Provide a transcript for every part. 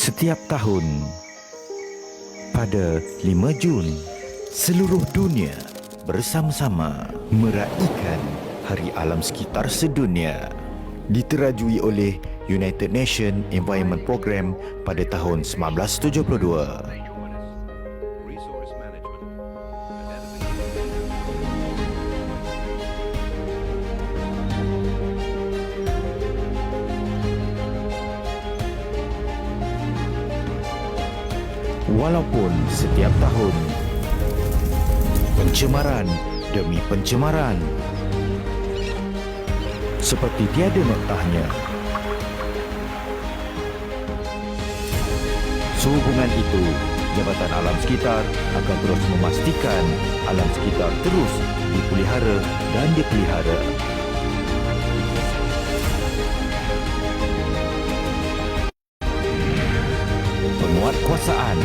Setiap tahun, pada 5 Jun, seluruh dunia bersama-sama meraihkan Hari Alam Sekitar Sedunia, diterajui oleh United Nations Environment Programme pada tahun 1972. Walaupun setiap tahun pencemaran demi pencemaran seperti tiada noktahnya, sehubungan itu Jabatan Alam Sekitar akan terus memastikan alam sekitar terus dipelihara dan dipelihara. Penguatkuasaan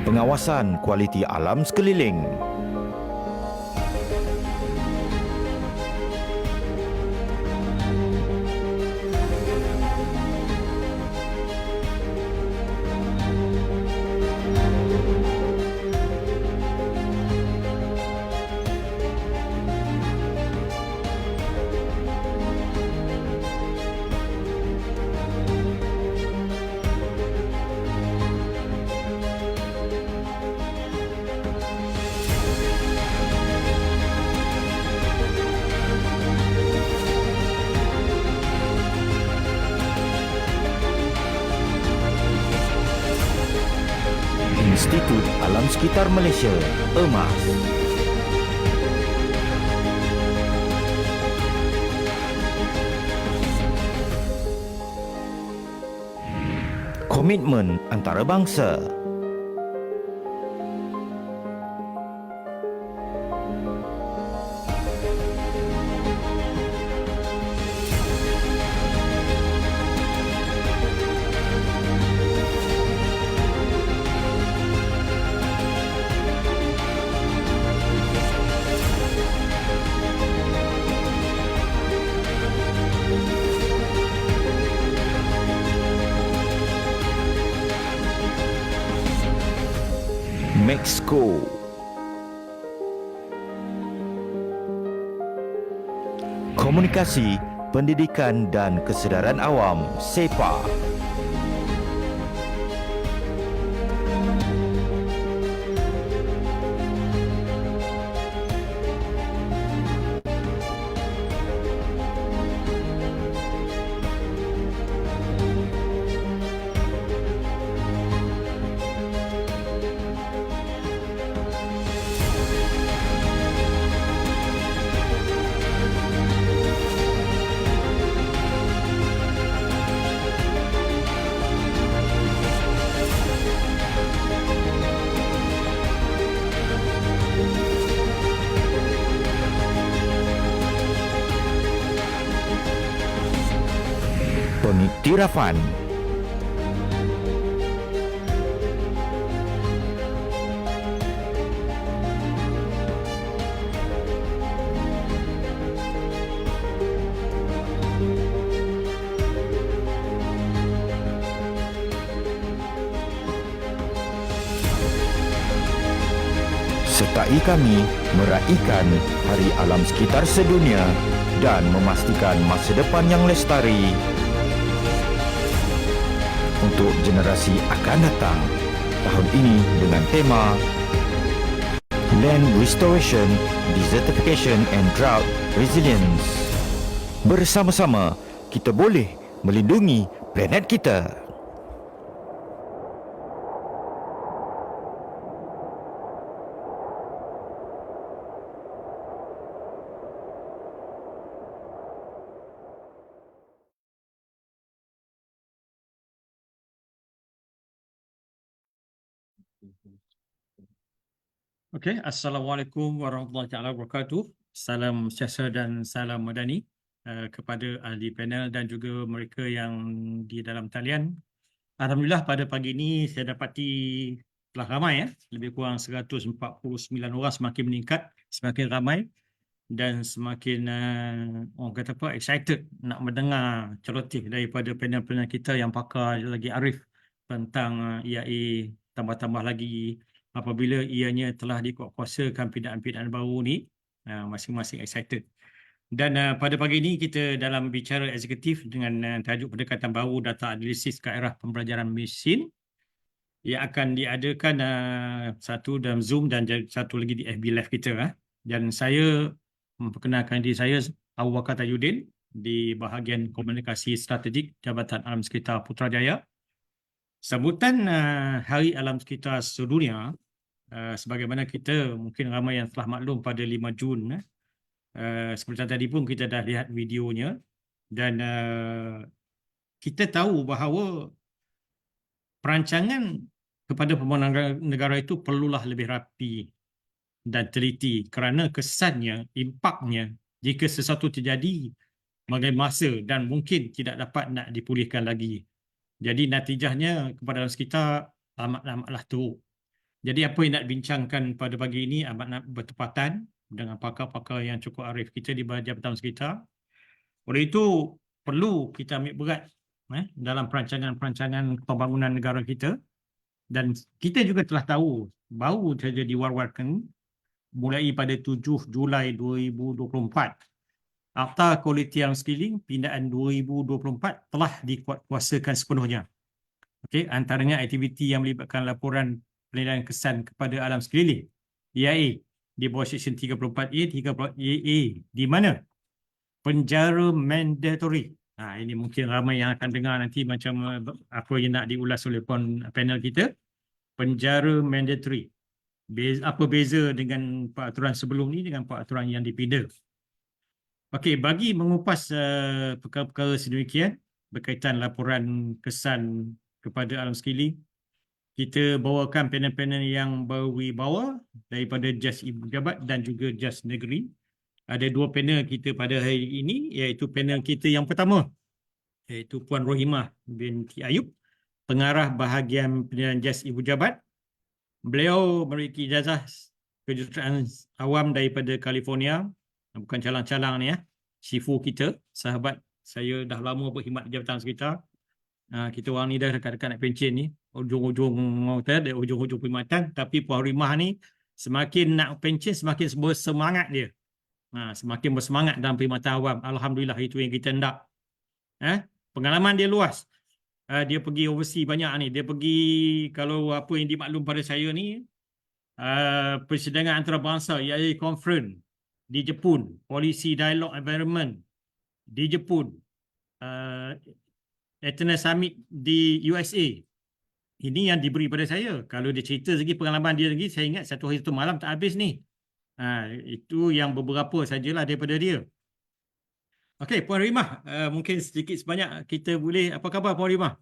pengawasan kualiti alam sekeliling. Institut Alam Sekitar Malaysia, EMAS. Komitmen antarabangsa. Mexico. Komunikasi, Pendidikan dan Kesedaran Awam, SEPA. Pengiktirafan. Sertai kami meraihkan Hari Alam Sekitar Sedunia dan memastikan masa depan yang lestari untuk generasi akan datang. Tahun ini dengan tema Land Restoration, Desertification and Drought Resilience. Bersama-sama, kita boleh melindungi planet kita. Okey, Assalamualaikum warahmatullahi taala wabarakatuh. Salam sejahtera dan salam madani kepada ahli panel dan juga mereka yang di dalam talian. Alhamdulillah pada pagi ini saya dapati telah ramai lebih kurang 149 orang, semakin meningkat, semakin ramai dan semakin orang kata apa, excited nak mendengar celoteh daripada panel-panel kita yang pakar lagi arif tentang EIA, tambah-tambah lagi apabila ianya telah dikuatkuasakan pindaan-pindaan baru ni, masing-masing excited. Dan pada pagi ini kita dalam bicara eksekutif dengan tajuk pendekatan baru data analisis ke arah pembelajaran mesin yang akan diadakan satu dalam Zoom dan satu lagi di FB Live kita. Dan saya memperkenalkan diri saya, Abu Bakar Tajuddin, di bahagian komunikasi strategik Jabatan Alam Sekitar Putrajaya. Sambutan Hari Alam Sekitar Sedunia, sebagaimana kita mungkin ramai yang telah maklum pada 5 Jun, seperti tadi pun kita dah lihat videonya dan kita tahu bahawa perancangan kepada pembangunan negara itu perlulah lebih rapi dan teliti kerana kesannya, impaknya jika sesuatu terjadi mengenai masa dan mungkin tidak dapat nak dipulihkan lagi. Jadi natijahnya kepada alam sekitar amatlah teruk. Jadi apa yang nak bincangkan pada pagi ini amat bertepatan dengan pakar-pakar yang cukup arif kita di Jabatan Sekitar. Oleh itu perlu kita ambil berat dalam perancangan-perancangan pembangunan negara kita. Dan kita juga telah tahu baru saja diwar-warkan mulai pada 7 Julai 2024. Akta Kualiti Alam Sekeliling Pindaan 2024 telah dikuatkuasakan sepenuhnya. Okey, antaranya aktiviti yang melibatkan laporan penilaian kesan kepada alam sekeliling EIA di bawah Seksyen 34A, 34AA di mana penjara mandatory. Ini mungkin ramai yang akan dengar nanti macam apa yang nak diulas oleh panel kita. Penjara mandatory. Apa beza dengan peraturan sebelum ni dengan peraturan yang dipinda? Okey, bagi mengupas perkara-perkara sedemikian berkaitan laporan kesan kepada alam sekeliling, kita bawakan panel-panel yang berwibawa daripada JAS Ibu Pejabat dan juga JAS Negeri. Ada dua panel kita pada hari ini, iaitu panel kita yang pertama, iaitu Puan Rohimah binti Ayub, pengarah bahagian penilaian JAS Ibu Pejabat. Beliau memiliki ijazah kejuruteraan awam daripada California, bukan calang-calang ni Shifu kita, sahabat saya dah lama berkhidmat di Jabatan Sekitar. Kita orang ni dah dekat-dekat nak pencen ni, ujung-ujung perkhidmatan, tapi Puan Rimah ni semakin nak pencen semakin bersemangat dia. Semakin bersemangat dalam perkhidmatan awam. Alhamdulillah, itu yang kita hendak. Pengalaman dia luas. Dia pergi overseas banyak ni. Dia pergi, kalau apa yang dimaklum pada saya ni, persidangan antarabangsa, iaitu conference di Jepun, Policy Dialogue Environment di Jepun, Eternal Summit di USA. Ini yang diberi pada saya. Kalau dia cerita lagi pengalaman dia lagi, saya ingat satu hari satu malam tak habis ni. Itu yang beberapa sajalah daripada dia. Okey, Puan Rimah, mungkin sedikit sebanyak kita boleh, apa khabar Puan Rimah?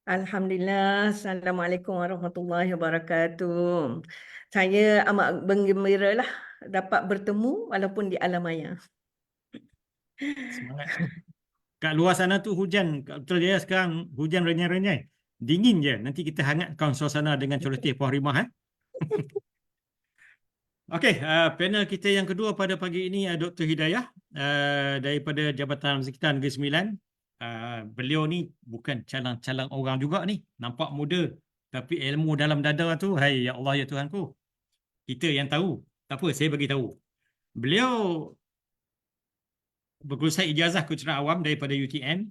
Alhamdulillah, Assalamualaikum warahmatullahi wabarakatuh. Saya amat bergembira lah dapat bertemu walaupun di alam maya. Semangat. Kat luar sana tu hujan, kat Putrajaya sekarang hujan renyai-renyai. Dingin je, nanti kita hangatkan suasana dengan celoteh Puan Rimah. Okey, panel kita yang kedua pada pagi ini Dr. Hidayah daripada Jabatan Alam Sekitar Negeri Sembilan. Beliau ni bukan calang-calang orang juga ni. Nampak muda, tapi ilmu dalam dada tu, hai ya Allah ya Tuhanku. Kita yang tahu. Tak apa, saya bagi tahu. Beliau berkurusan ijazah kejuruteraan awam daripada UTM.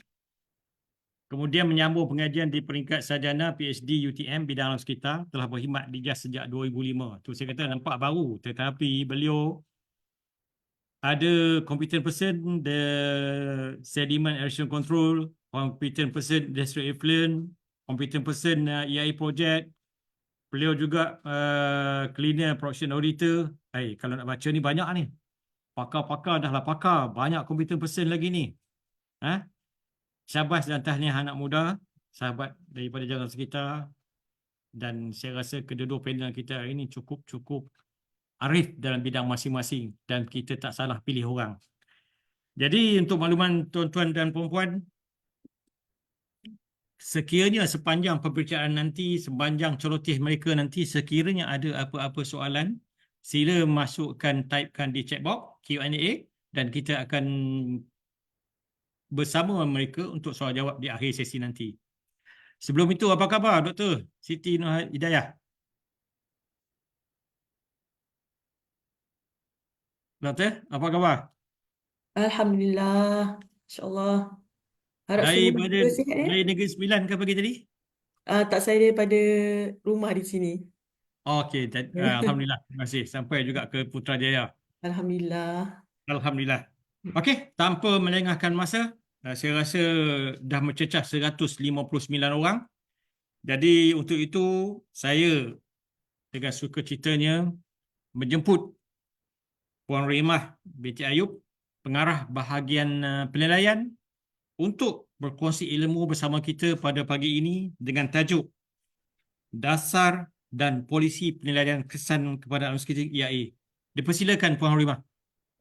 Kemudian menyambung pengajian di peringkat sarjana PhD UTM bidang alam sekitar, telah berkhidmat di JAS sejak 2005. Tu saya kata nampak baru, tetapi beliau ada competent person the sediment erosion control, competent person industrial effluent, competent person EIA project. Beliau juga cleaner production auditor. Kalau nak baca ni banyak ni. Pakar-pakar dah lah pakar, banyak competent person lagi ni. Syabas dan tahniah anak muda, sahabat daripada jalan sekitar, dan saya rasa kedua-dua panel kita hari ini cukup arif dalam bidang masing-masing dan kita tak salah pilih orang. Jadi untuk makluman tuan-tuan dan puan-puan, sekiranya sepanjang pembicaraan nanti, sepanjang celoteh mereka nanti, sekiranya ada apa-apa soalan, sila masukkan, typekan di chat box Q&A dan kita akan bersama mereka untuk soal jawab di akhir sesi nanti. Sebelum itu, apa khabar Dr. Siti Nur Hidayah? Doktor, apa khabar? Alhamdulillah, insyaAllah. Harap semua Daripada juga sihat ya. dari Negeri Sembilan ke pagi tadi? Tak, saya daripada rumah di sini. Okey, alhamdulillah. Terima kasih. Sampai juga ke Putrajaya. Alhamdulillah. Alhamdulillah. Okey, tanpa melengahkan masa, saya rasa dah mencecah 159 orang. Jadi untuk itu saya dengan sukacitanya menjemput Puan Rahimah binti Ayub, pengarah bahagian penilaian, untuk berkongsi ilmu bersama kita pada pagi ini dengan tajuk Dasar dan Polisi Penilaian Kesan kepada Alam Sekitar EIA. Dipersilakan Puan Rahimah.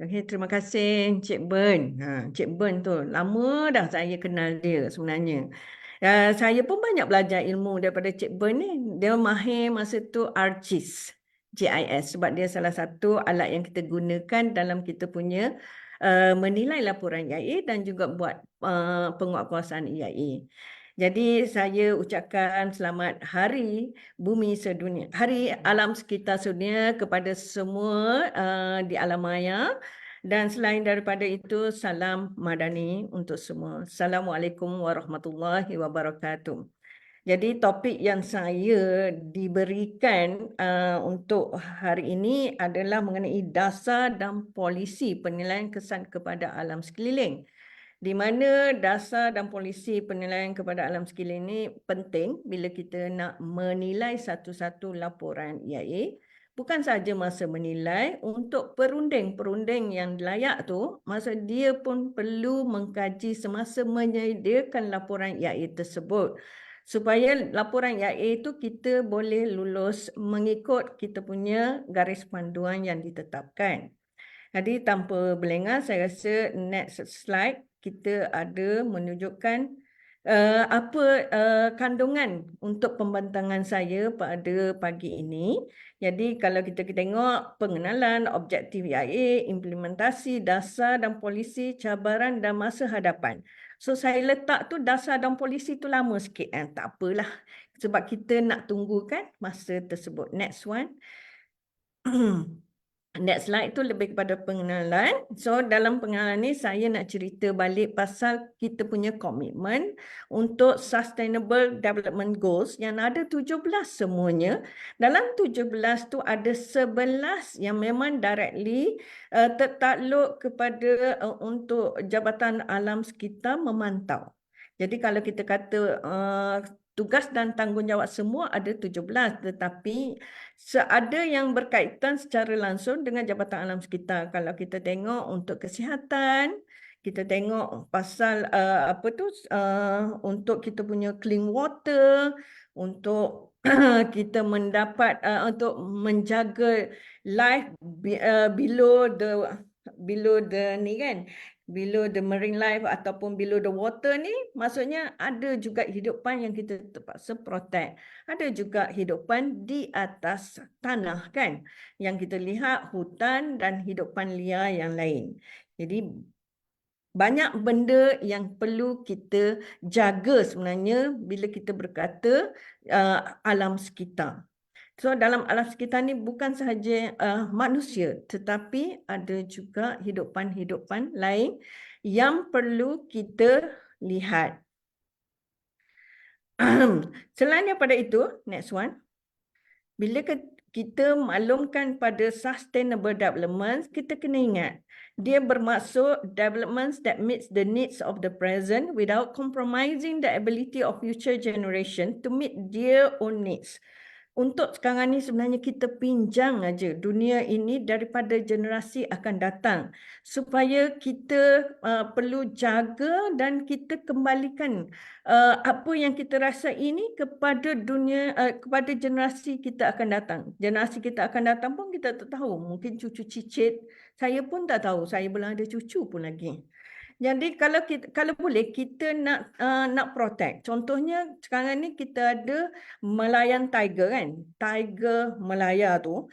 Okay, terima kasih Encik Ben. Encik Ben tu lama dah saya kenal dia sebenarnya. Saya pun banyak belajar ilmu daripada Encik Ben ni. Dia mahir masa tu ARCIS, GIS, sebab dia salah satu alat yang kita gunakan dalam kita punya menilai laporan EIA dan juga buat penguatkuasaan EIA. Jadi saya ucapkan selamat Hari Bumi Sedunia, Hari Alam Sekitar Sedunia kepada semua di alam maya. Dan selain daripada itu, salam madani untuk semua. Assalamualaikum warahmatullahi wabarakatuh. Jadi topik yang saya diberikan untuk hari ini adalah mengenai dasar dan polisi penilaian kesan kepada alam sekeliling. Di mana dasar dan polisi penilaian kepada alam sekeliling ini penting bila kita nak menilai satu-satu laporan EIA. Bukan sahaja masa menilai, untuk perunding-perunding yang layak tu, masa dia pun perlu mengkaji semasa menyediakan laporan EIA tersebut. Supaya laporan EIA itu kita boleh lulus mengikut kita punya garis panduan yang ditetapkan. Jadi tanpa berlengah, saya rasa next slide kita ada menunjukkan apa kandungan untuk pembentangan saya pada pagi ini. Jadi kalau kita tengok pengenalan, objektif EIA, implementasi, dasar dan polisi, cabaran dan masa hadapan. So saya letak tu dasar dan polisi tu lama sikit. Tak apalah. Sebab kita nak tunggu kan masa tersebut. Next one. Next slide tu lebih kepada pengenalan. So dalam pengenalan ni saya nak cerita balik pasal kita punya komitmen untuk Sustainable Development Goals yang ada 17 semuanya. Dalam 17 tu ada 11 yang memang directly tertakluk kepada untuk Jabatan Alam Sekitar memantau. Jadi kalau kita kata tugas dan tanggungjawab semua ada 17, tetapi ada yang berkaitan secara langsung dengan Jabatan Alam Sekitar. Kalau kita tengok untuk kesihatan, kita tengok pasal untuk kita punya clean water, untuk kita mendapat untuk menjaga life below the ni kan, below the marine life ataupun below the water ni, maksudnya ada juga hidupan yang kita terpaksa protect. Ada juga hidupan di atas tanah kan, yang kita lihat hutan dan hidupan liar yang lain. Jadi banyak benda yang perlu kita jaga sebenarnya bila kita berkata alam sekitar. So dalam alam sekitar ni bukan sahaja manusia, tetapi ada juga hidupan-hidupan lain yang perlu kita lihat. Selain daripada itu, next one. Bila kita maklumkan pada sustainable development, kita kena ingat dia bermaksud developments that meets the needs of the present without compromising the ability of future generation to meet their own needs. Untuk sekarang ni sebenarnya kita pinjang aja dunia ini daripada generasi akan datang supaya kita perlu jaga dan kita kembalikan apa yang kita rasa ini kepada dunia, kepada generasi kita akan datang. Generasi kita akan datang pun kita tak tahu, mungkin cucu cicit, saya pun tak tahu, saya belum ada cucu pun lagi. Jadi kalau boleh kita nak protect. Contohnya sekarang ni kita ada Melayan Tiger kan. Tiger Melaya tu.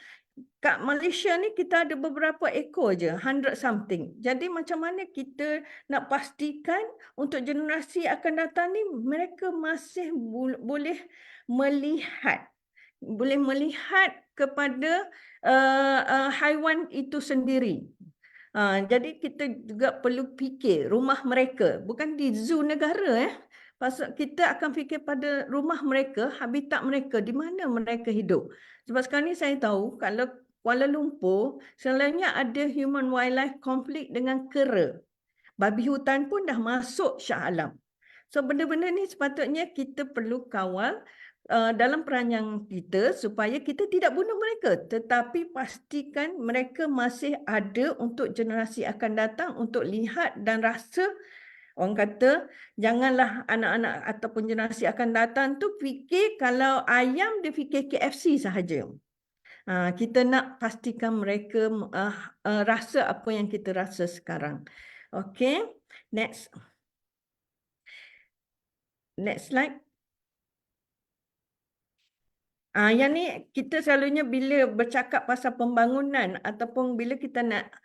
Kat Malaysia ni kita ada beberapa ekor je, 100 something. Jadi macam mana kita nak pastikan untuk generasi akan datang ni mereka masih boleh melihat kepada haiwan itu sendiri. Jadi kita juga perlu fikir rumah mereka, bukan di zoo negara. Pasal kita akan fikir pada rumah mereka, habitat mereka, di mana mereka hidup. Sebab sekarang ni saya tahu kalau Kuala Lumpur selalunya ada human wildlife conflict dengan kera. Babi hutan pun dah masuk Shah Alam. So benda-benda ni sepatutnya kita perlu kawal dalam perancangan kita supaya kita tidak bunuh mereka, tetapi pastikan mereka masih ada untuk generasi akan datang untuk lihat dan rasa. Orang kata janganlah anak-anak ataupun generasi akan datang tu fikir kalau ayam dia fikir KFC sahaja. Kita nak pastikan mereka rasa apa yang kita rasa sekarang. Okay, next slide. Yang ni kita selalunya bila bercakap pasal pembangunan ataupun bila kita nak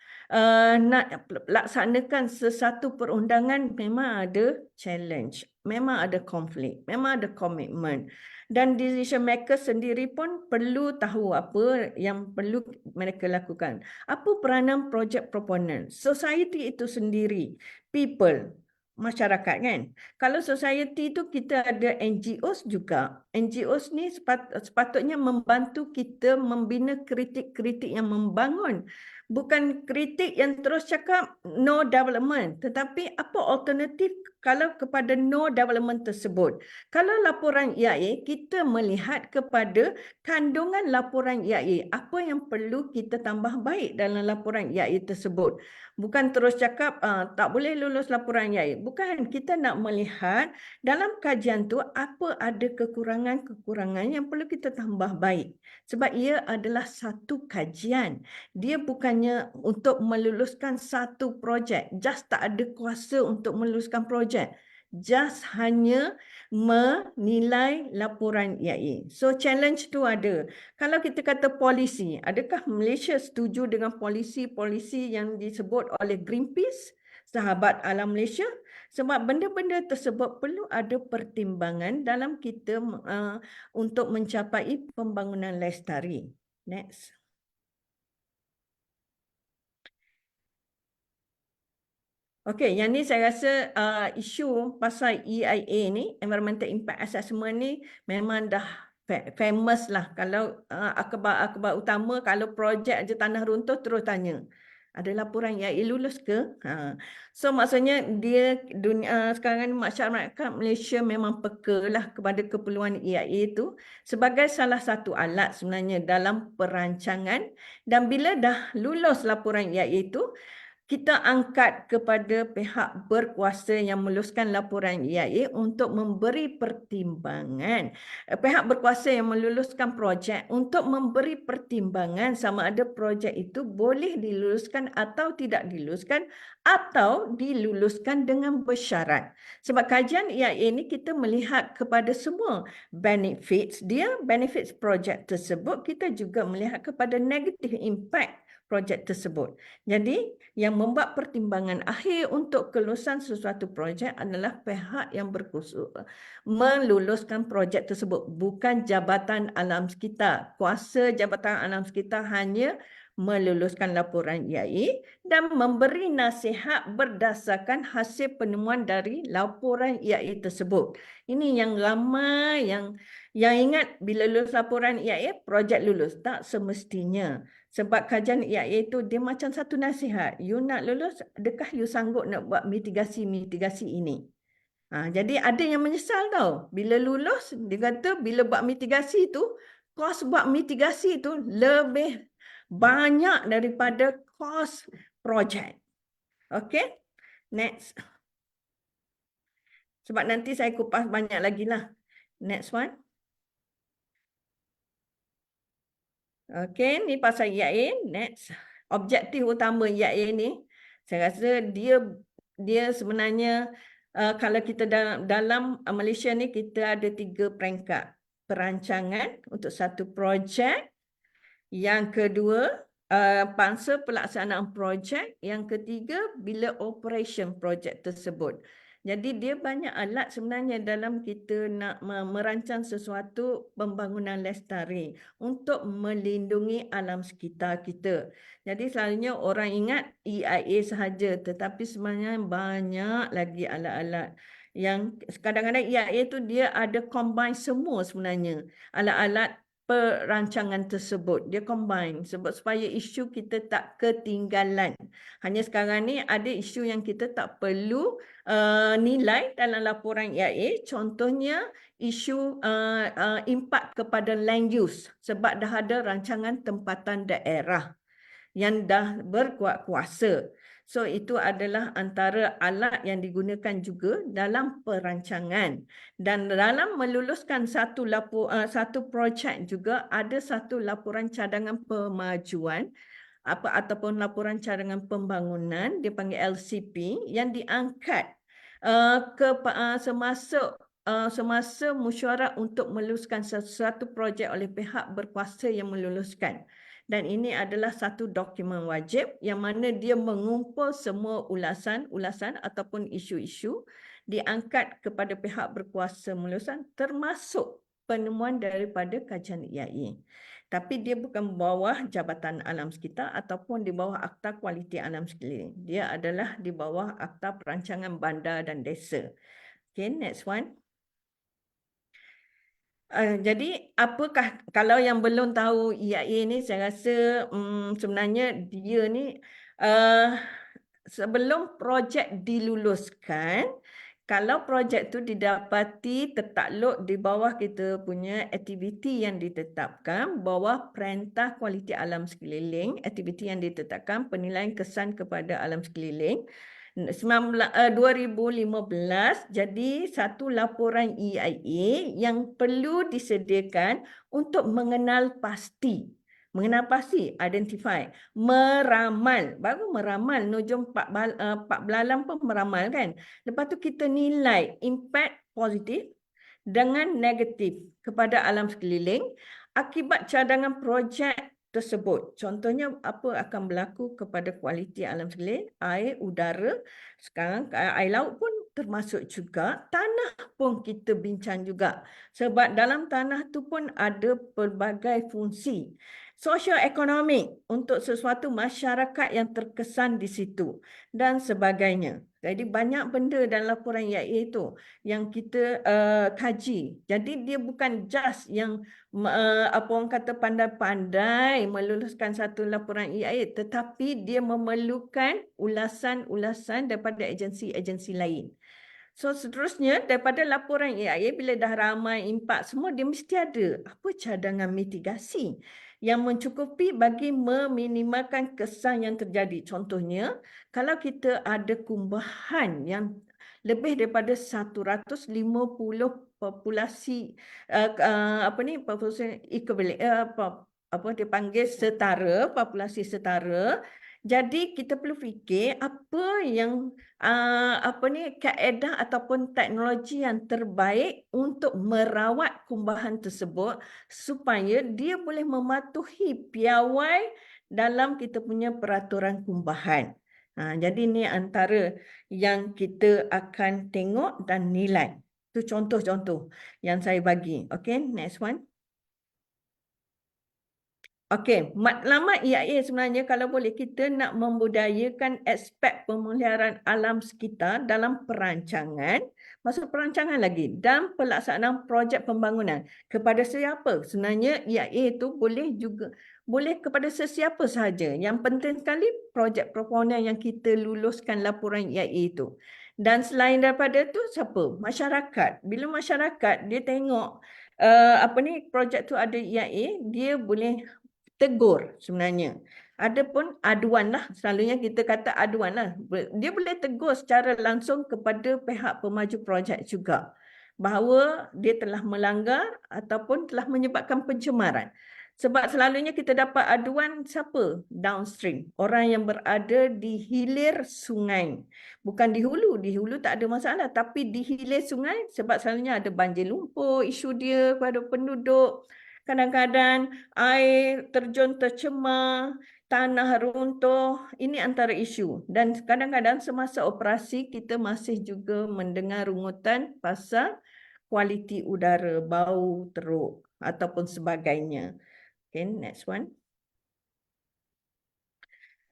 laksanakan sesuatu perundangan, memang ada challenge, memang ada konflik, memang ada komitmen. Dan decision maker sendiri pun perlu tahu apa yang perlu mereka lakukan. Apa peranan project proponent, society itu sendiri, people, masyarakat kan. Kalau society tu kita ada NGOs juga. NGOs ni sepatutnya membantu kita membina kritik-kritik yang membangun. Bukan kritik yang terus cakap no development. Tetapi apa alternatif kalau kepada no development tersebut. Kalau laporan EIA, kita melihat kepada kandungan laporan EIA. Apa yang perlu kita tambah baik dalam laporan EIA tersebut. Bukan terus cakap tak boleh lulus laporan EIA. Bukan, kita nak melihat dalam kajian tu apa ada kekurangan-kekurangan yang perlu kita tambah baik. Sebab ia adalah satu kajian. Dia bukannya untuk meluluskan satu projek. JAS tak ada kuasa untuk meluluskan projek. JAS hanya menilai laporan EIA. So challenge tu ada. Kalau kita kata polisi, adakah Malaysia setuju dengan polisi-polisi yang disebut oleh Greenpeace, Sahabat Alam Malaysia? Sebab benda-benda tersebut perlu ada pertimbangan dalam kita untuk mencapai pembangunan lestari. Next. Okey, yang ni saya rasa isu pasal EIA ni, Environmental Impact Assessment ni memang dah famous lah. Kalau akhbar utama, kalau projek je tanah runtuh terus tanya, ada laporan EIA lulus ke? So maksudnya dia sekarang ni masyarakat Malaysia memang peka lah kepada keperluan EIA itu sebagai salah satu alat sebenarnya dalam perancangan. Dan bila dah lulus laporan EIA itu, kita angkat kepada pihak berkuasa yang meluluskan laporan EIA untuk memberi pertimbangan. Pihak berkuasa yang meluluskan projek untuk memberi pertimbangan sama ada projek itu boleh diluluskan atau tidak diluluskan atau diluluskan dengan bersyarat. Sebab kajian EIA ini kita melihat kepada semua benefits dia, benefits projek tersebut, kita juga melihat kepada negative impact projek tersebut. Jadi, yang membuat pertimbangan akhir untuk kelulusan sesuatu projek adalah pihak yang berkhusus meluluskan projek tersebut, bukan Jabatan Alam Sekitar. Kuasa Jabatan Alam Sekitar hanya meluluskan laporan EIA dan memberi nasihat berdasarkan hasil penemuan dari laporan EIA tersebut. Ini yang ramai yang ingat bila lulus laporan EIA, projek lulus. Tak semestinya. Sebab kajian EIA itu dia macam satu nasihat. You nak lulus, adakah you sanggup nak buat mitigasi-mitigasi ini? Jadi ada yang menyesal tau. Bila lulus, dia kata bila buat mitigasi itu, kos buat mitigasi itu lebih banyak daripada kos projek. Okay, next. Sebab nanti saya kupas banyak lagi lah. Next one. Okay, ni pasal EIA. Next. Objektif utama EIA ni, saya rasa dia sebenarnya kalau kita dalam Malaysia ni kita ada 3 peringkat. Perancangan untuk satu projek. Yang kedua, pangsa pelaksanaan projek. Yang ketiga, bila operation projek tersebut. Jadi dia banyak alat sebenarnya dalam kita nak merancang sesuatu pembangunan lestari untuk melindungi alam sekitar kita. Jadi selalunya orang ingat EIA sahaja, tetapi sebenarnya banyak lagi alat-alat. Yang kadang-kadang EIA itu dia ada combine semua sebenarnya. Alat-alat perancangan tersebut. Dia combine supaya isu kita tak ketinggalan. Hanya sekarang ni ada isu yang kita tak perlu nilai dalam laporan EIA. Contohnya isu impak kepada land use. Sebab dah ada rancangan tempatan daerah yang dah berkuat kuasa. So itu adalah antara alat yang digunakan juga dalam perancangan. Dan dalam meluluskan satu projek juga ada satu laporan cadangan pemajuan ataupun laporan cadangan pembangunan, dipanggil LCP, yang diangkat semasa mesyuarat untuk meluluskan sesuatu projek oleh pihak berkuasa yang meluluskan. Dan ini adalah satu dokumen wajib yang mana dia mengumpul semua ulasan ataupun isu-isu diangkat kepada pihak berkuasa meluluskan termasuk penemuan daripada kajian EIA. Tapi dia bukan bawah Jabatan Alam Sekitar ataupun di bawah Akta Kualiti Alam Sekeliling. Dia adalah di bawah Akta Perancangan Bandar dan Desa. Okay, next one. Jadi apakah kalau yang belum tahu EIA ni, saya rasa sebenarnya dia ni sebelum projek diluluskan, kalau projek tu didapati tertakluk di bawah kita punya aktiviti yang ditetapkan, bawah Perintah Kualiti Alam Sekeliling, aktiviti yang ditetapkan penilaian kesan kepada alam sekeliling 2015, jadi satu laporan EIA yang perlu disediakan untuk mengenal pasti, identify, meramal. Baru meramal, Nujum Pak Belalang pun meramal kan. Lepas tu kita nilai impact positif dengan negatif kepada alam sekeliling akibat cadangan projek tersebut. Contohnya apa akan berlaku kepada kualiti alam sekeliling, air, udara, sekarang air laut pun termasuk juga, tanah pun kita bincang juga. Sebab dalam tanah tu pun ada pelbagai fungsi sosioekonomik untuk sesuatu masyarakat yang terkesan di situ dan sebagainya. Jadi banyak benda dalam laporan EIA itu yang kita kaji. Jadi dia bukan just yang apa orang kata pandai-pandai meluluskan satu laporan EIA, tetapi dia memerlukan ulasan-ulasan daripada agensi-agensi lain. So seterusnya daripada laporan EIA, bila dah ramai impak semua, dia mesti ada apa cadangan mitigasi yang mencukupi bagi meminimalkan kesan yang terjadi. Contohnya, kalau kita ada kumbahan yang lebih daripada 150 populasi populasi equivalent, dipanggil setara, populasi setara. Jadi kita perlu fikir apa yang kaedah ataupun teknologi yang terbaik untuk merawat kumbahan tersebut supaya dia boleh mematuhi piawai dalam kita punya peraturan kumbahan. Jadi ni antara yang kita akan tengok dan nilai. Itu contoh-contoh yang saya bagi. Okay, next one. Okey, matlamat EIA sebenarnya kalau boleh kita nak membudayakan aspek pemeliharaan alam sekitar dalam perancangan, maksud perancangan lagi, dan pelaksanaan projek pembangunan. Kepada siapa? Sebenarnya EIA itu boleh juga boleh kepada sesiapa sahaja. Yang penting sekali projek proponan yang kita luluskan laporan EIA itu. Dan selain daripada itu siapa? Masyarakat. Bila masyarakat dia tengok projek tu ada EIA, dia boleh tegur sebenarnya. Adapun aduan lah, selalunya kita kata aduan lah. Dia boleh tegur secara langsung kepada pihak pemaju projek juga bahawa dia telah melanggar ataupun telah menyebabkan pencemaran. Sebab selalunya kita dapat aduan siapa? Downstream. Orang yang berada di hilir sungai. Bukan di hulu tak ada masalah. Tapi di hilir sungai sebab selalunya ada banjir lumpur, isu dia kepada penduduk. Kadang-kadang air terjun tercemar, tanah runtuh, ini antara isu. Dan kadang-kadang semasa operasi kita masih juga mendengar rungutan pasal kualiti udara, bau teruk ataupun sebagainya. Okay, next one.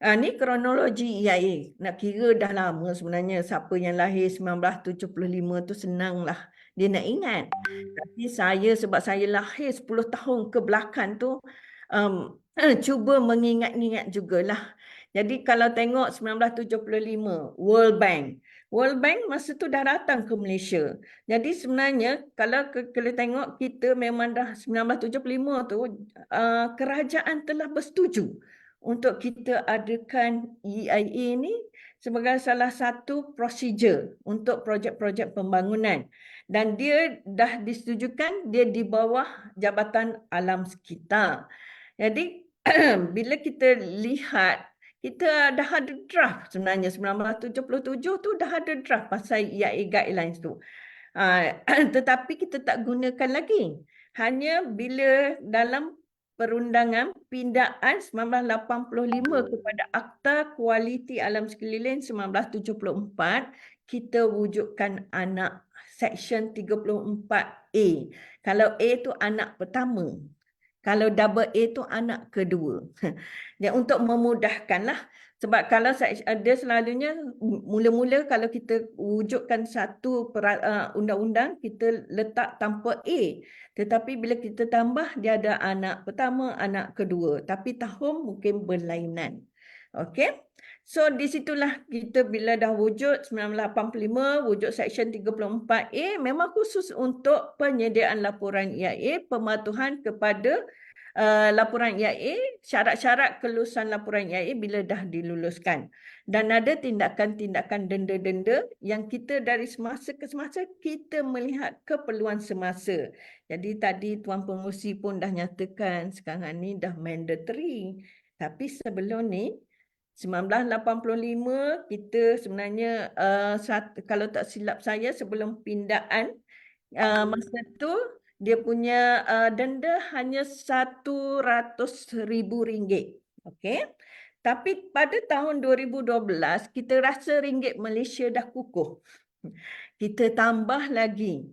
Ni kronologi EIA. Nak kira dah lama sebenarnya. Siapa yang lahir 1975 tu senanglah dia nak ingat. Tapi saya sebab saya lahir 10 tahun ke belakang tu cuba mengingat-ingat jugalah. Jadi kalau tengok 1975 World Bank masa tu dah datang ke Malaysia. Jadi sebenarnya kalau tengok kita memang dah 1975 tu kerajaan telah bersetuju untuk kita adakan EIA ni sebagai salah satu prosedur untuk projek-projek pembangunan. Dan dia dah disetujukan, dia di bawah Jabatan Alam Sekitar. Jadi bila kita lihat, kita dah ada draft sebenarnya 1977 tu dah ada draft pasal EIA guidelines tu. Tetapi kita tak gunakan lagi. Hanya bila dalam perundangan pindaan 1985 kepada Akta Kualiti Alam Sekeliling 1974, kita wujudkan anak Section 34A. Kalau A tu anak pertama. Kalau double A tu anak kedua. Dan untuk memudahkanlah. Sebab kalau dia selalunya mula-mula kalau kita wujudkan satu undang-undang, kita letak tanpa A. Tetapi bila kita tambah, dia ada anak pertama, anak kedua. Tapi tahun mungkin berlainan. Okey. So di situlah kita bila dah wujud 1985, wujud Section 34A memang khusus untuk penyediaan laporan EIA, pematuhan kepada laporan EIA, syarat-syarat kelulusan laporan EIA bila dah diluluskan. Dan ada tindakan-tindakan denda-denda yang kita dari semasa ke semasa kita melihat keperluan semasa. Jadi tadi Tuan Pengerusi pun dah nyatakan sekarang ni dah mandatory. Tapi sebelum ni 1985 kita sebenarnya kalau tak silap saya sebelum pindaan masa tu dia punya denda hanya RM100,000. Okey. Tapi pada tahun 2012 kita rasa ringgit Malaysia dah kukuh. Kita tambah lagi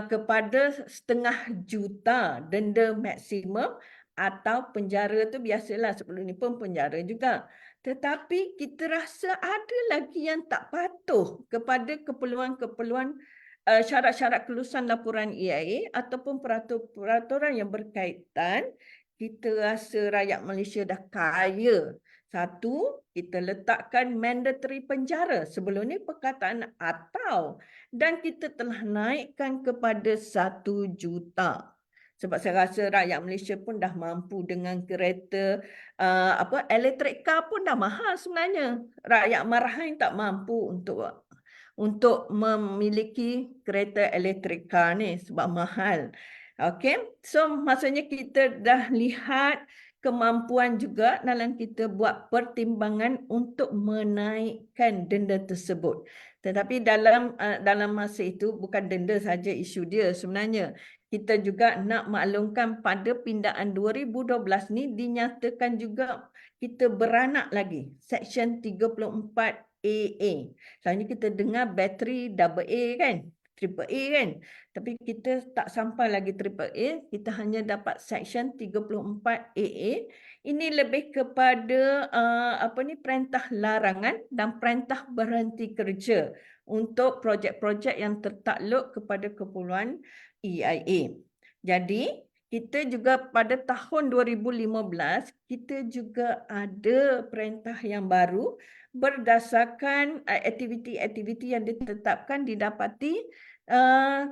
kepada RM500,000 denda maksimum atau penjara tu biasalah sebelum ni pun penjara juga. Tetapi kita rasa ada lagi yang tak patuh kepada keperluan-keperluan syarat-syarat kelulusan laporan EIA ataupun peraturan yang berkaitan. Kita rasa rakyat Malaysia dah kaya. Satu, kita letakkan mandatory penjara. Sebelum ni perkataan atau. Dan kita telah naikkan kepada 1 juta. Sebab saya rasa rakyat Malaysia pun dah mampu dengan kereta elektrik car pun dah mahal sebenarnya. Rakyat marahan tak mampu untuk memiliki kereta elektrik car ni sebab mahal. Okey. So maksudnya kita dah lihat kemampuan juga dalam kita buat pertimbangan untuk menaikkan denda tersebut. Tetapi dalam masa itu bukan denda saja isu dia sebenarnya. Kita juga nak maklumkan pada pindaan 2012 ni dinyatakan juga kita beranak lagi, Section 34 AA. Selalunya kita dengar bateri double A kan, triple A kan. Tapi kita tak sampai lagi triple A, kita hanya dapat Section 34 AA. Ini lebih kepada perintah larangan dan perintah berhenti kerja untuk projek-projek yang tertakluk kepada Kepulauan EIA. Jadi kita juga pada tahun 2015, kita juga ada perintah yang baru berdasarkan aktiviti-aktiviti yang ditetapkan didapati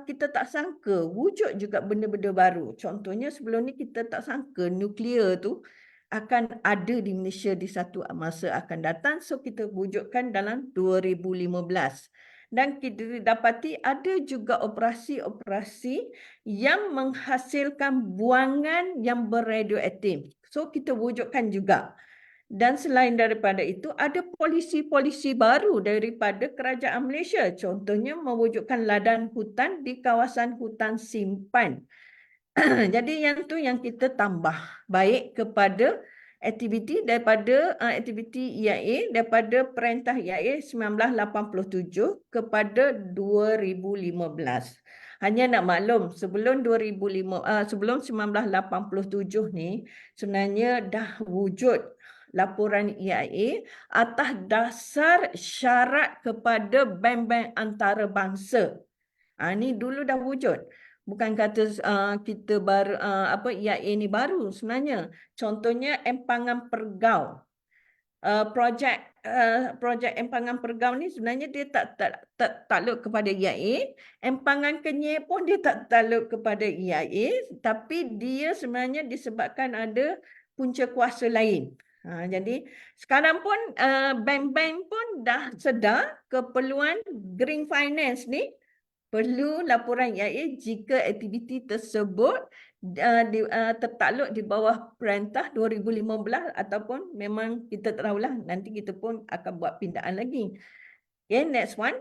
kita tak sangka wujud juga benda-benda baru. Contohnya sebelum ni kita tak sangka nuklear tu akan ada di Malaysia di satu masa akan datang. So kita wujudkan dalam 2015. Dan kita dapati ada juga operasi-operasi yang menghasilkan buangan yang berradioaktif. So kita wujudkan juga. Dan selain daripada itu, ada polisi-polisi baru daripada kerajaan Malaysia. Contohnya mewujudkan ladang hutan di kawasan hutan simpan. Jadi yang tu yang kita tambah baik kepada aktiviti daripada aktiviti EIA daripada Perintah EIA 1987 kepada 2015. Hanya nak maklum sebelum 1987 ni sebenarnya dah wujud laporan EIA atas dasar syarat kepada bank-bank antarabangsa. Ini dulu dah wujud. Bukan kata kita baru EIA ni baru sebenarnya. Contohnya empangan pergau. Projek empangan pergau ni sebenarnya dia tak takluk kepada EIA. Empangan Kenyir pun dia tak takluk kepada EIA, tapi dia sebenarnya disebabkan ada punca kuasa lain. Jadi sekarang pun bank-bank pun dah sedar keperluan green finance ni perlu laporan EIA jika aktiviti tersebut tertakluk di bawah perintah 2015 ataupun memang kita tak tahulah, nanti kita pun akan buat pindaan lagi. Okay, next one.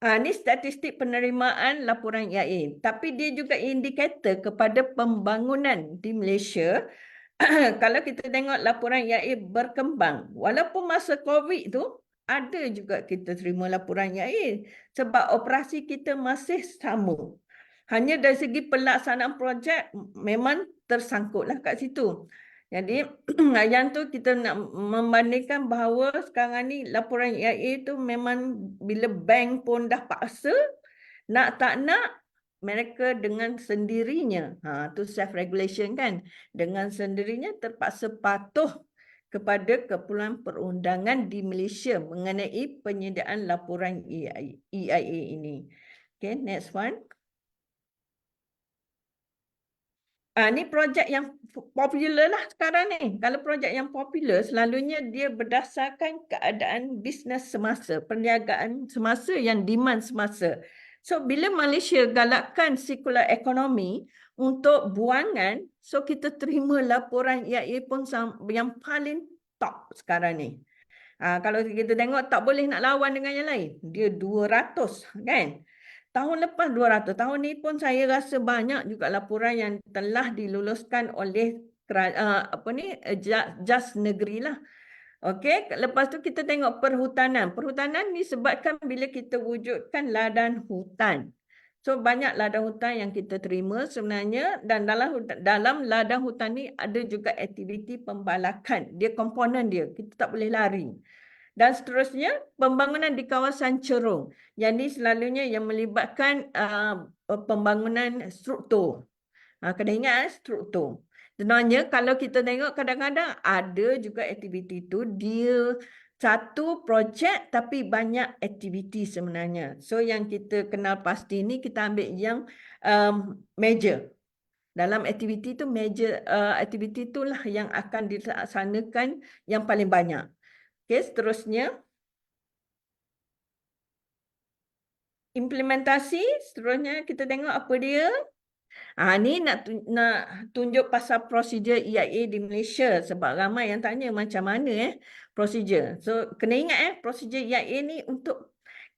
Ini statistik penerimaan laporan EIA. Tapi dia juga indikator kepada pembangunan di Malaysia. Kalau kita tengok laporan EIA berkembang, walaupun masa COVID tu, ada juga kita terima laporan EIA sebab operasi kita masih sama. Hanya dari segi pelaksanaan projek memang tersangkutlah kat situ. Jadi yang tu kita nak membandingkan bahawa sekarang ni laporan EIA tu memang bila bank pun dah paksa, nak tak nak mereka dengan sendirinya, tu self-regulation kan, dengan sendirinya terpaksa patuh kepada keperluan perundangan di Malaysia mengenai penyediaan laporan EIA ini. Okay, next one. Ini projek yang popular lah sekarang ni. Kalau projek yang popular, selalunya dia berdasarkan keadaan bisnes semasa, perniagaan semasa yang demand semasa. So, bila Malaysia galakkan circular economy untuk buangan, so kita terima laporan EIA pun yang paling top sekarang ni. Kalau kita tengok tak boleh nak lawan dengan yang lain. Dia 200 kan. Tahun lepas 200. Tahun ni pun saya rasa banyak juga laporan yang telah diluluskan oleh JAS negeri lah. Okey, lepas tu kita tengok perhutanan. Perhutanan disebabkan bila kita wujudkan ladang hutan. So banyak ladang hutan yang kita terima sebenarnya, dan dalam ladang hutan ni ada juga aktiviti pembalakan. Dia komponen dia, kita tak boleh lari. Dan seterusnya pembangunan di kawasan cerung. Yang ni selalunya yang melibatkan pembangunan struktur. Kena ingat struktur. Sebenarnya kalau kita tengok kadang-kadang ada juga aktiviti tu dia satu projek tapi banyak aktiviti sebenarnya. So yang kita kenal pasti ni kita ambil yang major. Dalam aktiviti tu major aktiviti itulah yang akan dilaksanakan yang paling banyak. Okey, seterusnya implementasi, seterusnya kita tengok apa dia. Ni nak tunjuk pasal prosedur EIA di Malaysia sebab ramai yang tanya macam mana prosedur. So kena ingat prosedur EIA ni untuk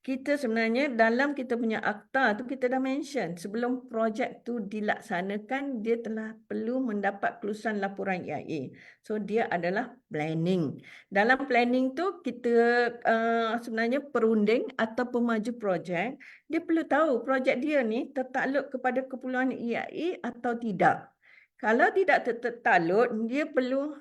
kita sebenarnya dalam kita punya akta tu kita dah mention sebelum projek tu dilaksanakan dia telah perlu mendapat kelulusan laporan EIA. So dia adalah planning. Dalam planning tu kita sebenarnya perunding atau pemaju projek dia perlu tahu projek dia ni tertakluk kepada keperluan EIA atau tidak. Kalau tidak tertakluk dia perlu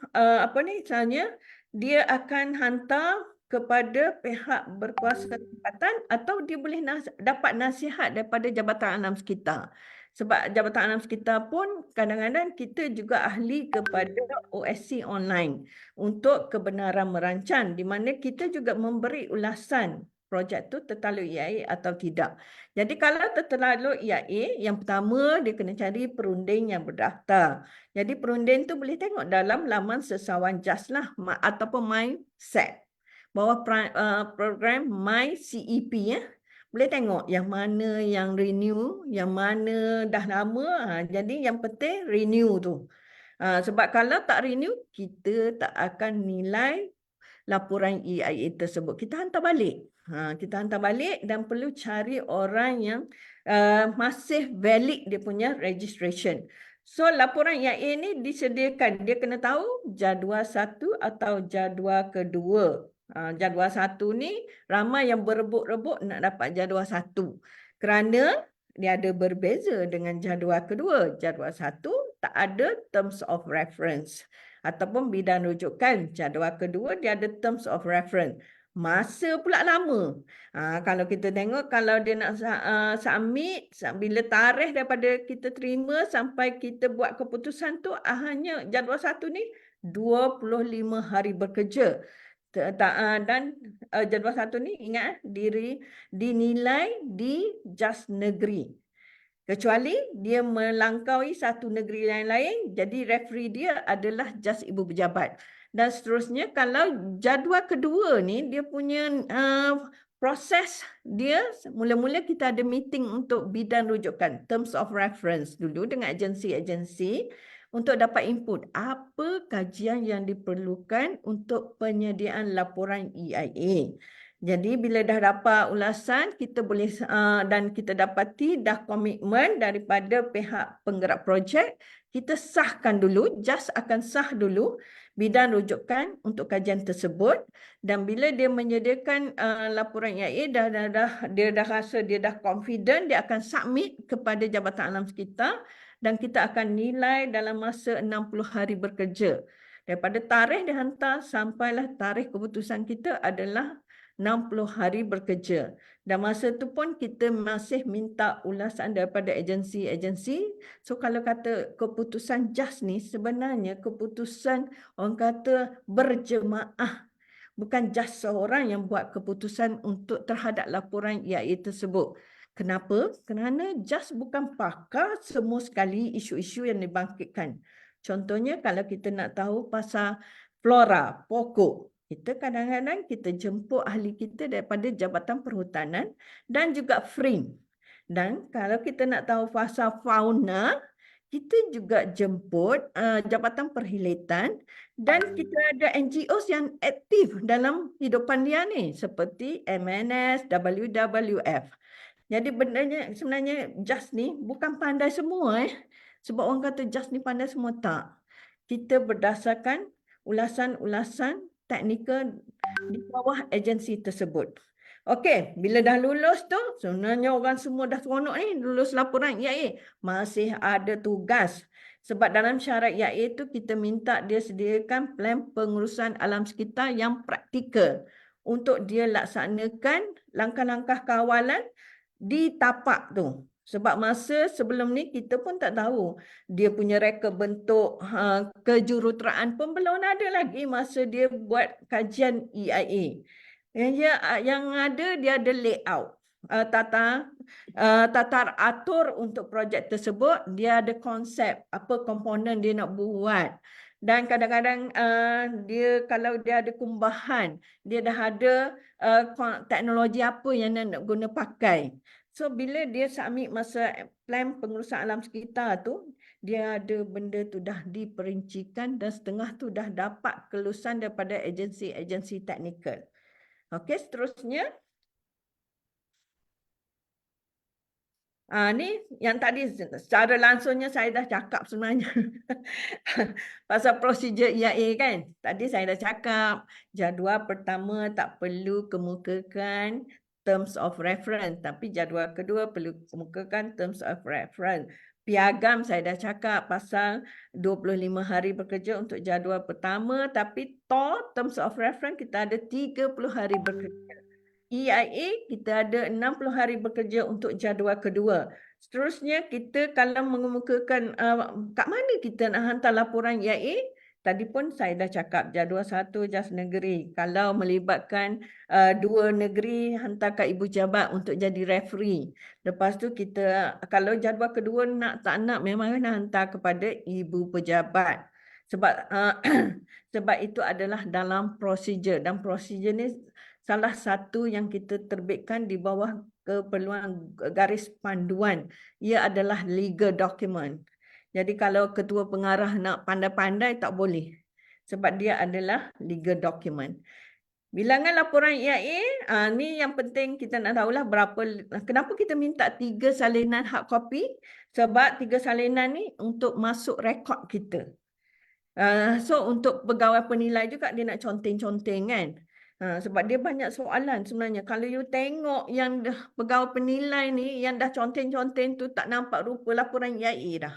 misalnya dia akan hantar kepada pihak berkuasa tempatan atau dia boleh dapat nasihat daripada Jabatan Alam Sekitar. Sebab Jabatan Alam Sekitar pun kadang-kadang kita juga ahli kepada OSC online untuk kebenaran merancang di mana kita juga memberi ulasan projek tu tertakluk EIA atau tidak. Jadi kalau tertakluk EIA, yang pertama dia kena cari perunding yang berdaftar. Jadi perunding tu boleh tengok dalam laman Sesawan JAS lah ataupun MySEC. Bawah program My CEP ya. Boleh tengok yang mana yang renew, yang mana dah lama. Jadi yang penting renew tu. Sebab kalau tak renew, kita tak akan nilai laporan EIA tersebut. Kita hantar balik. Kita hantar balik dan perlu cari orang yang masih valid dia punya registration. So laporan EIA ni disediakan. Dia kena tahu jadual 1 atau jadual kedua. Jadual 1 ni ramai yang berebut-rebut nak dapat jadual 1 kerana dia ada berbeza dengan jadual kedua. Jadual 1 tak ada terms of reference ataupun bidang rujukan. Jadual kedua dia ada terms of reference. Masa pula lama. Kalau kita tengok kalau dia nak submit bila tarikh daripada kita terima sampai kita buat keputusan tu hanya jadual 1 ni 25 hari bekerja. Dan jadual 1 ni ingat dinilai di JAS negeri. Kecuali dia melangkaui satu negeri lain, jadi referee dia adalah JAS Ibu Pejabat. Dan seterusnya kalau jadual kedua ni dia punya proses dia mula-mula kita ada meeting untuk bidang rujukan, terms of reference dulu dengan agensi-agensi untuk dapat input apa kajian yang diperlukan untuk penyediaan laporan EIA. Jadi bila dah dapat ulasan kita boleh dan kita dapati dah komitmen daripada pihak penggerak projek, kita sahkan dulu, JAS akan sah dulu bidang rujukan untuk kajian tersebut dan bila dia menyediakan laporan EIA dia dah rasa dia dah confident dia akan submit kepada Jabatan Alam Sekitar dan kita akan nilai dalam masa 60 hari bekerja. Daripada tarikh dihantar sampailah tarikh keputusan kita adalah 60 hari bekerja. Dan masa tu pun kita masih minta ulasan daripada agensi-agensi. So kalau kata keputusan JAS ni sebenarnya keputusan orang kata berjemaah. Bukan JAS seorang yang buat keputusan untuk terhadap laporan EIA tersebut. Kenapa? Kerana JAS bukan pakar semua sekali isu-isu yang dibangkitkan. Contohnya kalau kita nak tahu pasal flora, pokok. Kita kadang-kadang kita jemput ahli kita daripada Jabatan Perhutanan dan juga FRIM. Dan kalau kita nak tahu pasal fauna, kita juga jemput Jabatan Perhilatan dan kita ada NGOs yang aktif dalam hidupan dia ni seperti MNS, WWF. Jadi sebenarnya JAS ni bukan pandai semua sebab orang kata JAS ni pandai semua, tak. Kita berdasarkan ulasan-ulasan teknikal di bawah agensi tersebut. Okey, bila dah lulus tu, sebenarnya orang semua dah seronok ni, lulus laporan EIA. Masih ada tugas. Sebab dalam syarat EIA tu kita minta dia sediakan plan pengurusan alam sekitar yang praktikal untuk dia laksanakan langkah-langkah kawalan di tapak tu. Sebab masa sebelum ni kita pun tak tahu dia punya reka bentuk kejuruteraan pun belum ada lagi masa dia buat kajian EIA. Yang ada dia ada layout, tata atur untuk projek tersebut, dia ada konsep apa komponen dia nak buat. Dan kadang-kadang dia kalau dia ada kumbahan, dia dah ada teknologi apa yang nak guna pakai. So bila dia submit masa plan pengurusan alam sekitar tu, dia ada benda tu dah diperincikan dan setengah tu dah dapat kelulusan daripada agensi-agensi teknikal. Okey, seterusnya. Ni yang tadi secara langsungnya saya dah cakap sebenarnya. Pasal prosedur EIA kan. Tadi saya dah cakap jadual pertama tak perlu kemukakan terms of reference. Tapi jadual kedua perlu kemukakan terms of reference. Piagam saya dah cakap pasal 25 hari bekerja untuk jadual pertama. Tapi terms of reference kita ada 30 hari bekerja. EIA kita ada 60 hari bekerja untuk jadual kedua. Seterusnya kita kalau mengemukakan kat mana kita nak hantar laporan EIA, tadi pun saya dah cakap jadual 1 jas negeri. Kalau melibatkan 2 negeri, hantar kat ibu jabat untuk jadi referee. Lepas tu kita kalau jadual kedua tak nak memang kena hantar kepada ibu pejabat. Sebab sebab itu adalah dalam prosedur, dan prosedur ni salah satu yang kita terbitkan di bawah keperluan garis panduan. Ia adalah legal document. Jadi kalau ketua pengarah nak pandai-pandai tak boleh. Sebab dia adalah legal document. Bilangan laporan EIA, ni yang penting kita nak tahulah kenapa kita minta 3 salinan hard copy. Sebab 3 salinan ni untuk masuk rekod kita. So untuk pegawai penilai juga dia nak conteng-conteng kan. Sebab dia banyak soalan sebenarnya. Kalau you tengok yang pegawai penilai ni yang dah conteng-conteng tu tak nampak rupa laporan EIA dah.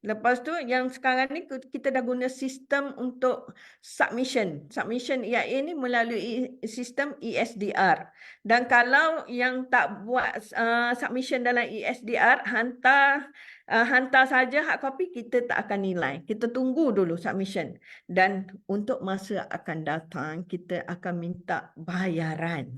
Lepas tu yang sekarang ni kita dah guna sistem untuk submission. Submission EIA ni melalui sistem ESDR. Dan kalau yang tak buat submission dalam ESDR, hantar saja hard copy, kita tak akan nilai. Kita tunggu dulu submission. Dan untuk masa akan datang, kita akan minta bayaran.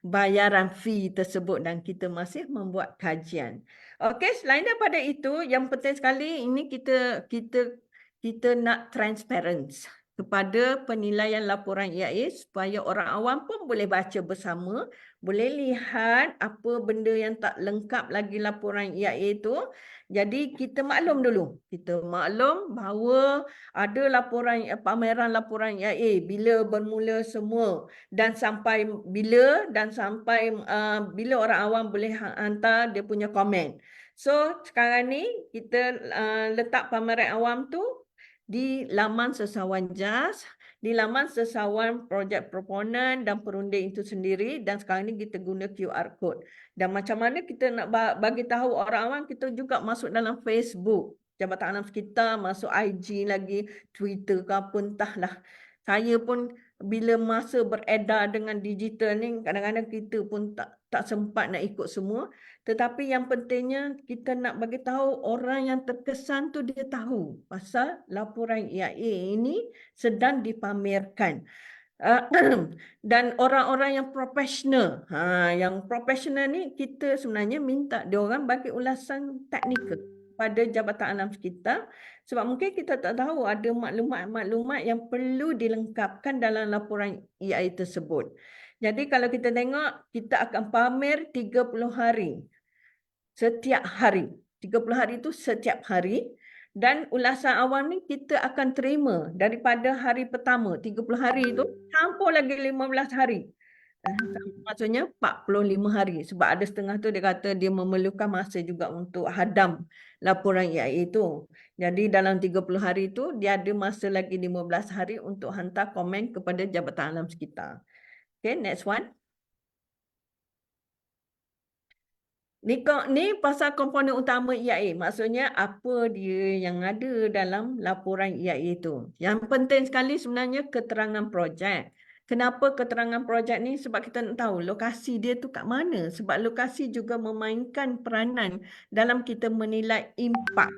Bayaran fee tersebut dan kita masih membuat kajian. Okey, selain daripada itu, yang penting sekali ini kita nak transparency kepada penilaian laporan EIA supaya orang awam pun boleh baca bersama, boleh lihat apa benda yang tak lengkap lagi laporan EIA itu. Jadi kita maklum dulu. Kita maklum bahawa ada pameran laporan EIA bila bermula semua dan sampai bila bila orang awam boleh hantar dia punya komen. So sekarang ni kita letak pameran awam tu di laman sesawan JAS, di laman sesawan projek proponan dan perunding itu sendiri, dan sekarang ni kita guna QR code. Dan macam mana kita nak bagi tahu orang awam, kita juga masuk dalam Facebook Jabatan Alam Sekitar, masuk IG lagi, Twitter ke apa entahlah. Saya pun bila masa beredar dengan digital ni, kadang-kadang kita pun tak sempat nak ikut semua. Tetapi yang pentingnya kita nak bagi tahu orang yang terkesan tu dia tahu pasal laporan EIA ini sedang dipamerkan. Dan orang-orang yang profesional, yang profesional ni kita sebenarnya minta dia orang bagi ulasan teknikal pada Jabatan Alam Sekitar, sebab mungkin kita tak tahu ada maklumat-maklumat yang perlu dilengkapkan dalam laporan EIA tersebut. Jadi kalau kita tengok, kita akan pamer 30 hari. Setiap hari. 30 hari itu setiap hari. Dan ulasan awam ni kita akan terima daripada hari pertama. 30 hari itu campur lagi 15 hari. Maksudnya 45 hari. Sebab ada setengah tu dia kata dia memerlukan masa juga untuk hadam laporan EIA itu. Jadi dalam 30 hari itu dia ada masa lagi 15 hari untuk hantar komen kepada Jabatan Alam Sekitar. Okay, next one. Ni pasal komponen utama EIA. Maksudnya apa dia yang ada dalam laporan EIA itu. Yang penting sekali sebenarnya keterangan projek. Kenapa keterangan projek ni? Sebab kita nak tahu lokasi dia tu kat mana. Sebab lokasi juga memainkan peranan dalam kita menilai impak.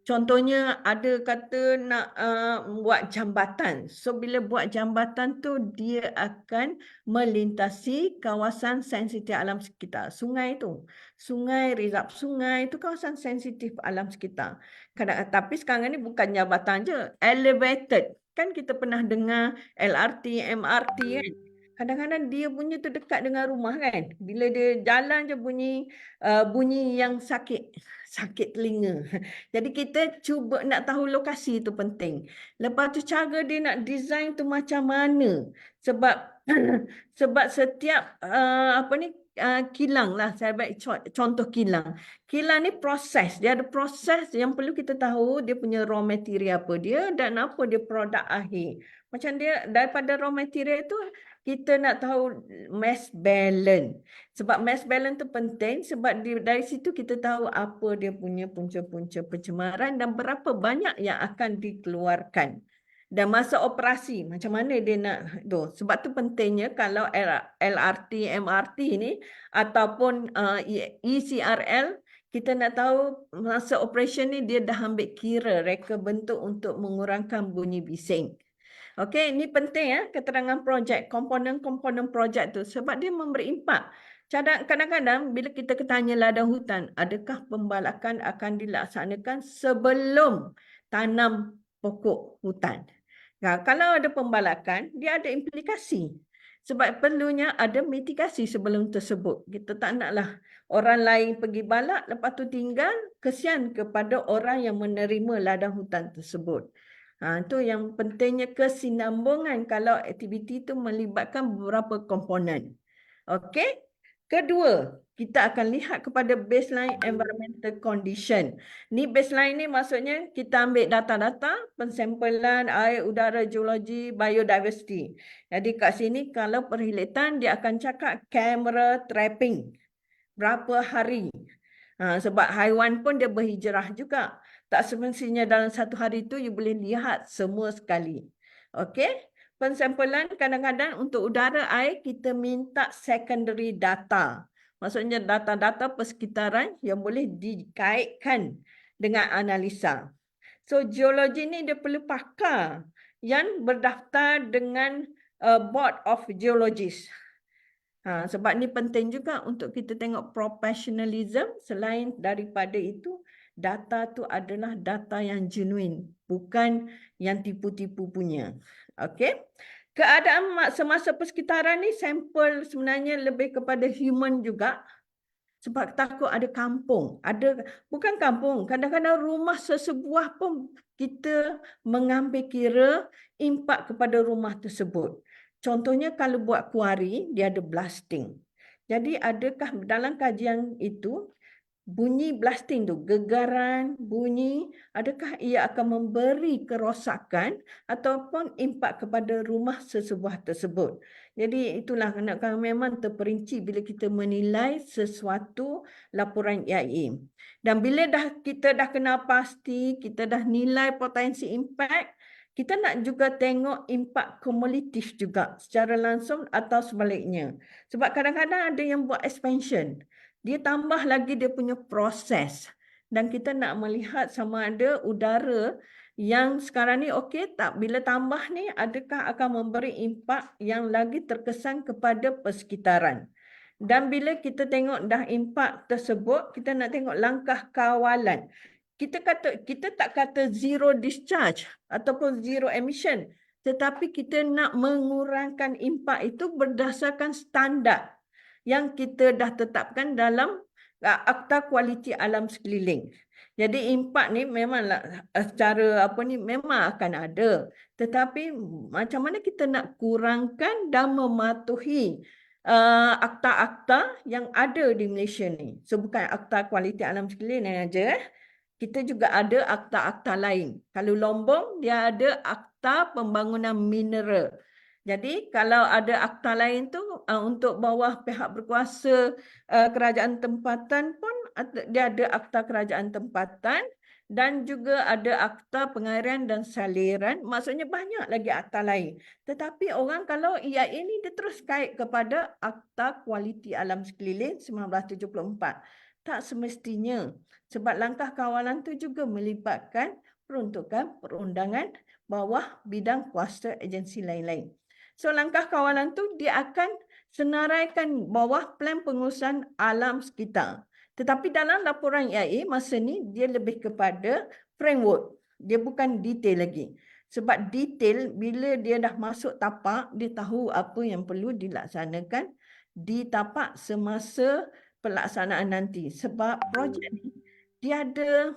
Contohnya ada kata nak buat jambatan. So bila buat jambatan tu dia akan melintasi kawasan sensitif alam sekitar. Sungai tu. Sungai, rizab sungai itu kawasan sensitif alam sekitar. Tapi sekarang ni bukan jambatan je. Elevated. Kan kita pernah dengar LRT, MRT kan. Kadang-kadang dia punya tu dekat dengan rumah kan. Bila dia jalan je bunyi yang sakit telinga. Jadi kita cuba nak tahu lokasi tu penting. Lepas tu cara dia nak design tu macam mana. Sebab setiap kilang lah. Saya ambil contoh kilang. Kilang ni proses. Dia ada proses yang perlu kita tahu dia punya raw material apa dia dan apa dia produk akhir. Macam dia daripada raw material tu kita nak tahu mass balance. Sebab mass balance tu penting sebab dari situ kita tahu apa dia punya punca-punca pencemaran dan berapa banyak yang akan dikeluarkan. Dan masa operasi macam mana dia nak tu. Sebab tu pentingnya kalau LRT, MRT ni ataupun ECRL kita nak tahu masa operation ni dia dah ambil kira reka bentuk untuk mengurangkan bunyi bising. Okey, ini penting ya keterangan projek, komponen-komponen projek tu sebab dia memberi impak. Kadang-kadang bila kita tanya ladang hutan, adakah pembalakan akan dilaksanakan sebelum tanam pokok hutan? Nah, kalau ada pembalakan, dia ada implikasi. Sebab perlunya ada mitigasi sebelum tersebut. Kita tak naklah orang lain pergi balak, lepas tu tinggal, kesian kepada orang yang menerima ladang hutan tersebut. Itu yang pentingnya kesinambungan kalau aktiviti itu melibatkan beberapa komponen. Okey? Kedua, kita akan lihat kepada baseline environmental condition. Ni baseline ni maksudnya kita ambil data-data pensampelan air, udara, geologi, biodiversity. Jadi kat sini kalau perkhidmatan dia akan cakap kamera trapping. Berapa hari. Sebab haiwan pun dia berhijrah juga. Tak semestinya dalam satu hari tu you boleh lihat semua sekali. Okey? Pensampelan kadang-kadang untuk udara air kita minta secondary data. Maksudnya data-data persekitaran yang boleh dikaitkan dengan analisa. So geologi ni dia perlu pakar yang berdaftar dengan Board of Geologists. Sebab ni penting juga untuk kita tengok professionalism. Selain daripada itu, data tu adalah data yang genuine, bukan yang tipu-tipu punya. Okey. Keadaan semasa persekitaran ni sampel sebenarnya lebih kepada human juga. Sebab takut ada kampung. Bukan kampung, kadang-kadang rumah sesebuah pun kita mengambil kira impak kepada rumah tersebut. Contohnya kalau buat kuari, dia ada blasting. Jadi adakah dalam kajian itu, bunyi blasting tu, gegaran, bunyi, adakah ia akan memberi kerosakan ataupun impak kepada rumah sesebuah tersebut. Jadi itulah kalau memang terperinci bila kita menilai sesuatu laporan EIA. Dan bila kita dah kenal pasti, kita dah nilai potensi impak, kita nak juga tengok impak kumulatif juga secara langsung atau sebaliknya. Sebab kadang-kadang ada yang buat expansion. Dia tambah lagi dia punya proses. Dan kita nak melihat sama ada udara yang sekarang ni okey tak, bila tambah ni adakah akan memberi impak yang lagi terkesan kepada persekitaran. Dan bila kita tengok dah impak tersebut, kita nak tengok langkah kawalan. Kita tak kata zero discharge ataupun zero emission, tetapi kita nak mengurangkan impak itu berdasarkan standard yang kita dah tetapkan dalam Akta Kualiti Alam Sekeliling. Jadi impak ni memanglah secara memang akan ada. Tetapi macam mana kita nak kurangkan dan mematuhi akta-akta yang ada di Malaysia ni. So bukan Akta Kualiti Alam Sekeliling aja. Kita juga ada akta-akta lain. Kalau Lombong dia ada Akta Pembangunan Mineral. Jadi kalau ada akta lain tu untuk bawah pihak berkuasa kerajaan tempatan pun dia ada akta kerajaan tempatan dan juga ada akta pengairan dan saliran. Maksudnya banyak lagi akta lain. Tetapi orang kalau EIA ini dia terus kait kepada Akta Kualiti Alam Sekeliling 1974. Tak semestinya. Sebab langkah kawalan tu juga melibatkan peruntukan perundangan bawah bidang kuasa agensi lain-lain. So langkah kawalan tu dia akan senaraikan bawah plan pengurusan alam sekitar. Tetapi dalam laporan EIA masa ni dia lebih kepada framework. Dia bukan detail lagi. Sebab detail bila dia dah masuk tapak, dia tahu apa yang perlu dilaksanakan di tapak semasa pelaksanaan nanti. Sebab projek ni dia ada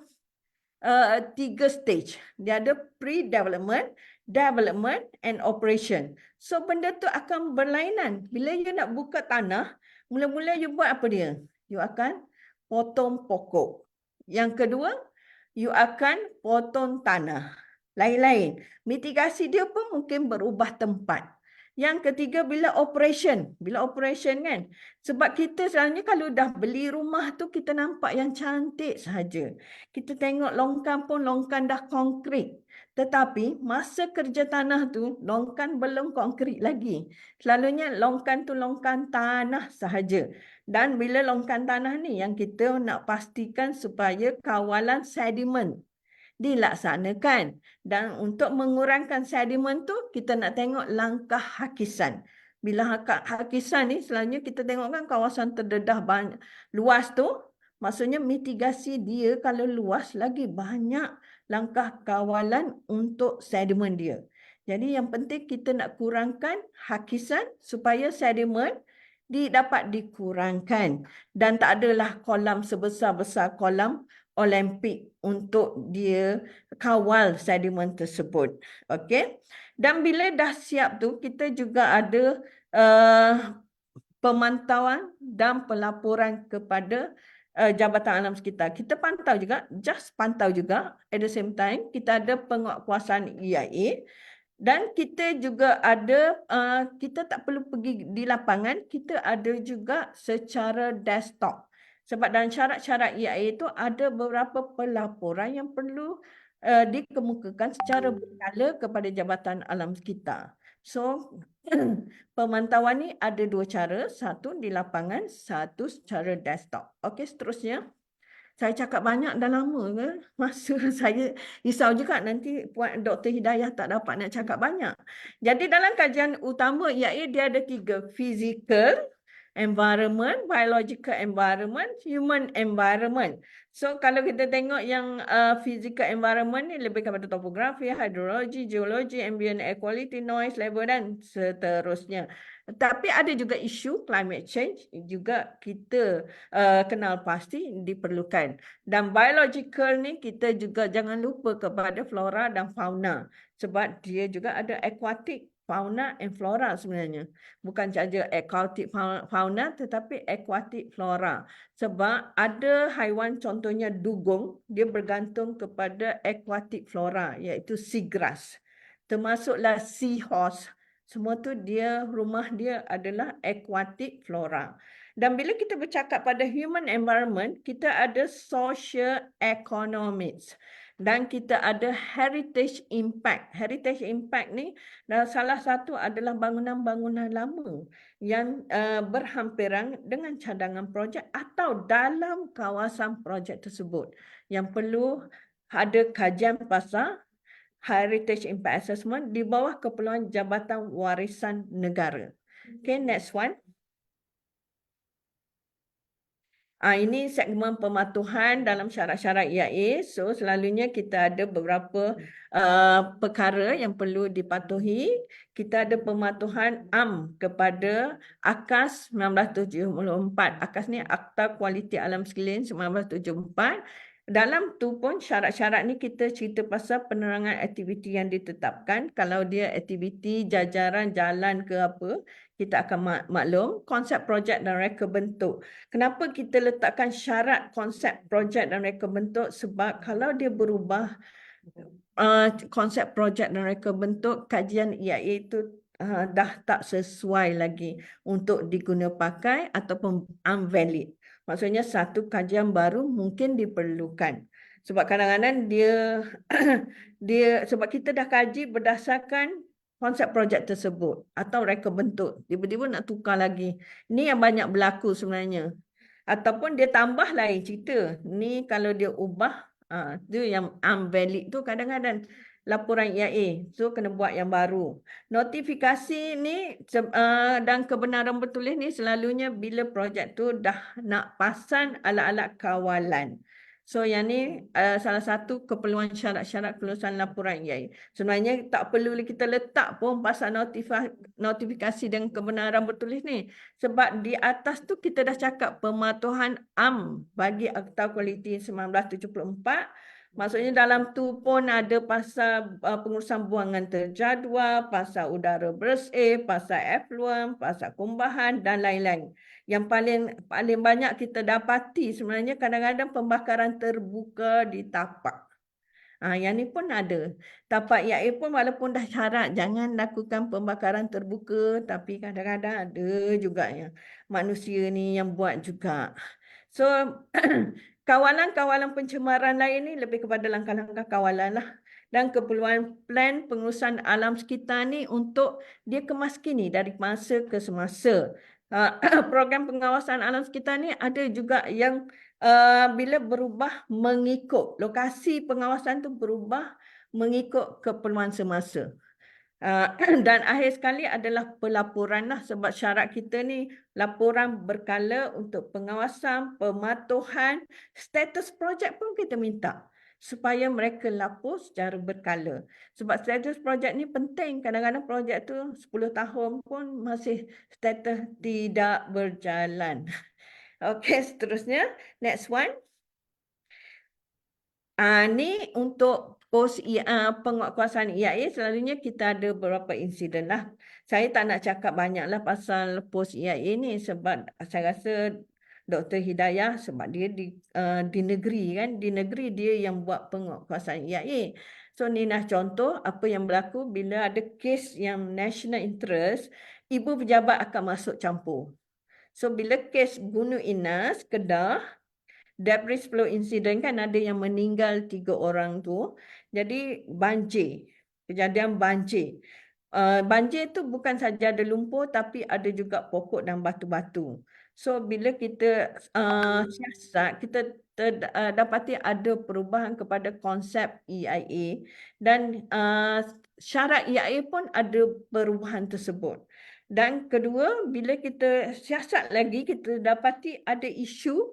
3 stage. Dia ada pre-development, development and operation. So benda tu akan berlainan. Bila you nak buka tanah, Mula-mula you buat apa dia? You akan potong pokok. Yang kedua, you akan potong tanah. Lain-lain. Mitigasi dia pun mungkin berubah tempat. Yang ketiga, bila operation. Bila operation kan. Sebab kita selalunya kalau dah beli rumah tu, kita nampak yang cantik sahaja. Kita tengok longkan pun longkan dah konkrit. Tetapi masa kerja tanah tu, longkan belum konkrit lagi. Selalunya longkan tu longkan tanah sahaja. Dan bila longkan tanah ni yang kita nak pastikan supaya kawalan sedimen dilaksanakan. Dan untuk mengurangkan sedimen tu, kita nak tengok langkah hakisan. Bila hakisan ni, selalunya kita tengok kan kawasan terdedah banyak, luas tu, maksudnya mitigasi dia kalau luas lagi banyak langkah kawalan untuk sedimen dia. Jadi yang penting kita nak kurangkan hakisan supaya sedimen dapat dikurangkan. Dan tak adalah kolam sebesar-besar kolam Olimpik untuk dia kawal sedimen tersebut. Okey. Dan bila dah siap tu, kita juga ada pemantauan dan pelaporan kepada Jabatan Alam Sekitar. Kita pantau juga, pantau juga. At the same time, kita ada penguatkuasaan EIA. Dan kita juga ada, kita tak perlu pergi di lapangan, kita ada juga secara desktop. Sebab dalam syarat-syarat EIA itu ada beberapa pelaporan yang perlu dikemukakan secara berkala kepada Jabatan Alam Sekitar. So, pemantauan ni ada dua cara, satu di lapangan, satu secara desktop. Okey, seterusnya. Saya cakap banyak dah lama ke? Masa saya risau juga nanti Puan Dr. Hidayah tak dapat nak cakap banyak. Jadi dalam kajian utama EIA dia ada 3. Physical environment, biological environment, human environment. So kalau kita tengok yang physical environment ni lebih kepada topografi, hidrologi, geologi, ambient air quality, noise level dan seterusnya. Tapi ada juga isu climate change juga kita kenal pasti diperlukan. Dan biological ni kita juga jangan lupa kepada flora dan fauna. Sebab dia juga ada aquatic fauna and flora sebenarnya. Bukan saja aquatic fauna tetapi aquatic flora. Sebab ada haiwan contohnya dugong, dia bergantung kepada aquatic flora iaitu seagrass. Termasuklah seahorse. Semua tu dia rumah dia adalah aquatic flora. Dan bila kita bercakap pada human environment, kita ada social economics. Dan kita ada heritage impact. Heritage impact ni salah satu adalah bangunan-bangunan lama yang berhampiran dengan cadangan projek atau dalam kawasan projek tersebut yang perlu ada kajian pasal heritage impact assessment di bawah keperluan Jabatan Warisan Negara. Okay, next one. Ini segmen pematuhan dalam syarat-syarat EIA. So, selalunya kita ada beberapa perkara yang perlu dipatuhi. Kita ada pematuhan kepada AKAS 1974. AKAS ni Akta Kualiti Alam Sekeliling 1974. Dalam tu pun syarat-syarat ni kita cerita pasal penerangan aktiviti yang ditetapkan. Kalau dia aktiviti jajaran jalan ke apa, kita akan maklum konsep projek dan reka bentuk. Kenapa kita letakkan syarat konsep projek dan reka bentuk? Sebab kalau dia berubah konsep projek dan reka bentuk, kajian EIA itu dah tak sesuai lagi untuk diguna pakai ataupun unvalid. Maksudnya satu kajian baru mungkin diperlukan. Sebab kadang-kadang dia sebab kita dah kaji berdasarkan konsep projek tersebut atau reka bentuk. Tiba-tiba nak tukar lagi. Ini yang banyak berlaku sebenarnya. Ataupun dia tambah lain cerita. Ni kalau dia ubah, tu yang unvalid tu kadang-kadang laporan EIA. So, kena buat yang baru. Notifikasi ni dan kebenaran bertulis ni selalunya bila projek tu dah nak pasang alat-alat kawalan. So, yang ni salah satu keperluan syarat-syarat kelulusan laporan EIA. Sebenarnya tak perlu kita letak pun pasal notifikasi dan kebenaran bertulis ni. Sebab di atas tu kita dah cakap pematuhan bagi Akta Kualiti 1974, Maksudnya dalam tu pun ada pasal pengurusan buangan terjadual, pasal udara bersih, pasal effluent, pasal kumbahan dan lain-lain. Yang paling banyak kita dapati sebenarnya kadang-kadang pembakaran terbuka di tapak. Yang ni pun ada. Tapak IAA pun walaupun dah syarat jangan lakukan pembakaran terbuka, tapi kadang-kadang ada juga yang manusia ni yang buat juga. So, kawalan-kawalan pencemaran lain ni lebih kepada langkah-langkah kawalan lah. Dan keperluan plan pengurusan alam sekitar ni untuk dia kemaskini dari masa ke semasa. Program pengawasan alam sekitar ni ada juga yang bila berubah mengikut, lokasi pengawasan tu berubah mengikut keperluan semasa. Dan akhir sekali adalah pelaporan lah, sebab syarat kita ni laporan berkala untuk pengawasan, pematuhan, status projek pun kita minta supaya mereka lapor secara berkala. Sebab status projek ni penting. Kadang-kadang projek tu 10 tahun pun masih status tidak berjalan. Okey, seterusnya. Next one. Ni untuk pos penguatkuasaan EIA selalunya kita ada beberapa insiden lah. Saya tak nak cakap banyak lah pasal pos EIA ni sebab saya rasa Dr. Hidayah sebab dia di negeri kan, di negeri dia yang buat penguatkuasaan EIA. So ni nah contoh apa yang berlaku bila ada kes yang national interest, ibu pejabat akan masuk campur. So bila kes Gunung Inas, Kedah, debris flow incident kan ada yang meninggal 3 orang tu. Jadi banjir, kejadian banjir. Banjir tu bukan saja ada lumpur tapi ada juga pokok dan batu-batu. So bila kita siasat, kita dapati ada perubahan kepada konsep EIA dan syarat EIA pun ada perubahan tersebut. Dan kedua, bila kita siasat lagi, kita dapati ada isu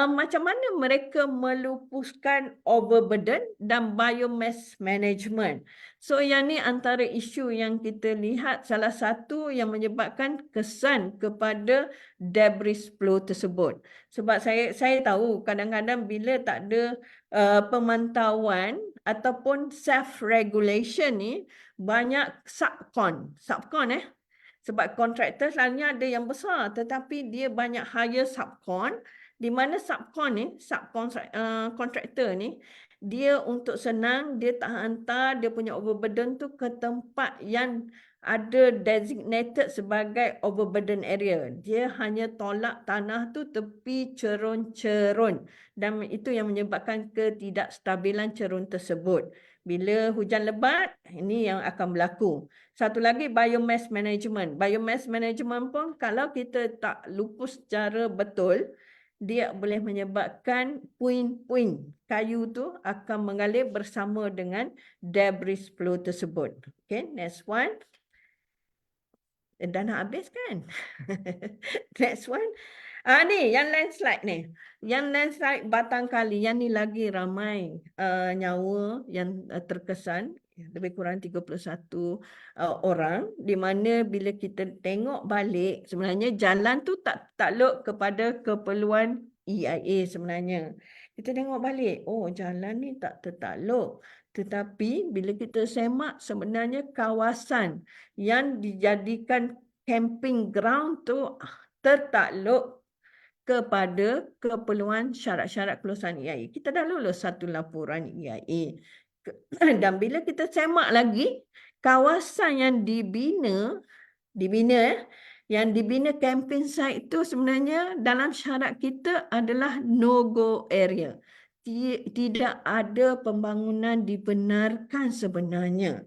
macam mana mereka melupuskan overburden dan biomass management. So yang ni antara isu yang kita lihat salah satu yang menyebabkan kesan kepada debris flow tersebut. Sebab saya tahu kadang-kadang bila tak ada pemantauan ataupun self-regulation ni banyak subcon. Sebab kontraktor selalunya ada yang besar tetapi dia banyak hire subcon, di mana subcon ni, kontraktor ni, dia untuk senang, dia tak hantar dia punya overburden tu ke tempat yang ada designated sebagai overburden area. Dia hanya tolak tanah tu tepi cerun-cerun. Dan itu yang menyebabkan ketidakstabilan cerun tersebut. Bila hujan lebat, ini yang akan berlaku. Satu lagi, biomass management. Biomass management pun kalau kita tak lupus secara betul, dia boleh menyebabkan puing-puing kayu tu akan mengalir bersama dengan debris flow tersebut. Okay, next one. Dah nak habis kan? Next one. Ni yang landslide ni. Yang landslide Batang Kali. Yang ni lagi ramai nyawa yang terkesan. Lebih kurang 31 orang. Di mana bila kita tengok balik, sebenarnya jalan tu tak takluk kepada keperluan EIA sebenarnya. Kita tengok balik, oh jalan ni tak tertakluk. Tetapi bila kita semak sebenarnya kawasan yang dijadikan camping ground tu tertakluk kepada keperluan syarat-syarat kelulusan EIA. Kita dah lulus satu laporan EIA. Dan bila kita semak lagi, kawasan yang dibina camping site itu sebenarnya dalam syarat kita adalah no-go area. Tidak ada pembangunan dibenarkan sebenarnya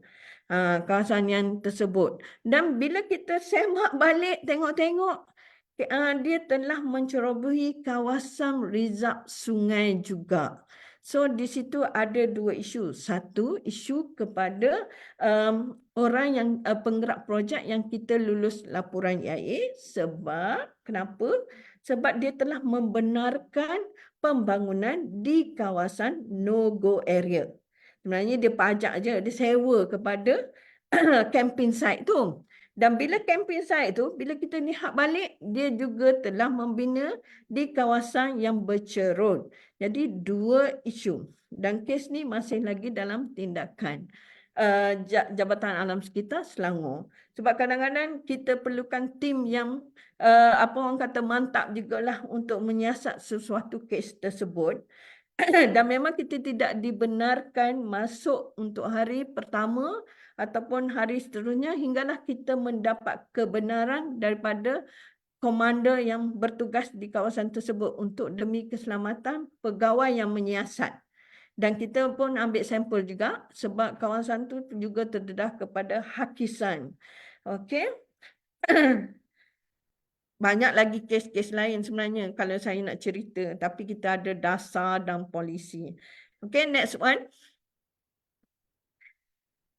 kawasan yang tersebut. Dan bila kita semak balik, tengok-tengok, dia telah mencerobohi kawasan rizab sungai juga. So di situ ada dua isu. Satu, isu kepada orang yang penggerak projek yang kita lulus laporan EIA. Sebab, kenapa? Sebab dia telah membenarkan pembangunan di kawasan no-go area. Sebenarnya dia pajak je, dia sewa kepada camping site tu. Dan bila camping site tu, bila kita lihat balik, dia juga telah membina di kawasan yang bercerun. Jadi dua isu. Dan kes ni masih lagi dalam tindakan Jabatan Alam Sekitar Selangor. Sebab kadang-kadang kita perlukan tim yang apa orang kata mantap jugalah untuk menyiasat sesuatu kes tersebut. Dan memang kita tidak dibenarkan masuk untuk hari pertama ataupun hari seterusnya hinggalah kita mendapat kebenaran daripada komander yang bertugas di kawasan tersebut untuk demi keselamatan pegawai yang menyiasat. Dan kita pun ambil sampel juga sebab kawasan tu juga terdedah kepada Hakisan. Okey. Banyak lagi kes-kes lain sebenarnya kalau saya nak cerita. Tapi kita ada dasar dan polisi. Okay, next one.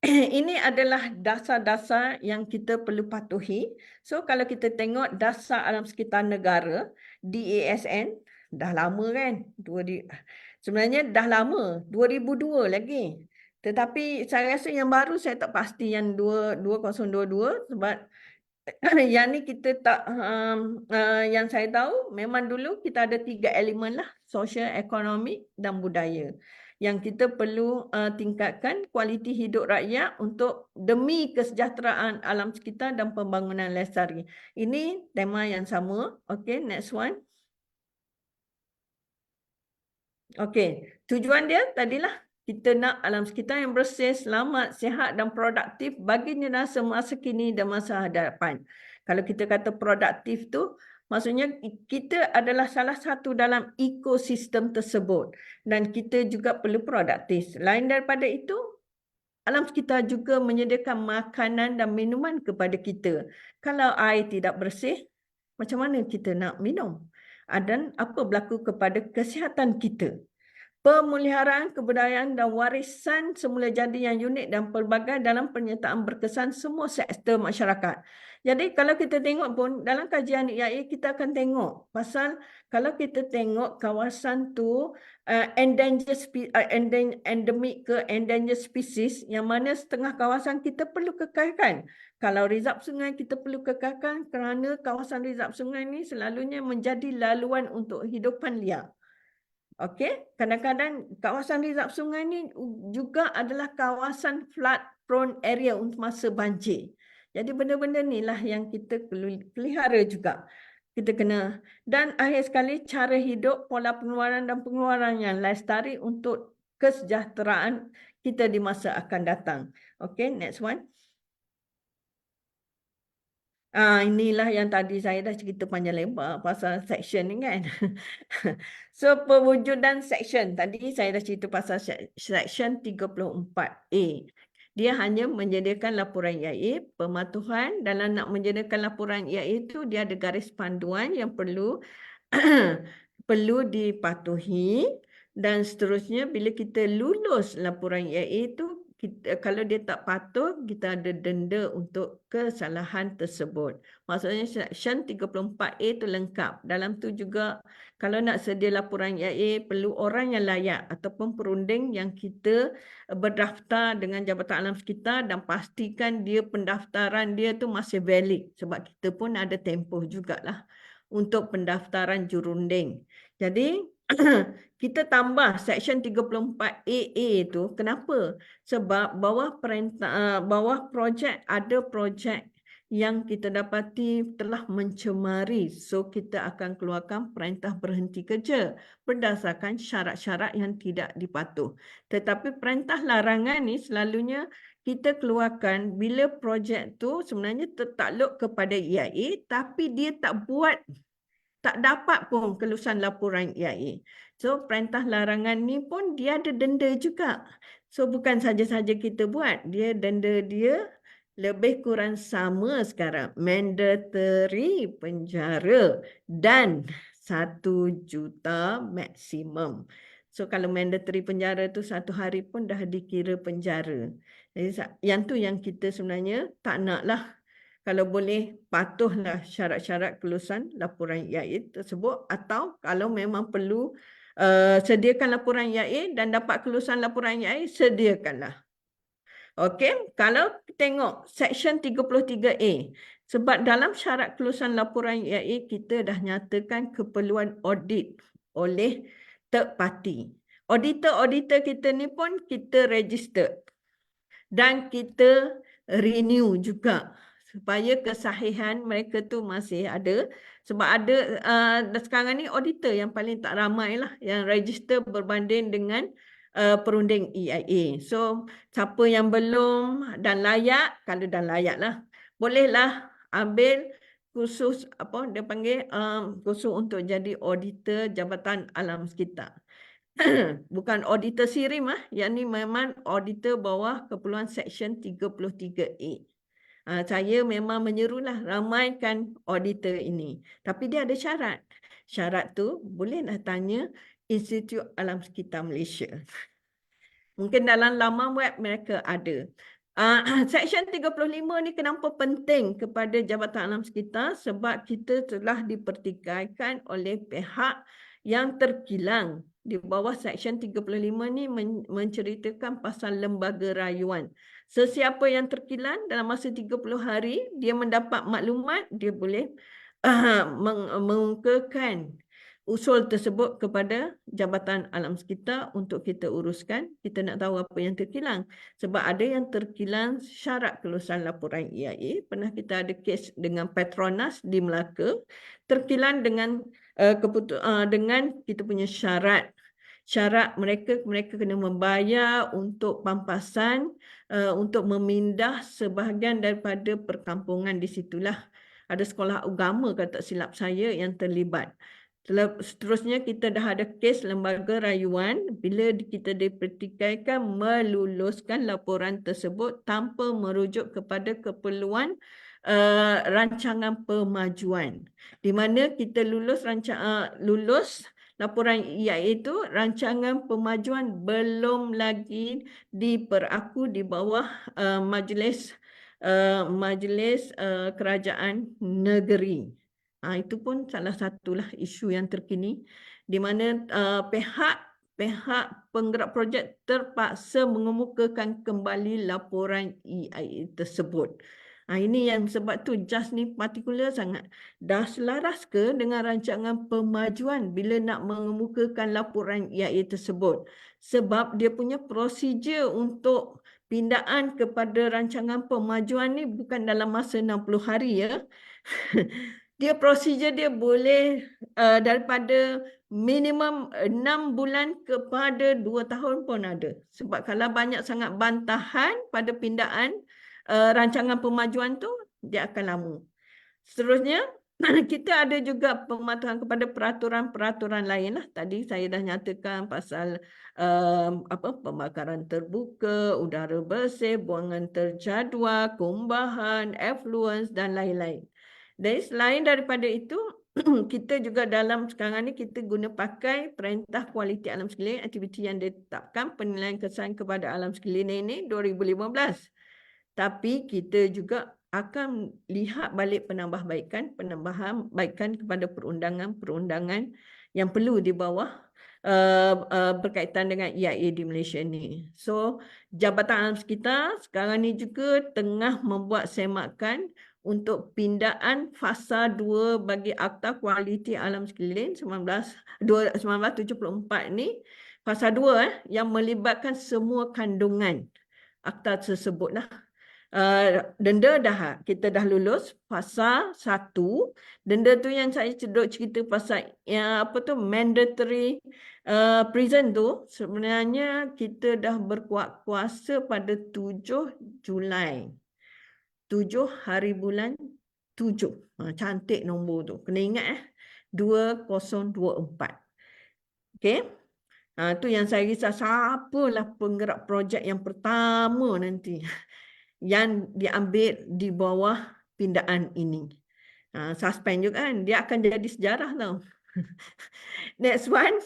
Ini adalah dasar-dasar yang kita perlu patuhi. So, kalau kita tengok Dasar Alam Sekitar Negara, DASN, dah lama kan? Sebenarnya dah lama, 2002 lagi. Tetapi saya rasa yang baru saya tak pasti yang 2022 sebab yang ni kita tak, yang saya tahu memang dulu kita ada 3 elemen lah, sosial, ekonomi dan budaya. Yang kita perlu tingkatkan kualiti hidup rakyat untuk demi kesejahteraan alam sekitar dan pembangunan lestari. Ini tema yang sama. Okay, next one. Okay, tujuan dia tadilah kita nak alam sekitar yang bersih, selamat, sihat dan produktif bagi generasi masa kini dan masa hadapan. Kalau kita kata produktif tu, maksudnya kita adalah salah satu dalam ekosistem tersebut dan kita juga perlu produktif. Lain daripada itu, alam sekitar juga menyediakan makanan dan minuman kepada kita. Kalau air tidak bersih, macam mana kita nak minum? Dan apa berlaku kepada kesihatan kita? Pemeliharaan kebudayaan dan warisan semula jadi yang unik dan pelbagai dalam penyertaan berkesan semua sektor masyarakat. Jadi kalau kita tengok pun dalam kajian IAI kita akan tengok pasal kalau kita tengok kawasan tu endemik ke endangered species yang mana setengah kawasan kita perlu kekalkan. Kalau rizab sungai kita perlu kekalkan kerana kawasan rizab sungai ni selalunya menjadi laluan untuk hidupan liar. Okey, kadang-kadang kawasan rizab sungai ni juga adalah kawasan flood prone area untuk masa banjir. Jadi benda-benda ni lah yang kita perlu pelihara juga. Kita kena. Dan akhir sekali cara hidup, pola pengeluaran dan pengeluaran yang lestari untuk kesejahteraan kita di masa akan datang. Okey, next one. Inilah yang tadi saya dah cerita panjang lebar pasal section ni kan. So, pewujudan section. Tadi saya dah cerita pasal section 34A. Dia hanya menyediakan laporan IAI, pematuhan. Dalam nak menyediakan laporan IAI itu, dia ada garis panduan yang perlu perlu dipatuhi. Dan seterusnya, bila kita lulus laporan IAI itu, kalau dia tak patuh, kita ada denda untuk kesalahan tersebut. Maksudnya section 34A itu lengkap. Dalam tu juga kalau nak sedia laporan IAI perlu orang yang layak ataupun perunding yang kita berdaftar dengan Jabatan Alam Sekitar dan pastikan dia pendaftaran dia tu masih valid. Sebab kita pun ada tempoh jugalah untuk pendaftaran jurunding. Jadi kita tambah section 34AA itu. Kenapa? Sebab bawah projek ada projek yang kita dapati telah mencemari. So kita akan keluarkan perintah berhenti kerja berdasarkan syarat-syarat yang tidak dipatuh. Tetapi perintah larangan ni selalunya kita keluarkan bila projek tu sebenarnya tertakluk kepada IAI tapi dia tak dapat pun kelulusan laporan IAI. So, perintah larangan ni pun dia ada denda juga. So, bukan saja-saja kita buat. Denda dia lebih kurang sama sekarang. Mandatory penjara dan 1 juta maksimum. So, kalau mandatory penjara tu 1 hari pun dah dikira penjara. Jadi, yang tu yang kita sebenarnya tak nak lah. Kalau boleh patuhlah syarat-syarat kelulusan laporan IAI tersebut atau kalau memang perlu sediakan laporan IAI dan dapat kelulusan laporan IAI, sediakanlah. Okey, kalau tengok Seksyen 33A, sebab dalam syarat kelulusan laporan EIA kita dah nyatakan keperluan audit oleh third party. Auditor-auditor kita ni pun kita register dan kita renew juga supaya kesahihan mereka tu masih ada. Sebab ada sekarang ni auditor yang paling tak ramai lah yang register berbanding dengan perunding EIA. So siapa yang belum dan layak, kalau dah layak lah, bolehlah ambil kursus apa dia panggil kursus untuk jadi auditor Jabatan Alam Sekitar. Bukan auditor SIRIM yang ni memang auditor bawah keperluan Seksyen 33A. Saya memang menyerulah ramaikan auditor ini. Tapi dia ada syarat. Syarat tu bolehlah tanya Institut Alam Sekitar Malaysia. Mungkin dalam laman web mereka ada. Seksyen 35 ni kenapa penting kepada Jabatan Alam Sekitar? Sebab kita telah dipertikaikan oleh pihak yang terkilang. Di bawah Seksyen 35 ni menceritakan pasal lembaga rayuan. Sesiapa yang terkilang dalam masa 30 hari, dia mendapat maklumat, dia boleh mengungkapkan usul tersebut kepada Jabatan Alam Sekitar untuk kita uruskan. Kita nak tahu apa yang terkilang. Sebab ada yang terkilang syarat kelulusan laporan EIA. Pernah kita ada kes dengan Petronas di Melaka. Terkilang dengan dengan kita punya syarat. Syarat mereka kena membayar untuk pampasan untuk memindah sebahagian daripada perkampungan di situlah. Ada sekolah agama kalau tak silap saya yang terlibat. Seterusnya kita dah ada kes lembaga rayuan bila kita dipertikaikan meluluskan laporan tersebut tanpa merujuk kepada keperluan rancangan pemajuan. Di mana kita lulus laporan EIA itu, rancangan pemajuan belum lagi diperaku di bawah Majlis Kerajaan Negeri. Itu pun salah satulah isu yang terkini di mana pihak penggerak projek terpaksa mengemukakan kembali laporan EIA tersebut. Ini yang sebab tu JAS ni partikular sangat. Dah selaras ke dengan rancangan pemajuan bila nak mengemukakan laporan EIA tersebut? Sebab dia punya prosedur untuk pindaan kepada rancangan pemajuan ni bukan dalam masa 60 hari ya. Dia prosedur dia boleh daripada minimum 6 bulan kepada 2 tahun pun ada. Sebab kalau banyak sangat bantahan pada pindaan rancangan pemajuan tu, dia akan lama. Seterusnya, kita ada juga pematuhan kepada peraturan-peraturan lain lah. Tadi saya dah nyatakan pasal pembakaran terbuka, udara bersih, buangan terjadual, kumbahan, effluence dan lain-lain. Dan selain daripada itu, kita juga dalam sekarang ni kita guna pakai Perintah Kualiti Alam Sekeliling, aktiviti yang ditetapkan penilaian kesan kepada alam sekeliling ini 2015. Tapi kita juga akan lihat balik penambahbaikan kepada perundangan-perundangan yang perlu di bawah berkaitan dengan EIA di Malaysia ni. So, Jabatan Alam Sekitar sekarang ni juga tengah membuat semakan untuk pindaan fasa 2 bagi Akta Kualiti Alam Sekeliling 1974 ni, fasa 2 yang melibatkan semua kandungan akta tersebut lah. Denda kita dah lulus fasa 1. Denda tu yang saya cerita pasal mandatory prison tu, sebenarnya kita dah berkuat kuasa pada 7 Julai. 7 hari bulan 7. Cantik nombor tu. Kena ingat 2024. Okey. Tu yang saya risau, siapalah penggerak projek yang pertama nanti yang diambil di bawah pindaan ini. Suspend juga kan. Dia akan jadi sejarah tau. Next one.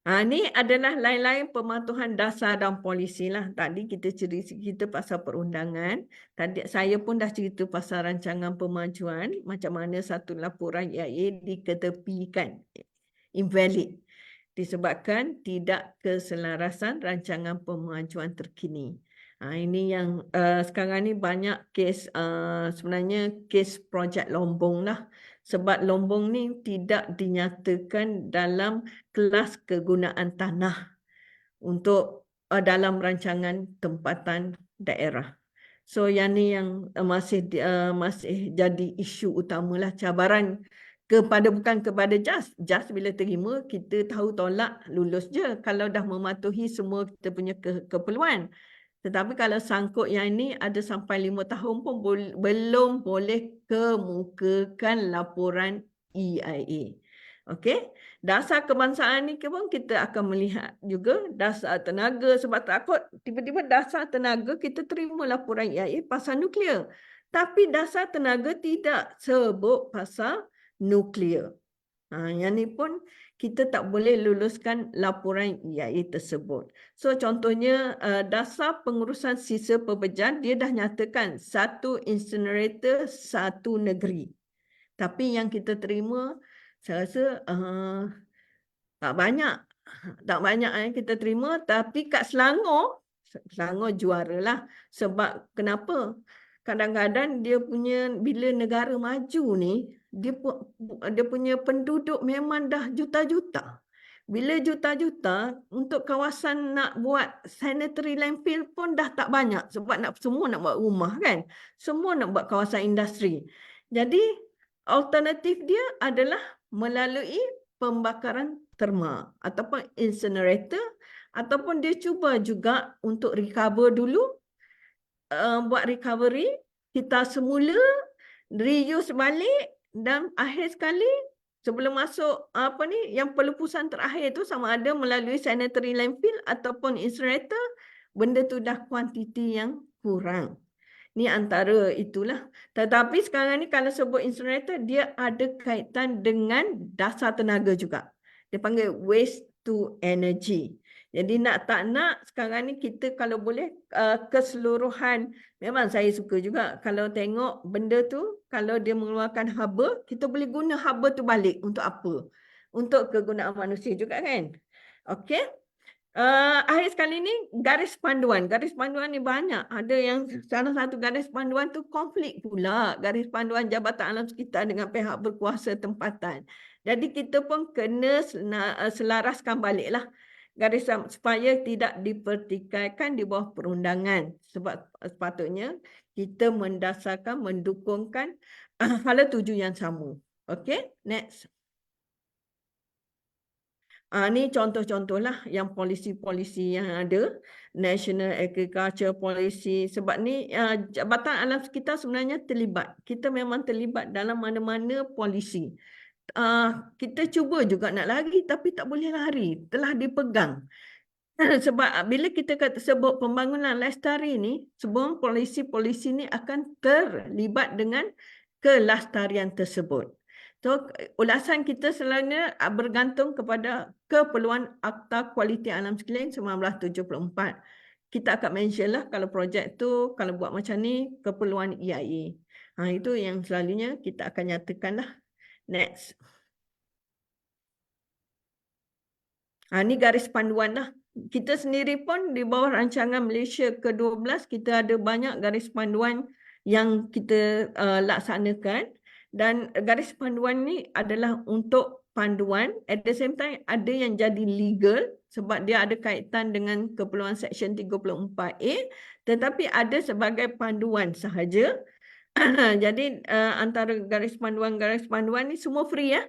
Ini adalah lain-lain pematuhan dasar dan polisi lah. Tadi kita cerita pasal perundangan. Tadi saya pun dah cerita pasal rancangan pemajuan. Macam mana satu laporan EIA diketepikan. Invalid. disebabkan tidak keselarasan rancangan pemajuan terkini. Ini yang sekarang ni banyak kes, sebenarnya kes projek Lombong lah. Sebab Lombong ni tidak dinyatakan dalam kelas kegunaan tanah untuk dalam rancangan tempatan daerah. So yang ni yang masih jadi isu utamalah, cabaran bukan kepada JAS. JAS bila terima kita tahu tolak, lulus je kalau dah mematuhi semua kita punya keperluan. Tetapi kalau sangkut yang ini ada sampai 5 tahun pun belum boleh kemukakan laporan EIA. Okey, dasar kebangsaan ni pun kita akan melihat juga dasar tenaga, sebab takut tiba-tiba dasar tenaga kita terima laporan EIA pasal nuklear. Tapi dasar tenaga tidak sebut pasal nuklear. Yang ni pun kita tak boleh luluskan laporan EIA tersebut. So contohnya dasar pengurusan sisa pebejan dia dah nyatakan satu incinerator satu negeri. Tapi yang kita terima saya rasa tak banyak yang kita terima. Tapi kat Selangor juaralah. Sebab kenapa? Kadang-kadang dia punya bila negara maju ni dia punya penduduk memang dah juta-juta. Bila juta-juta untuk kawasan nak buat sanitary landfill pun dah tak banyak sebab semua nak buat rumah kan. Semua nak buat kawasan industri. Jadi alternatif dia adalah melalui pembakaran terma ataupun incinerator, ataupun dia cuba juga untuk recover dulu, buat recovery kita semula, reuse balik, dan akhir sekali sebelum masuk yang pelupusan terakhir tu sama ada melalui sanitary landfill ataupun incinerator, benda tu dah kuantiti yang kurang. Ni antara itulah. Tetapi sekarang ni kalau sebut incinerator, dia ada kaitan dengan dasar tenaga juga. Dia panggil waste to energy. Jadi nak tak nak sekarang ni kita kalau boleh keseluruhan, memang saya suka juga kalau tengok benda tu, kalau dia mengeluarkan haba, kita boleh guna haba tu balik untuk apa? Untuk kegunaan manusia juga kan? Okey. Akhir sekali ni garis panduan. Garis panduan ni banyak. Ada yang salah satu garis panduan tu konflik pula. Garis panduan Jabatan Alam Sekitar dengan pihak berkuasa tempatan. Jadi kita pun kena selaraskan baliklah garis supaya tidak dipertikaikan di bawah perundangan. Sebab sepatutnya kita mendasarkan, mendukungkan hala tuju yang sama. Okey, next. Ni contoh-contohlah yang polisi-polisi yang ada. National Agriculture Policy. Sebab ni Jabatan Alam Sekitar sebenarnya terlibat. Kita memang terlibat dalam mana-mana polisi. Kita cuba juga nak lari tapi tak boleh lari. Telah dipegang. Sebab bila kita sebut pembangunan lestari ni, semua polisi-polisi ni akan terlibat dengan kelestarian tersebut. So, ulasan kita selalunya bergantung kepada keperluan Akta Kualiti Alam Sekeliling 1974. Kita akan mention lah kalau projek tu, kalau buat macam ni, keperluan EIA. Itu yang selalunya kita akan nyatakan lah. Next. Ni garis panduan lah. Kita sendiri pun di bawah rancangan Malaysia ke-12, kita ada banyak garis panduan yang kita laksanakan. Dan garis panduan ni adalah untuk panduan, at the same time ada yang jadi legal sebab dia ada kaitan dengan keperluan Seksyen 34A, tetapi ada sebagai panduan sahaja. Jadi antara garis panduan ni semua free ya.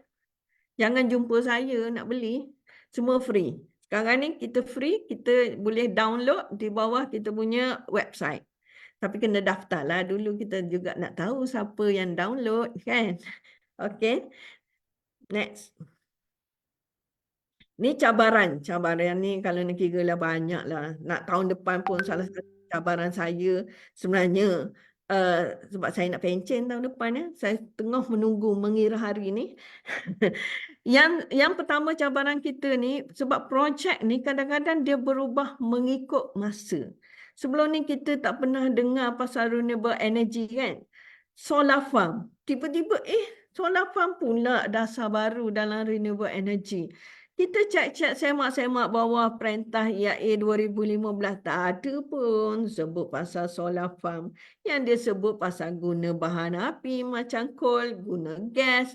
Jangan jumpa saya nak beli, semua free. Sekarang ni kita free, kita boleh download di bawah kita punya website. Tapi kena daftar lah dulu, kita juga nak tahu siapa yang download kan. Okey. Next. Ni cabaran. Cabaran ni kalau nak kira lah banyak lah. Nak tahun depan pun salah satu cabaran saya sebenarnya. Sebab saya nak pencen tahun depan ya. Saya tengah menunggu mengira hari ni. Yang pertama cabaran kita ni, sebab projek ni kadang-kadang dia berubah mengikut masa. Sebelum ni kita tak pernah dengar pasal renewable energy kan. Solar farm. Tiba-tiba solar farm pula dasar baru dalam renewable energy. Kita cek-cek semak-semak bawah perintah EIA 2015 tak ada pun sebut pasal solar farm. Yang dia sebut pasal guna bahan api macam coal, guna gas.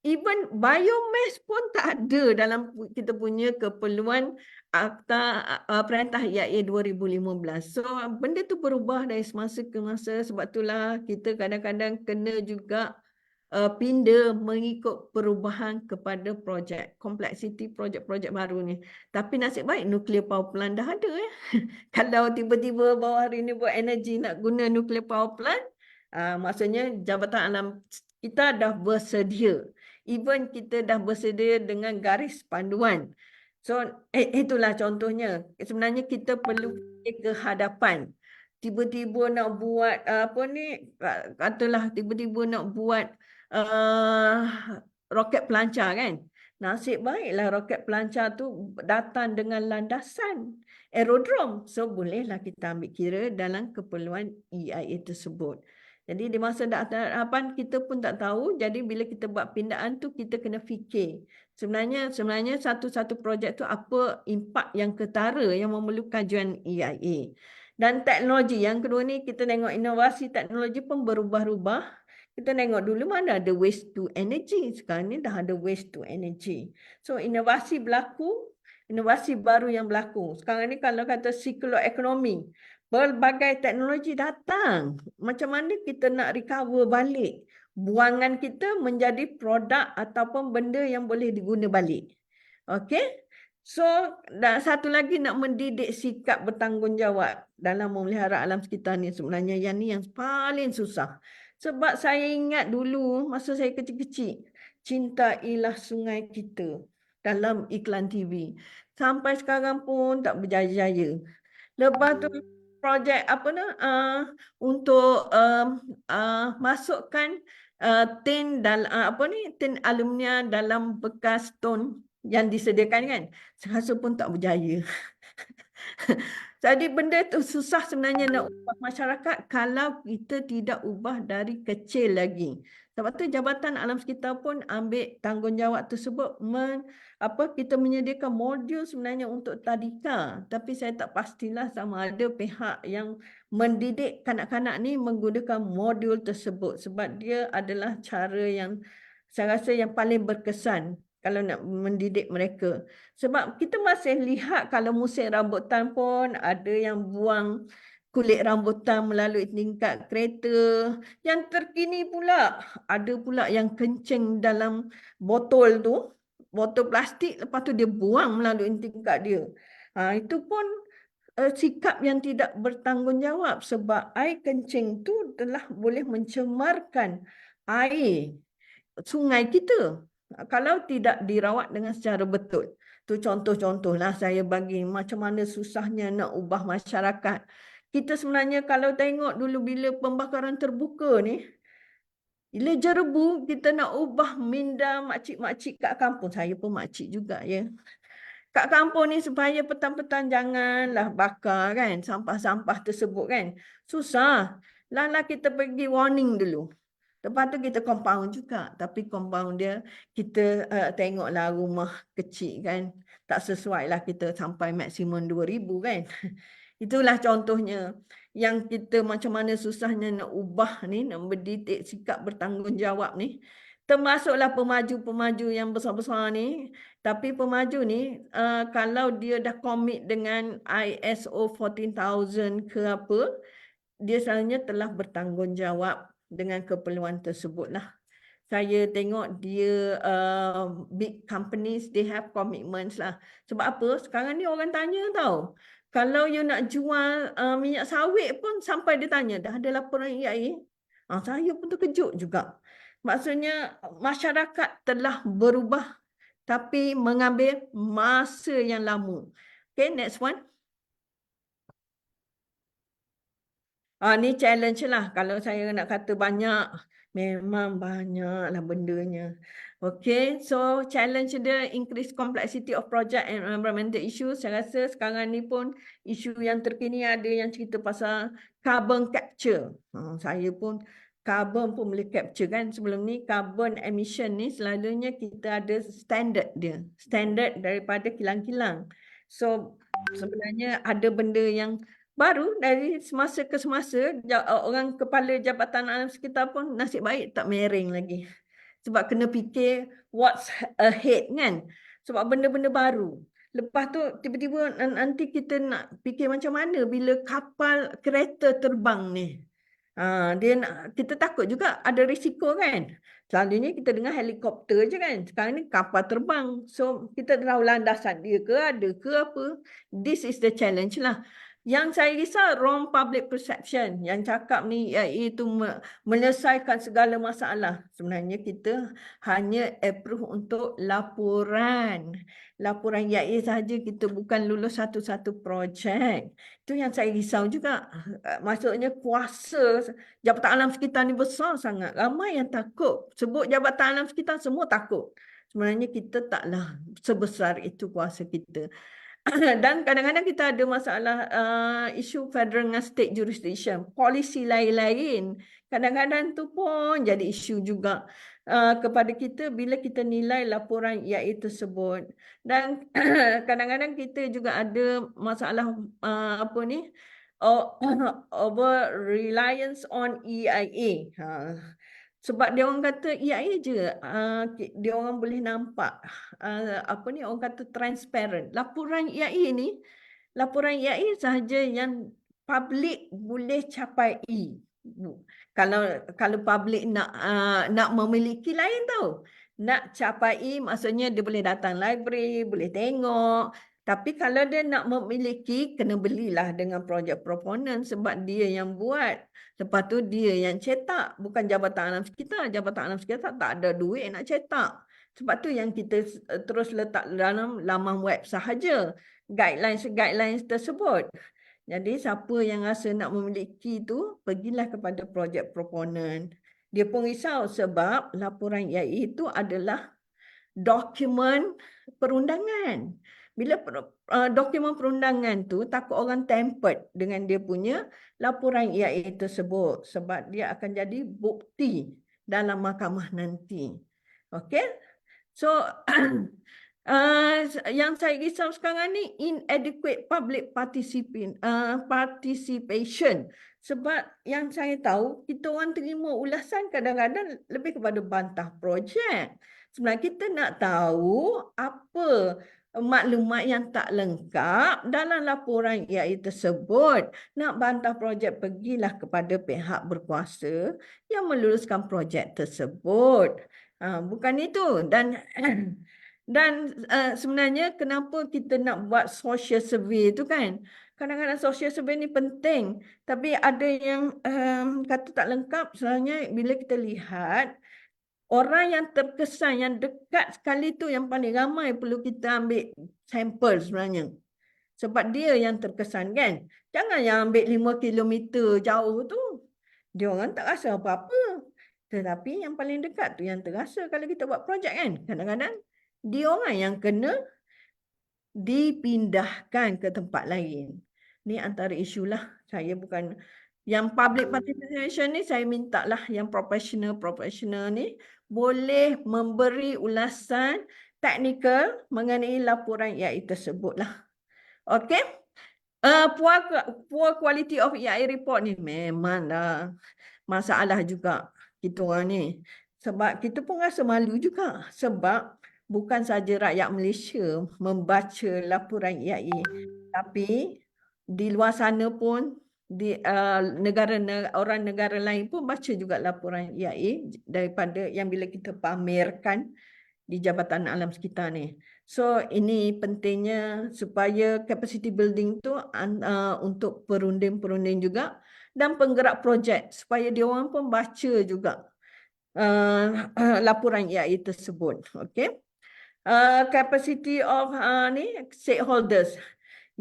Even biomass pun tak ada dalam kita punya keperluan akta perintah EIA 2015. So benda tu berubah dari semasa ke masa, sebab itulah kita kadang-kadang kena juga pindah mengikut perubahan kepada projek, kompleksiti projek-projek baru ni. Tapi nasib baik nuclear power plant dah ada ya. Kalau tiba-tiba bawah renewable energy nak guna nuclear power plant, maksudnya Jabatan Alam kita dah bersedia. Even kita dah bersedia dengan garis panduan. So itulah contohnya. Sebenarnya kita perlu ke hadapan. Tiba-tiba nak buat apa ni, katalah tiba-tiba nak buat roket pelancar kan. Nasib baiklah roket pelancar tu datang dengan landasan aerodrom. So bolehlah kita ambil kira dalam keperluan EIA tersebut. Jadi di masa hadapan kita pun tak tahu. Jadi bila kita buat pindaan tu kita kena fikir. Sebenarnya satu-satu projek tu apa impak yang ketara yang memerlukan kajian EIA. Dan teknologi yang kedua ni kita tengok inovasi teknologi pun berubah-ubah. Kita tengok dulu mana ada waste to energy. Sekarang ni dah ada waste to energy. So inovasi berlaku, inovasi baru yang berlaku. Sekarang ni kalau kata circular economy, pelbagai teknologi datang. Macam mana kita nak recover balik buangan kita menjadi produk ataupun benda yang boleh diguna balik. Okey? So, dan satu lagi nak mendidik sikap bertanggungjawab dalam memelihara alam sekitar ni sebenarnya yang ni yang paling susah. Sebab saya ingat dulu masa saya kecil-kecil, cintailah sungai kita dalam iklan TV. Sampai sekarang pun tak berjaya-jaya. Lepas tu projek apa tu untuk masukkan tin tin aluminium dalam bekas stone yang disediakan kan. Serasa pun tak berjaya. Jadi benda tu susah sebenarnya nak ubah masyarakat kalau kita tidak ubah dari kecil lagi. Sebab tu Jabatan Alam Sekitar pun ambil tanggungjawab tersebut. Kita menyediakan modul sebenarnya untuk tadika. Tapi saya tak pastilah sama ada pihak yang mendidik kanak-kanak ni menggunakan modul tersebut. Sebab dia adalah cara yang saya rasa yang paling berkesan kalau nak mendidik mereka. Sebab kita masih lihat kalau musim rambutan pun ada yang buang kulit rambutan melalui tingkat kereta. Yang terkini pula, ada pula yang kencing dalam botol tu, botol plastik, lepas tu dia buang melalui tingkat dia. Itu pun sikap yang tidak bertanggungjawab sebab air kencing tu telah boleh mencemarkan air sungai kita kalau tidak dirawat dengan secara betul. Tu contoh-contohlah saya bagi macam mana susahnya nak ubah masyarakat. Kita sebenarnya kalau tengok dulu bila pembakaran terbuka ni, bila jerebu kita nak ubah minda makcik-makcik kat kampung. Saya pun makcik juga ya. Kat kampung ni supaya petang-petang janganlah bakar kan sampah-sampah tersebut kan. Susah. Lala kita pergi warning dulu. Lepas tu kita compound juga. Tapi compound dia kita tengoklah rumah kecil kan. Tak sesuai lah kita sampai maksimum 2,000 kan. Itulah contohnya yang kita macam mana susahnya nak ubah ni, nak mendidik sikap bertanggungjawab ni. Termasuklah pemaju-pemaju yang besar-besar ni. Tapi pemaju ni kalau dia dah komit dengan ISO 14,000 ke apa, dia selalunya telah bertanggungjawab dengan keperluan tersebut lah. Saya tengok dia big companies, they have commitments lah. Sebab apa? Sekarang ni orang tanya tau. Kalau you nak jual minyak sawit pun sampai dia tanya, dah ada laporan EIA? Saya pun terkejut juga. Maksudnya masyarakat telah berubah tapi mengambil masa yang lama. Okay, next one. Ni challenge lah. Kalau saya nak kata banyak, memang banyaklah bendanya. Okay, so challenge dia increase complexity of project and environmental issues. Saya rasa sekarang ni pun isu yang terkini ada yang cerita pasal carbon capture. Saya pun Carbon pun boleh capture kan. Sebelum ni carbon emission ni selalunya kita ada standard dia. Standard daripada kilang-kilang. So sebenarnya ada benda yang baru dari semasa ke semasa. Orang kepala Jabatan Alam Sekitar pun nasib baik tak mereng lagi. Sebab kena fikir what's ahead kan. Sebab benda-benda baru. Lepas tu tiba-tiba nanti kita nak fikir macam mana bila kapal kereta terbang ni. Kita takut juga ada risiko kan. Selalunya kita dengar helikopter je kan. Sekarang ni kapal terbang. So kita tahu landasan dia ke ada ke apa. This is the challenge lah. Yang saya risau wrong public perception. Yang cakap ni iaitu menyelesaikan segala masalah. Sebenarnya kita hanya approve untuk laporan. Laporan IAE sahaja, kita bukan lulus satu-satu projek. Itu yang saya risau juga. Maksudnya kuasa Jabatan Alam Sekitar ni besar sangat. Ramai yang takut. Sebut Jabatan Alam Sekitar semua takut. Sebenarnya kita taklah sebesar itu kuasa kita. Dan kadang-kadang kita ada masalah isu federal dengan state jurisdiction. Polisi lain-lain. Kadang-kadang tu pun jadi isu juga kepada kita bila kita nilai laporan IAE tersebut. Dan kadang-kadang kita juga ada masalah over reliance on EIA. Sebab dia orang kata EIA je, dia orang boleh nampak orang kata transparent. Laporan EIA ni, laporan EIA sahaja yang public boleh capai. Kalau public nak memiliki lain tau. Nak capai maksudnya dia boleh datang library, boleh tengok. Tapi kalau dia nak memiliki, kena belilah dengan projek proponen sebab dia yang buat. Lepas tu dia yang cetak, bukan Jabatan Alam Sekitar. Jabatan Alam Sekitar tak ada duit nak cetak. Sebab tu yang kita terus letak dalam laman web sahaja. Guidelines tersebut. Jadi siapa yang rasa nak memiliki tu, pergilah kepada projek proponen. Dia pun risau sebab laporan IAE itu adalah dokumen perundangan. Bila dokumen perundangan tu takut orang tampered dengan dia punya laporan IAE tersebut sebab dia akan jadi bukti dalam mahkamah nanti. Okey? So yang saya risau sekarang ni inadequate public participation. Sebab yang saya tahu kita orang terima ulasan kadang-kadang lebih kepada bantah projek. Sebenarnya kita nak tahu apa maklumat yang tak lengkap dalam laporan IAE tersebut. Nak bantah projek, pergilah kepada pihak berkuasa yang meluluskan projek tersebut. Bukan itu. Dan sebenarnya kenapa kita nak buat social survey itu kan? Kadang-kadang social survey ni penting. Tapi ada yang kata tak lengkap. Sebenarnya bila kita lihat orang yang terkesan, yang dekat sekali tu yang paling ramai perlu kita ambil sampel sebenarnya. Sebab dia yang terkesan kan. Jangan yang ambil 5 kilometer jauh tu. Dia orang tak rasa apa-apa. Tetapi yang paling dekat tu yang terasa kalau kita buat projek kan. Kadang-kadang dia orang yang kena dipindahkan ke tempat lain. Ni antara isu lah. Saya bukan... Yang public participation ni saya minta lah yang profesional ni boleh memberi ulasan teknikal mengenai laporan IAE tersebut lah. Okey? Poor quality of IAE report ni memanglah masalah juga kita orang ni. Sebab kita pun rasa malu juga. Sebab bukan saja rakyat Malaysia membaca laporan IAE. Tapi di luar sana pun orang negara lain pun baca juga laporan IAE daripada yang bila kita pamerkan di Jabatan Alam Sekitar ni. So ini pentingnya supaya capacity building tu untuk perunding-perunding juga dan penggerak projek supaya dia orang pun baca juga laporan IAE tersebut. Okay. Capacity of stakeholders.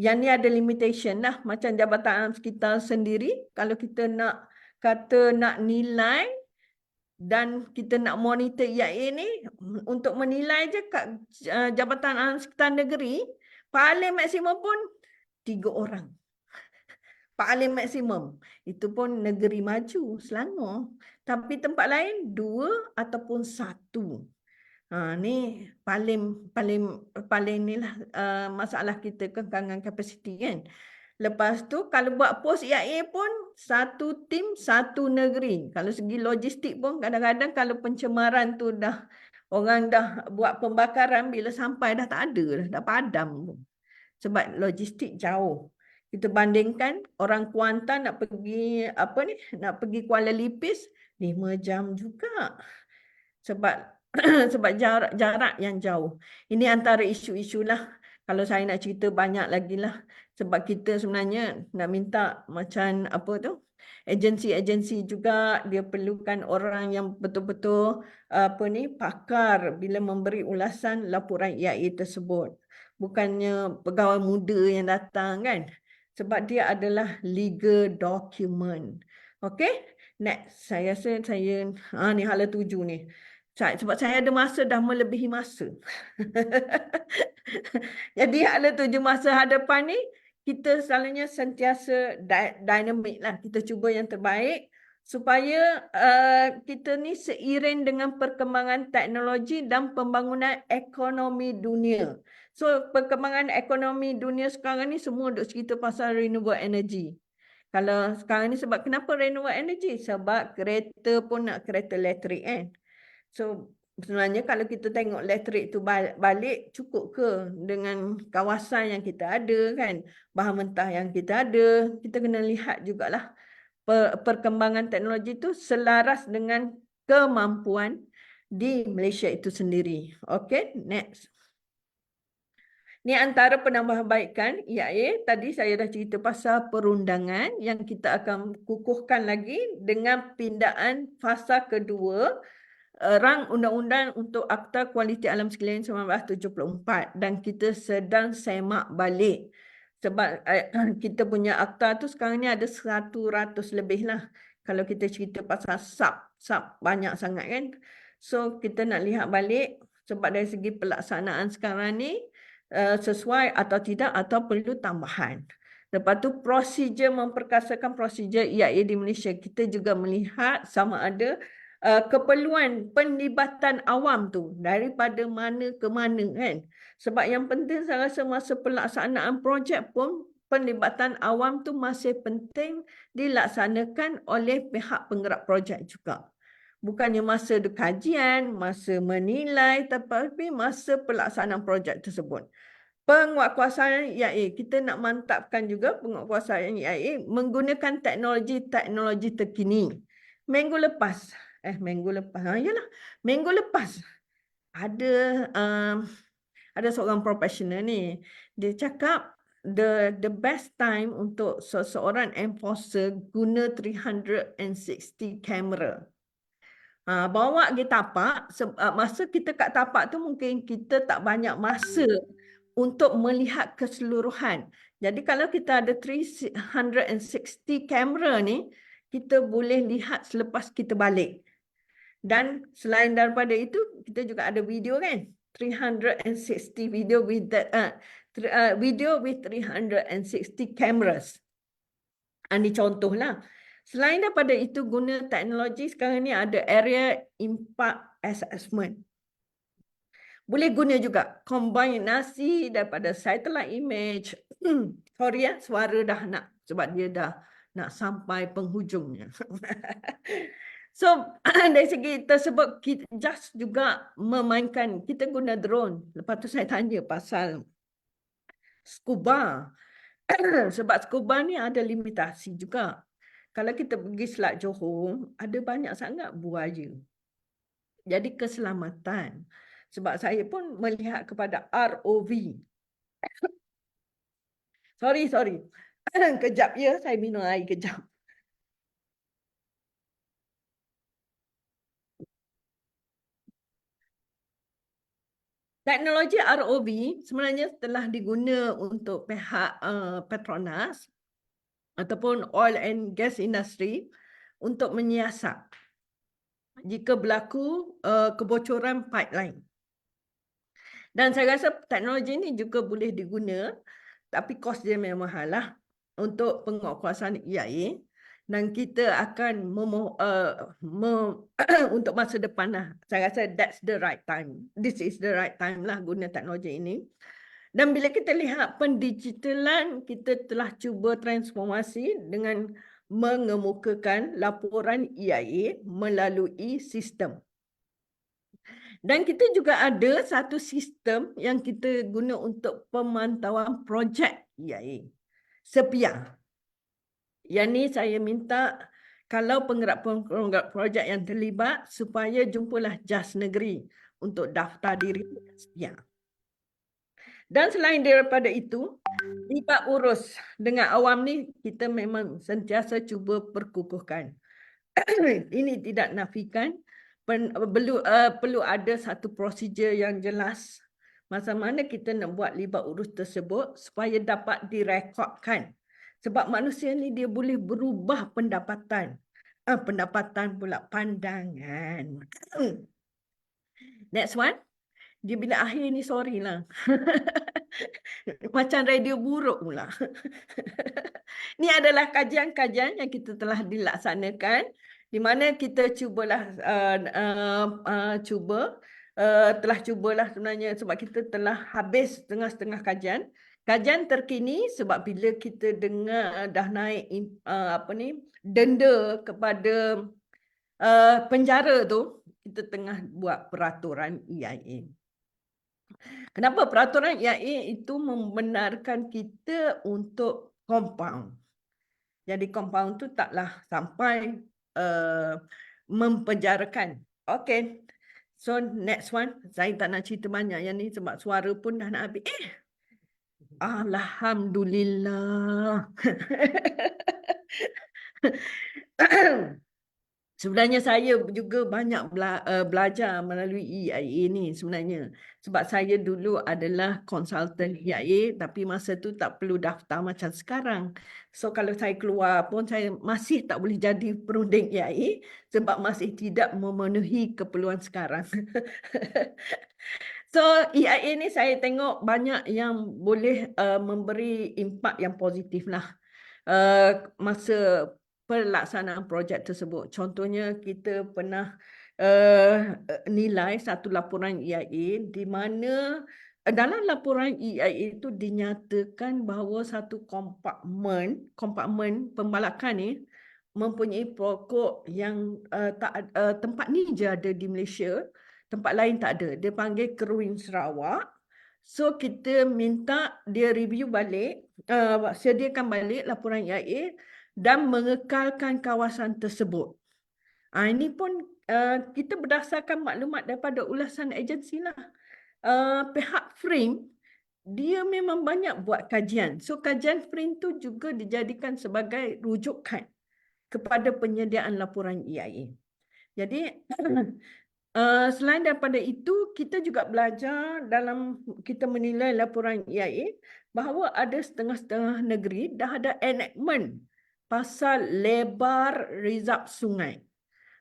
Yang ni ada limitation lah. Macam Jabatan Alam Sekitar sendiri. Kalau kita nak nilai dan kita nak monitor IAE ni. Untuk menilai je kat Jabatan Alam Sekitar Negeri. Paling maksimum pun 3 orang. paling maksimum. Itu pun negeri maju, Selangor. Tapi tempat lain 2 ataupun 1. Ni paling inilah masalah kita, kekangan kapasiti kan. Lepas tu kalau buat pos EIA pun 1 tim 1 negeri. Kalau segi logistik pun kadang-kadang kalau pencemaran tu orang dah buat pembakaran, bila sampai dah tak ada dah padam pun. Sebab logistik jauh. Kita bandingkan orang Kuantan nak pergi nak pergi Kuala Lipis 5 jam juga. Sebab sebab jarak yang jauh. Ini antara isu-isu lah. Kalau saya nak cerita banyak lagi lah. Sebab kita sebenarnya nak minta macam agensi-agensi juga dia perlukan orang yang betul-betul pakar bila memberi ulasan laporan EIA tersebut. Bukannya pegawai muda yang datang kan. Sebab dia adalah legal document. Okey? Next, saya rasa ni hala 7 ni. Sebab saya ada masa dah melebihi masa. Jadi hala 7 masa hadapan ni, kita selalunya sentiasa dinamik lah. Kita cuba yang terbaik supaya kita ni seiring dengan perkembangan teknologi dan pembangunan ekonomi dunia. So perkembangan ekonomi dunia sekarang ni semua duk cerita pasal renewable energy. Kalau sekarang ni sebab kenapa renewable energy? Sebab kereta pun nak kereta elektrik kan. So sebenarnya kalau kita tengok elektrik tu balik, cukup ke dengan kawasan yang kita ada kan, bahan mentah yang kita ada. Kita kena lihat jugalah perkembangan teknologi tu selaras dengan kemampuan di Malaysia itu sendiri. Okay, next. Ni antara penambahbaikan EIA. Tadi saya dah cerita pasal perundangan yang kita akan kukuhkan lagi dengan pindaan fasa kedua rang undang-undang untuk Akta Kualiti Alam Sekeliling 1974 dan kita sedang semak balik sebab kita punya akta tu sekarang ni ada 100 lebih lah. Kalau kita cerita pasal sub banyak sangat kan. So kita nak lihat balik sebab dari segi pelaksanaan sekarang ni sesuai atau tidak atau perlu tambahan. Lepas tu prosedur memperkasakan prosedur EIA di Malaysia. Kita juga melihat sama ada keperluan penlibatan awam tu daripada mana ke mana kan. Sebab yang penting saya rasa masa pelaksanaan projek pun penlibatan awam tu masih penting dilaksanakan oleh pihak penggerak projek juga. Bukannya masa kajian, masa menilai, tapi masa pelaksanaan projek tersebut. Penguatkuasaan EIA, kita nak mantapkan juga penguatkuasaan EIA menggunakan teknologi terkini. Minggu lepas ada seorang profesional ni, dia cakap the best time untuk seseorang enforcer guna 360 kamera. Bawa pergi tapak, masa kita kat tapak tu mungkin kita tak banyak masa untuk melihat keseluruhan. Jadi kalau kita ada 360 kamera ni, kita boleh lihat selepas kita balik. Dan selain daripada itu, kita juga ada video kan? 360 video with video with 360 cameras. Ini contohlah. Selain daripada itu, guna teknologi sekarang ni ada area impact assessment. Boleh guna juga kombinasi daripada satellite image. Sorry ya, suara dah nak, sebab dia dah nak sampai penghujungnya. So, dari segi tersebut, kita just juga memainkan, kita guna drone. Lepas tu saya tanya pasal scuba. Sebab scuba ni ada limitasi juga. Kalau kita pergi Selat Johor, ada banyak sangat buaya. Jadi keselamatan. Sebab saya pun melihat kepada ROV. Sorry. Kejap ya, saya minum air kejap. Teknologi ROV sebenarnya telah diguna untuk pihak Petronas ataupun oil and gas industry untuk menyiasat jika berlaku kebocoran pipeline. Dan saya rasa teknologi ini juga boleh diguna, tapi kos dia memang mahal lah. untuk penguatkuasaan EIA dan kita akan untuk masa depan lah. Saya rasa that's the right time. This is the right time lah guna teknologi ini. Dan bila kita lihat pendigitalan, kita telah cuba transformasi dengan mengemukakan laporan EIA melalui sistem. Dan kita juga ada satu sistem yang kita guna untuk pemantauan projek EIA. Sepia. Yang ni saya minta kalau penggerak projek yang terlibat supaya jumpalah JAS negeri untuk daftar diri Sepia. Dan selain daripada itu, libat urus dengan awam ni kita memang sentiasa cuba perkukuhkan. Ini tidak nafikan perlu ada satu prosedur yang jelas masa mana kita nak buat libat urus tersebut supaya dapat direkodkan. Sebab manusia ni dia boleh berubah pendapatan. Pendapatan pula pandangan. Next one. Dia bila akhir ni sorry lah. Macam radio buruk pula. Ini adalah kajian-kajian yang kita telah dilaksanakan di mana kita telah cubalah sebenarnya sebab kita telah habis setengah-setengah kajian. Kajian terkini sebab bila kita dengar dah naik denda kepada penjara tu, kita tengah buat peraturan EIA. Kenapa peraturan EIA itu membenarkan kita untuk compound. Jadi compound tu taklah sampai mempenjarakan. Okay. So next one. Saya tak nak cerita banyak yang ni sebab suara pun dah nak habis. Alhamdulillah. Sebenarnya saya juga banyak belajar melalui EIA ni sebenarnya. Sebab saya dulu adalah konsultan EIA tapi masa tu tak perlu daftar macam sekarang. So kalau saya keluar pun saya masih tak boleh jadi perunding EIA sebab masih tidak memenuhi keperluan sekarang. So EIA ni saya tengok banyak yang boleh memberi impak yang positif lah. Masa pelaksanaan projek tersebut. Contohnya kita pernah nilai satu laporan EIA di mana dalam laporan EIA itu dinyatakan bahawa satu kompartmen pembalakan ni mempunyai pokok yang tempat ni je ada di Malaysia, tempat lain tak ada. Dia panggil Keruing Sarawak. So kita minta dia review balik, sediakan balik laporan EIA dan mengekalkan kawasan tersebut. Ini pun kita berdasarkan maklumat daripada ulasan agensi lah. Pihak FRIM, dia memang banyak buat kajian. So kajian FRIM tu juga dijadikan sebagai rujukan kepada penyediaan laporan EIA. Jadi selain daripada itu, kita juga belajar dalam kita menilai laporan EIA bahawa ada setengah-setengah negeri dah ada enactment pasal lebar resap sungai.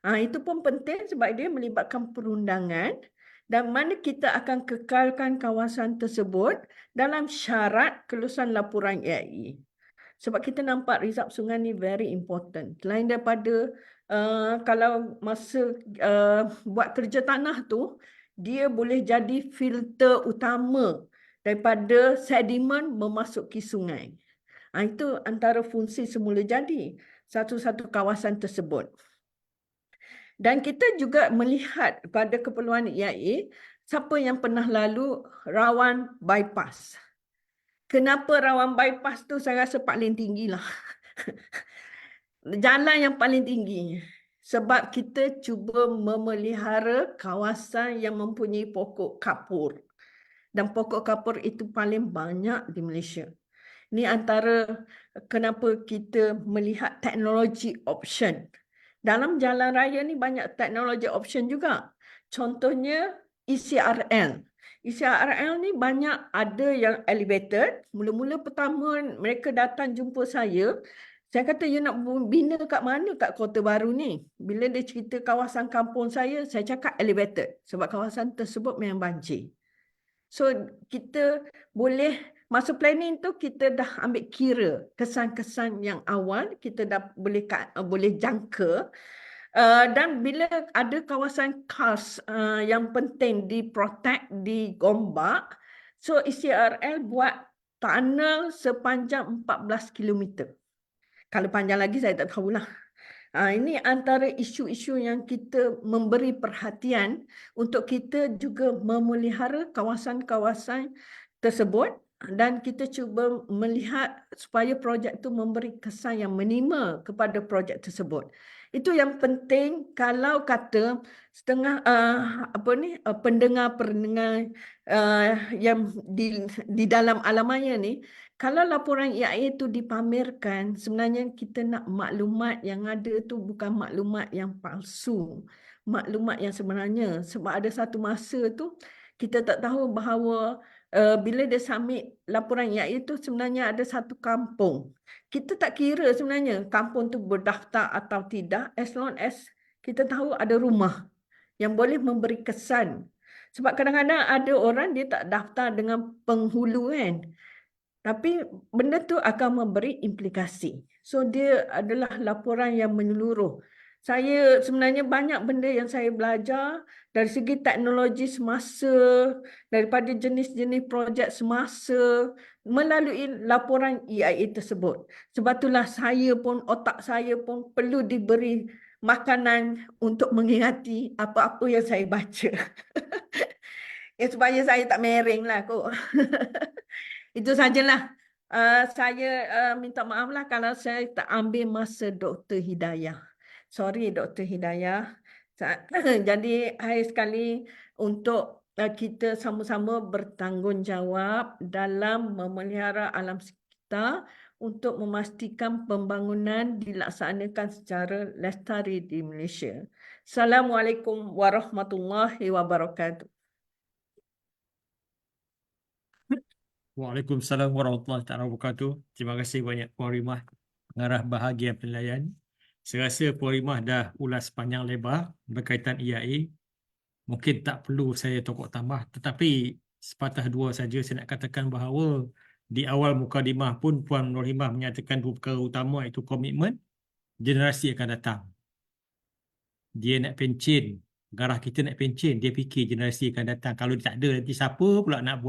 Itu pun penting sebab dia melibatkan perundangan dan mana kita akan kekalkan kawasan tersebut dalam syarat kelulusan laporan EIA. Sebab kita nampak resap sungai ni very important. Selain daripada kalau masa buat kerja tanah tu, dia boleh jadi filter utama daripada sedimen memasuki sungai. Itu antara fungsi semula jadi satu-satu kawasan tersebut. Dan kita juga melihat pada keperluan EIA, siapa yang pernah lalu rawan bypass. Kenapa rawan bypass tu saya rasa paling tinggi lah. Jalan yang paling tinggi. Sebab kita cuba memelihara kawasan yang mempunyai pokok kapur. Dan pokok kapur itu paling banyak di Malaysia. Ini antara kenapa kita melihat teknologi option. Dalam jalan raya ni banyak teknologi option juga. Contohnya ECRL. ECRL ni banyak ada yang elevated. Mula-mula pertama mereka datang jumpa saya kata, you nak bina kat mana kat Kota Baru ni? Bila dia cerita kawasan kampung saya cakap elevated. Sebab kawasan tersebut memang banjir. So kita boleh masa planning tu kita dah ambil kira kesan-kesan yang awal, kita dah boleh jangka. Dan bila ada kawasan khas yang penting di-protect, digombak, so ECRL buat tunnel sepanjang 14 km. Kalau panjang lagi saya tak tahulah. Ini antara isu-isu yang kita memberi perhatian untuk kita juga memelihara kawasan-kawasan tersebut dan kita cuba melihat supaya projek itu memberi kesan yang menima kepada projek tersebut. Itu yang penting kalau kata setengah pendengar-pendengar yang di dalam alam maya ni, kalau laporan EIA itu dipamerkan, sebenarnya kita nak maklumat yang ada tu bukan maklumat yang palsu, maklumat yang sebenarnya. Sebab ada satu masa tu kita tak tahu bahawa bila dia submit laporan EIA itu sebenarnya ada satu kampung. Kita tak kira sebenarnya kampung tu berdaftar atau tidak, as long as kita tahu ada rumah yang boleh memberi kesan. Sebab kadang-kadang ada orang dia tak daftar dengan penghulu kan. Tapi benda tu akan memberi implikasi. So dia adalah laporan yang menyeluruh. Saya sebenarnya banyak benda yang saya belajar dari segi teknologi semasa, daripada jenis-jenis projek semasa melalui laporan EIA tersebut. Sebab itulah otak saya pun perlu diberi makanan untuk mengingati apa-apa yang saya baca. Supaya saya tak mereng lah kot. Itu sajalah. Saya minta maaf lah kalau saya tak ambil masa Dr. Hidayah. Sorry Dr. Hidayah. Jadi hari sekali untuk kita sama-sama bertanggungjawab dalam memelihara alam sekitar untuk memastikan pembangunan dilaksanakan secara lestari di Malaysia. Assalamualaikum warahmatullahi wabarakatuh. Waalaikumsalam warahmatullahi wabarakatuh. Terima kasih banyak Puan Rimah, pengarah bahagian penilaian. Saya rasa Puan Rimah dah ulas panjang lebar berkaitan EIA. Mungkin tak perlu saya tokok tambah, tetapi sepatah dua saja saya nak katakan bahawa di awal mukadimah pun Puan Rimah menyatakan dua perkara utama, iaitu komitmen generasi akan datang. Dia nak pencen, garah kita nak pencen, dia fikir generasi akan datang. Kalau dia tak ada, nanti siapa pula nak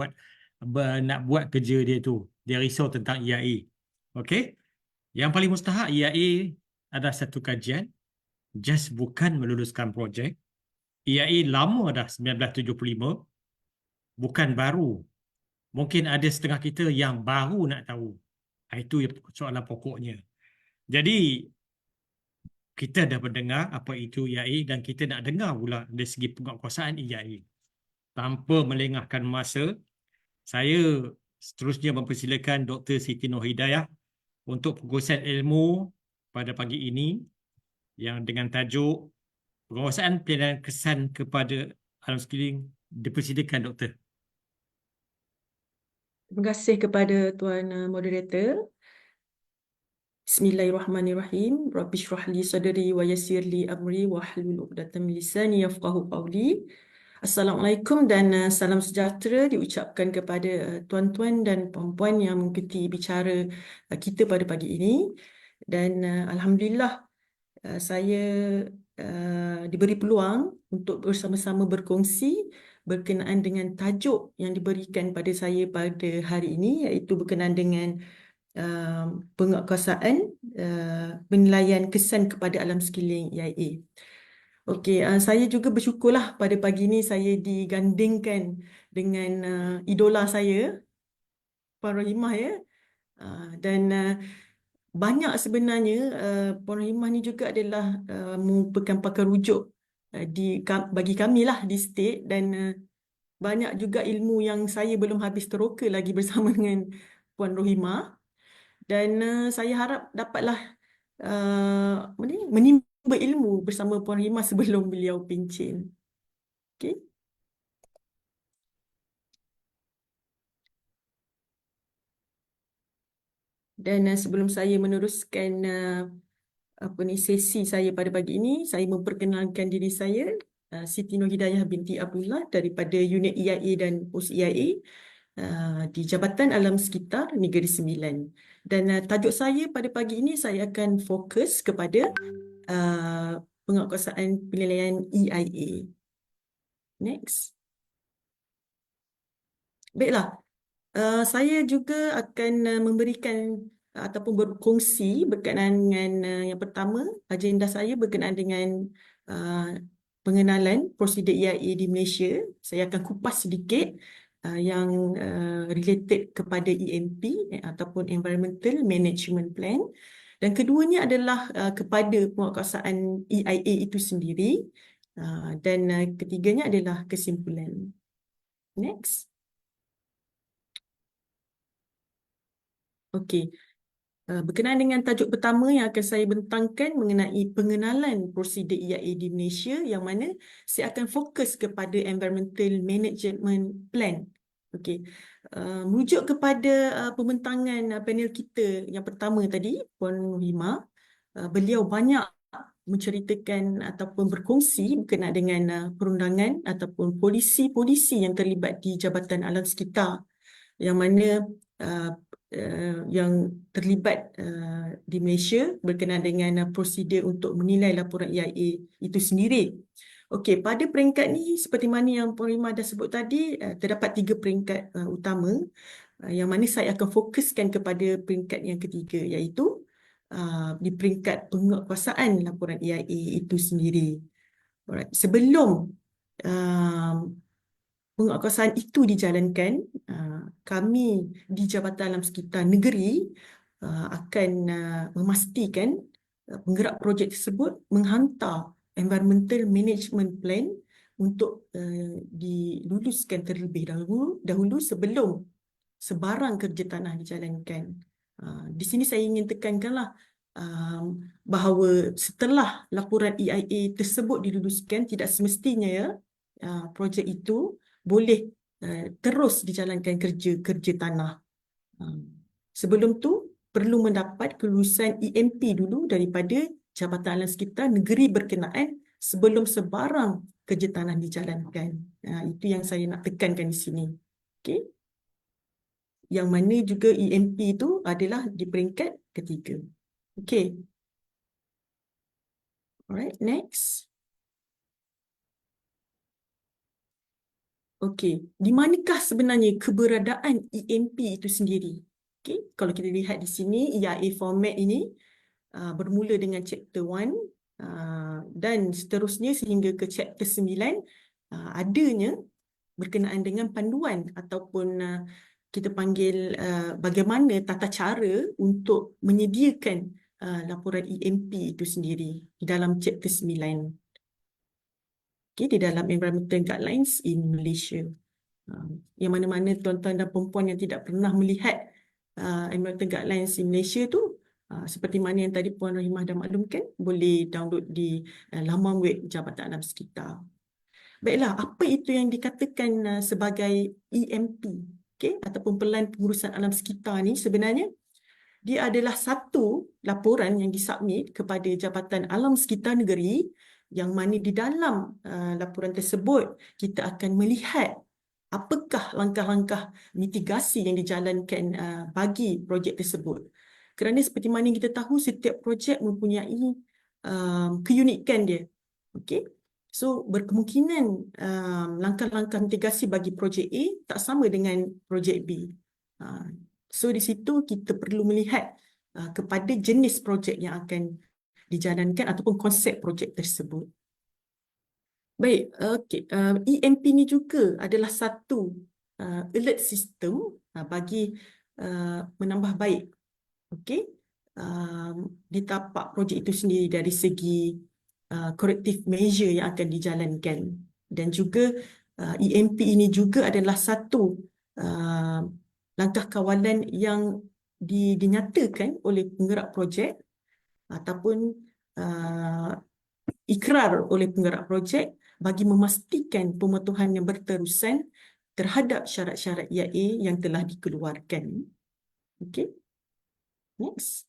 buat kerja dia tu. Dia risau tentang EIA. Okey? Yang paling mustahak EIA ada satu kajian, just bukan meluluskan projek. EIA lama dah, 1975, bukan baru. Mungkin ada setengah kita yang baru nak tahu. Itu soalan pokoknya. Jadi kita dah mendengar apa itu EIA dan kita nak dengar pula dari segi penguatkuasaan EIA. Tanpa melengahkan masa, saya seterusnya mempersilakan Dr. Siti Nur Hidayah untuk pengurusan ilmu pada pagi ini yang dengan tajuk penguasaan pilihan kesan kepada alam sekeliling. Dipersilakan Doktor. Terima kasih kepada Tuan Moderator. Bismillahirrahmanirrahim. Rabbi shrah li sadri wa yassir li amri wa hlul 'uqdatam min lisani yafqahu qawli. Assalamualaikum dan salam sejahtera diucapkan kepada tuan-tuan dan puan-puan yang mengikuti bicara kita pada pagi ini. Dan alhamdulillah saya diberi peluang untuk bersama-sama berkongsi berkenaan dengan tajuk yang diberikan pada saya pada hari ini, iaitu berkenaan dengan penguatkuasaan penilaian kesan kepada alam sekeliling EIA. Okey, saya juga bersyukurlah pada pagi ini saya digandingkan dengan idola saya, Puan Rahimah ya. Dan banyak sebenarnya Puan Rahimah ni juga adalah merupakan pakar rujuk bagi kami lah di state, dan banyak juga ilmu yang saya belum habis teroka lagi bersama dengan Puan Rahimah. Dan saya harap dapatlah menimba ilmu bersama Puan Rahimah sebelum beliau pencen. Okey. Dan sebelum saya meneruskan sesi saya pada pagi ini, saya memperkenalkan diri saya, Siti Nur Hidayah binti Abdullah daripada unit EIA dan Pos EIA. di Jabatan Alam Sekitar Negeri Sembilan. Dan tajuk saya pada pagi ini saya akan fokus kepada penguatkuasaan penilaian EIA. Next. Baiklah, saya juga akan memberikan ataupun berkongsi berkenaan dengan yang pertama, agenda saya berkenaan dengan pengenalan prosedur EIA di Malaysia. Saya akan kupas sedikit yang related kepada EMP ataupun Environmental Management Plan. Dan keduanya adalah kepada penguatkuasaan EIA itu sendiri. Dan ketiganya adalah kesimpulan. Next. Okey. Berkenaan dengan tajuk pertama yang akan saya bentangkan mengenai pengenalan prosedur EIA di Malaysia, yang mana saya akan fokus kepada Environmental Management Plan. Okey. Merujuk kepada pembentangan panel kita yang pertama tadi, Puan Rima, beliau banyak menceritakan ataupun berkongsi berkenaan dengan perundangan ataupun polisi-polisi yang terlibat di Jabatan Alam Sekitar, yang mana yang terlibat di Malaysia berkenaan dengan prosedur untuk menilai laporan EIA itu sendiri. Okey, pada peringkat ni seperti mana yang Puan Rima dah sebut tadi, terdapat 3 peringkat utama, yang mana saya akan fokuskan kepada peringkat yang ketiga, iaitu di peringkat penguatkuasaan laporan EIA itu sendiri. Alright. Sebelum penguatkuasaan itu dijalankan, kami di Jabatan Alam Sekitar Negeri akan memastikan penggerak projek tersebut menghantar Environmental Management Plan untuk diluluskan terlebih dahulu sebelum sebarang kerja tanah dijalankan. Di sini saya ingin tekankanlah bahawa setelah laporan EIA tersebut diluluskan, tidak semestinya projek itu boleh terus dijalankan kerja tanah. Sebelum tu perlu mendapat kelulusan EMP dulu daripada Jabatan Alam Sekitar Negeri berkenaan sebelum sebarang kerja tanah dijalankan. Itu yang saya nak tekankan di sini. Okey. Yang mana juga EMP itu adalah di peringkat ketiga. Okey. Alright, next. Okey, di manakah sebenarnya keberadaan EMP itu sendiri? Okey, kalau kita lihat di sini, EIA format ini bermula dengan chapter 1 dan seterusnya sehingga ke chapter 9 adanya berkenaan dengan panduan ataupun kita panggil bagaimana tata cara untuk menyediakan laporan EMP itu sendiri di dalam chapter 9. Di dalam Environmental Guidelines in Malaysia. Yang mana-mana tuan-tuan dan perempuan yang tidak pernah melihat Environmental Guidelines in Malaysia tu, seperti mana yang tadi Puan Rahimah dah maklumkan, boleh download di laman web Jabatan Alam Sekitar. Baiklah, apa itu yang dikatakan sebagai EMP? Okay? Ataupun Pelan Pengurusan Alam Sekitar ni sebenarnya dia adalah satu laporan yang disubmit kepada Jabatan Alam Sekitar Negeri, yang mana di dalam laporan tersebut kita akan melihat apakah langkah-langkah mitigasi yang dijalankan bagi projek tersebut. Kerana seperti mana kita tahu, setiap projek mempunyai keunikan dia. Okey. So berkemungkinan langkah-langkah mitigasi bagi projek A tak sama dengan projek B. So di situ kita perlu melihat kepada jenis projek yang akan dijalankan ataupun konsep projek tersebut. Baik, okey. EMP ni juga adalah satu alert system bagi menambah baik, okey, di tapak projek itu sendiri dari segi corrective measure yang akan dijalankan. Dan juga EMP ini juga adalah satu langkah kawalan yang dinyatakan oleh penggerak projek ataupun ikrar oleh penggerak projek bagi memastikan pematuhan yang berterusan terhadap syarat-syarat EIA yang telah dikeluarkan. Okey. Next.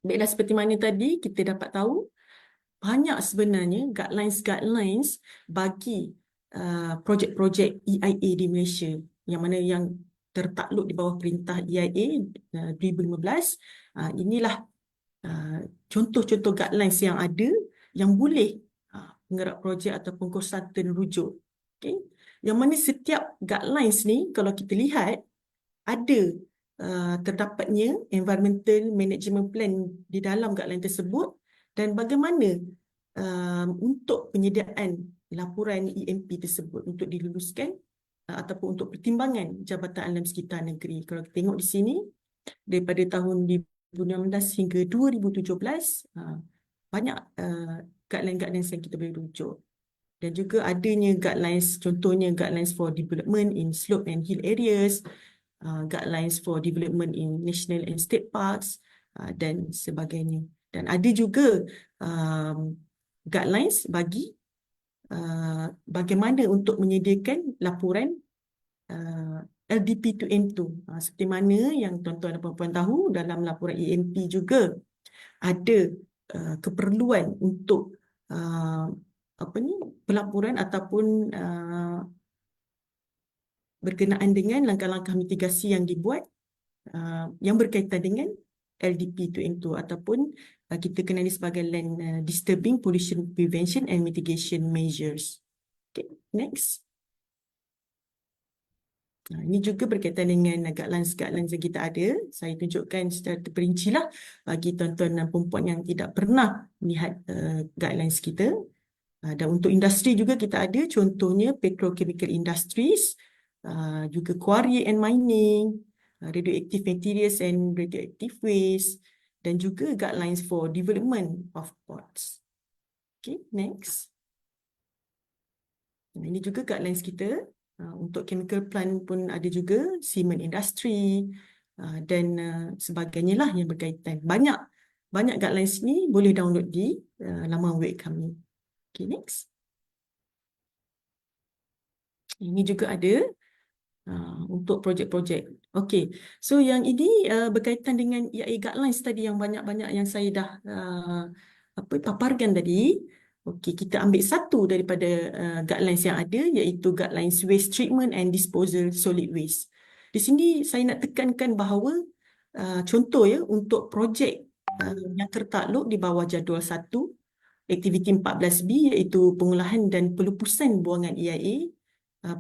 Baiklah, seperti mana tadi kita dapat tahu, banyak sebenarnya guidelines bagi projek-projek EIA di Malaysia yang mana yang tertakluk di bawah perintah EIA 2015. Inilah contoh-contoh guidelines yang ada yang boleh penggerak projek ataupun konsultan rujuk. Okay? Yang mana setiap guidelines ni kalau kita lihat ada terdapatnya environmental management plan di dalam guideline tersebut dan bagaimana untuk penyediaan laporan EMP tersebut untuk diluluskan ataupun untuk pertimbangan Jabatan Alam Sekitar Negeri. Kalau kita tengok di sini daripada tahun 2016 hingga 2017 banyak guidelines yang kita boleh rujuk. Dan juga adanya guidelines, contohnya guidelines for development in slope and hill areas, guidelines for development in national and state parks dan sebagainya. Dan ada juga guidelines bagi bagaimana untuk menyediakan laporan LDP to N2. Seperti mana yang tuan-tuan dan puan-puan tahu, dalam laporan EMP juga ada keperluan untuk pelaporan ataupun berkenaan dengan langkah-langkah mitigasi yang dibuat yang berkaitan dengan LDP to N2 ataupun kita kenali sebagai Land Disturbing Pollution Prevention and Mitigation Measures. Okay, next. Ini juga berkaitan dengan guidelines-guidelines yang kita ada. Saya tunjukkan secara terperinci lah bagi tuan-tuan dan perempuan yang tidak pernah melihat guidelines kita. Dan untuk industri juga kita ada, contohnya petrochemical industries, juga quarry and mining, radioactive materials and radioactive waste, dan juga guidelines for development of ports. Okay, next. Ini juga guidelines kita. Untuk chemical plant pun ada juga, cement industry dan sebagainya lah yang berkaitan. Banyak guidelines ni boleh download di laman web kami. Okay, next. Ini juga ada untuk projek-projek. Okay, so yang ini berkaitan dengan EIA guidelines tadi yang banyak-banyak yang saya dah paparkan tadi. Okey, kita ambil satu daripada guidelines yang ada, iaitu guidelines waste treatment and disposal solid waste. Di sini saya nak tekankan bahawa contoh ya, untuk projek yang tertakluk di bawah jadual 1, aktiviti 14B, iaitu pengolahan dan pelupusan buangan EIA,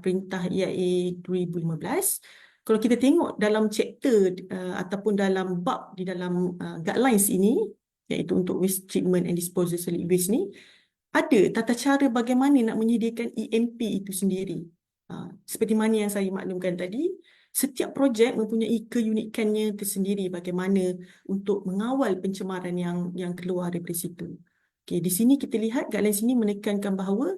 perintah EIA 2015. Kalau kita tengok dalam chapter ataupun dalam bab di dalam guidelines ini, iaitu untuk waste treatment and disposal solid waste ni, ada tata cara bagaimana nak menyediakan EMP itu sendiri. Seperti mana yang saya maklumkan tadi, setiap projek mempunyai keunikannya tersendiri bagaimana untuk mengawal pencemaran yang keluar daripada situ. Okay, di sini kita lihat guidelines ini menekankan bahawa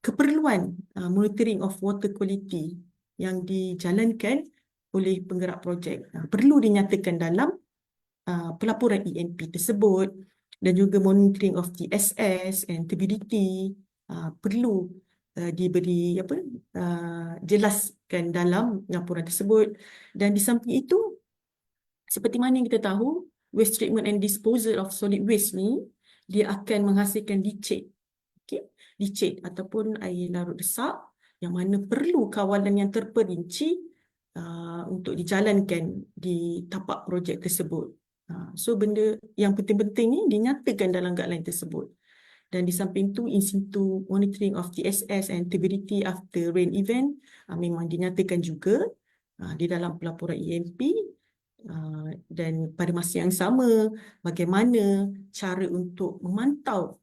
keperluan monitoring of water quality yang dijalankan oleh penggerak projek perlu dinyatakan dalam pelaporan EMP tersebut. Dan juga monitoring of TSS and turbidity perlu diberi jelaskan dalam laporan tersebut. Dan di samping itu, seperti mana yang kita tahu, waste treatment and disposal of solid waste ni dia akan menghasilkan leachate. Leachate ataupun air larut desak yang mana perlu kawalan yang terperinci untuk dijalankan di tapak projek tersebut. So benda yang penting-penting ni dinyatakan dalam guideline tersebut. Dan di samping tu, in situ monitoring of TSS and turbidity after rain event memang dinyatakan juga di dalam pelaporan EMP. Dan pada masa yang sama, bagaimana cara untuk memantau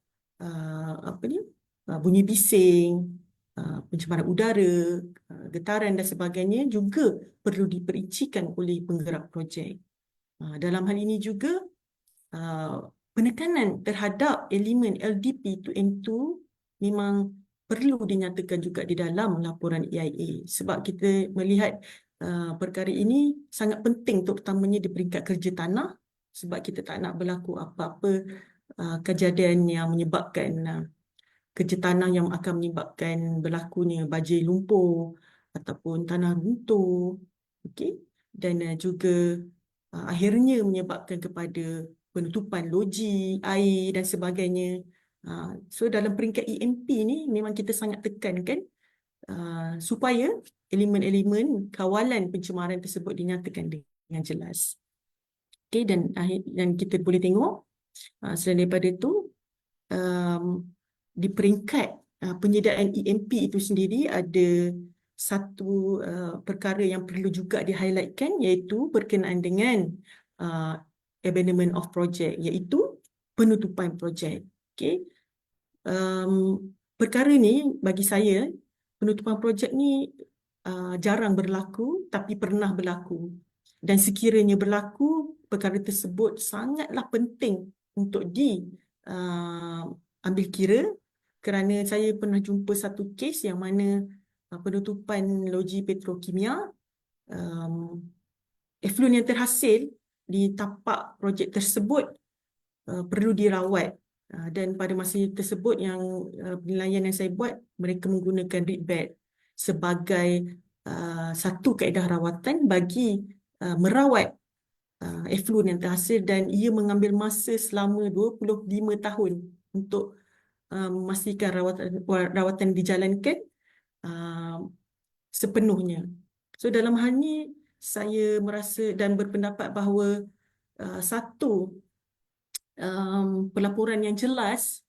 bunyi bising, pencemaran udara, getaran dan sebagainya juga perlu diperincikan oleh penggerak projek. Dalam hal ini juga penekanan terhadap elemen LDP to N2 memang perlu dinyatakan juga di dalam laporan EIA, sebab kita melihat perkara ini sangat penting, terutamanya di peringkat kerja tanah, sebab kita tak nak berlaku apa-apa kejadian yang menyebabkan kerja tanah yang akan menyebabkan berlakunya banjir lumpur ataupun tanah runtuh, dan juga akhirnya menyebabkan kepada penutupan loji, air dan sebagainya. So dalam peringkat EMP ni memang kita sangat tekankan supaya elemen-elemen kawalan pencemaran tersebut dinyatakan dengan jelas. Okay, dan kita boleh tengok selain daripada itu di peringkat penyediaan EMP itu sendiri ada satu perkara yang perlu juga di-highlightkan, iaitu berkenaan dengan abandonment of project, iaitu penutupan projek. Okay. Perkara ni bagi saya, penutupan projek ni jarang berlaku tapi pernah berlaku. Dan sekiranya berlaku, perkara tersebut sangatlah penting untuk diambil kira, kerana saya pernah jumpa satu kes yang mana penutupan loji petrokimia, efluen yang terhasil di tapak projek tersebut perlu dirawat. Dan pada masa tersebut yang penilaian yang saya buat, mereka menggunakan reed bed sebagai satu kaedah rawatan bagi merawat efluen yang terhasil, dan ia mengambil masa selama 25 tahun untuk memastikan rawatan dijalankan sepenuhnya. So dalam hal ini saya merasa dan berpendapat bahawa satu pelaporan yang jelas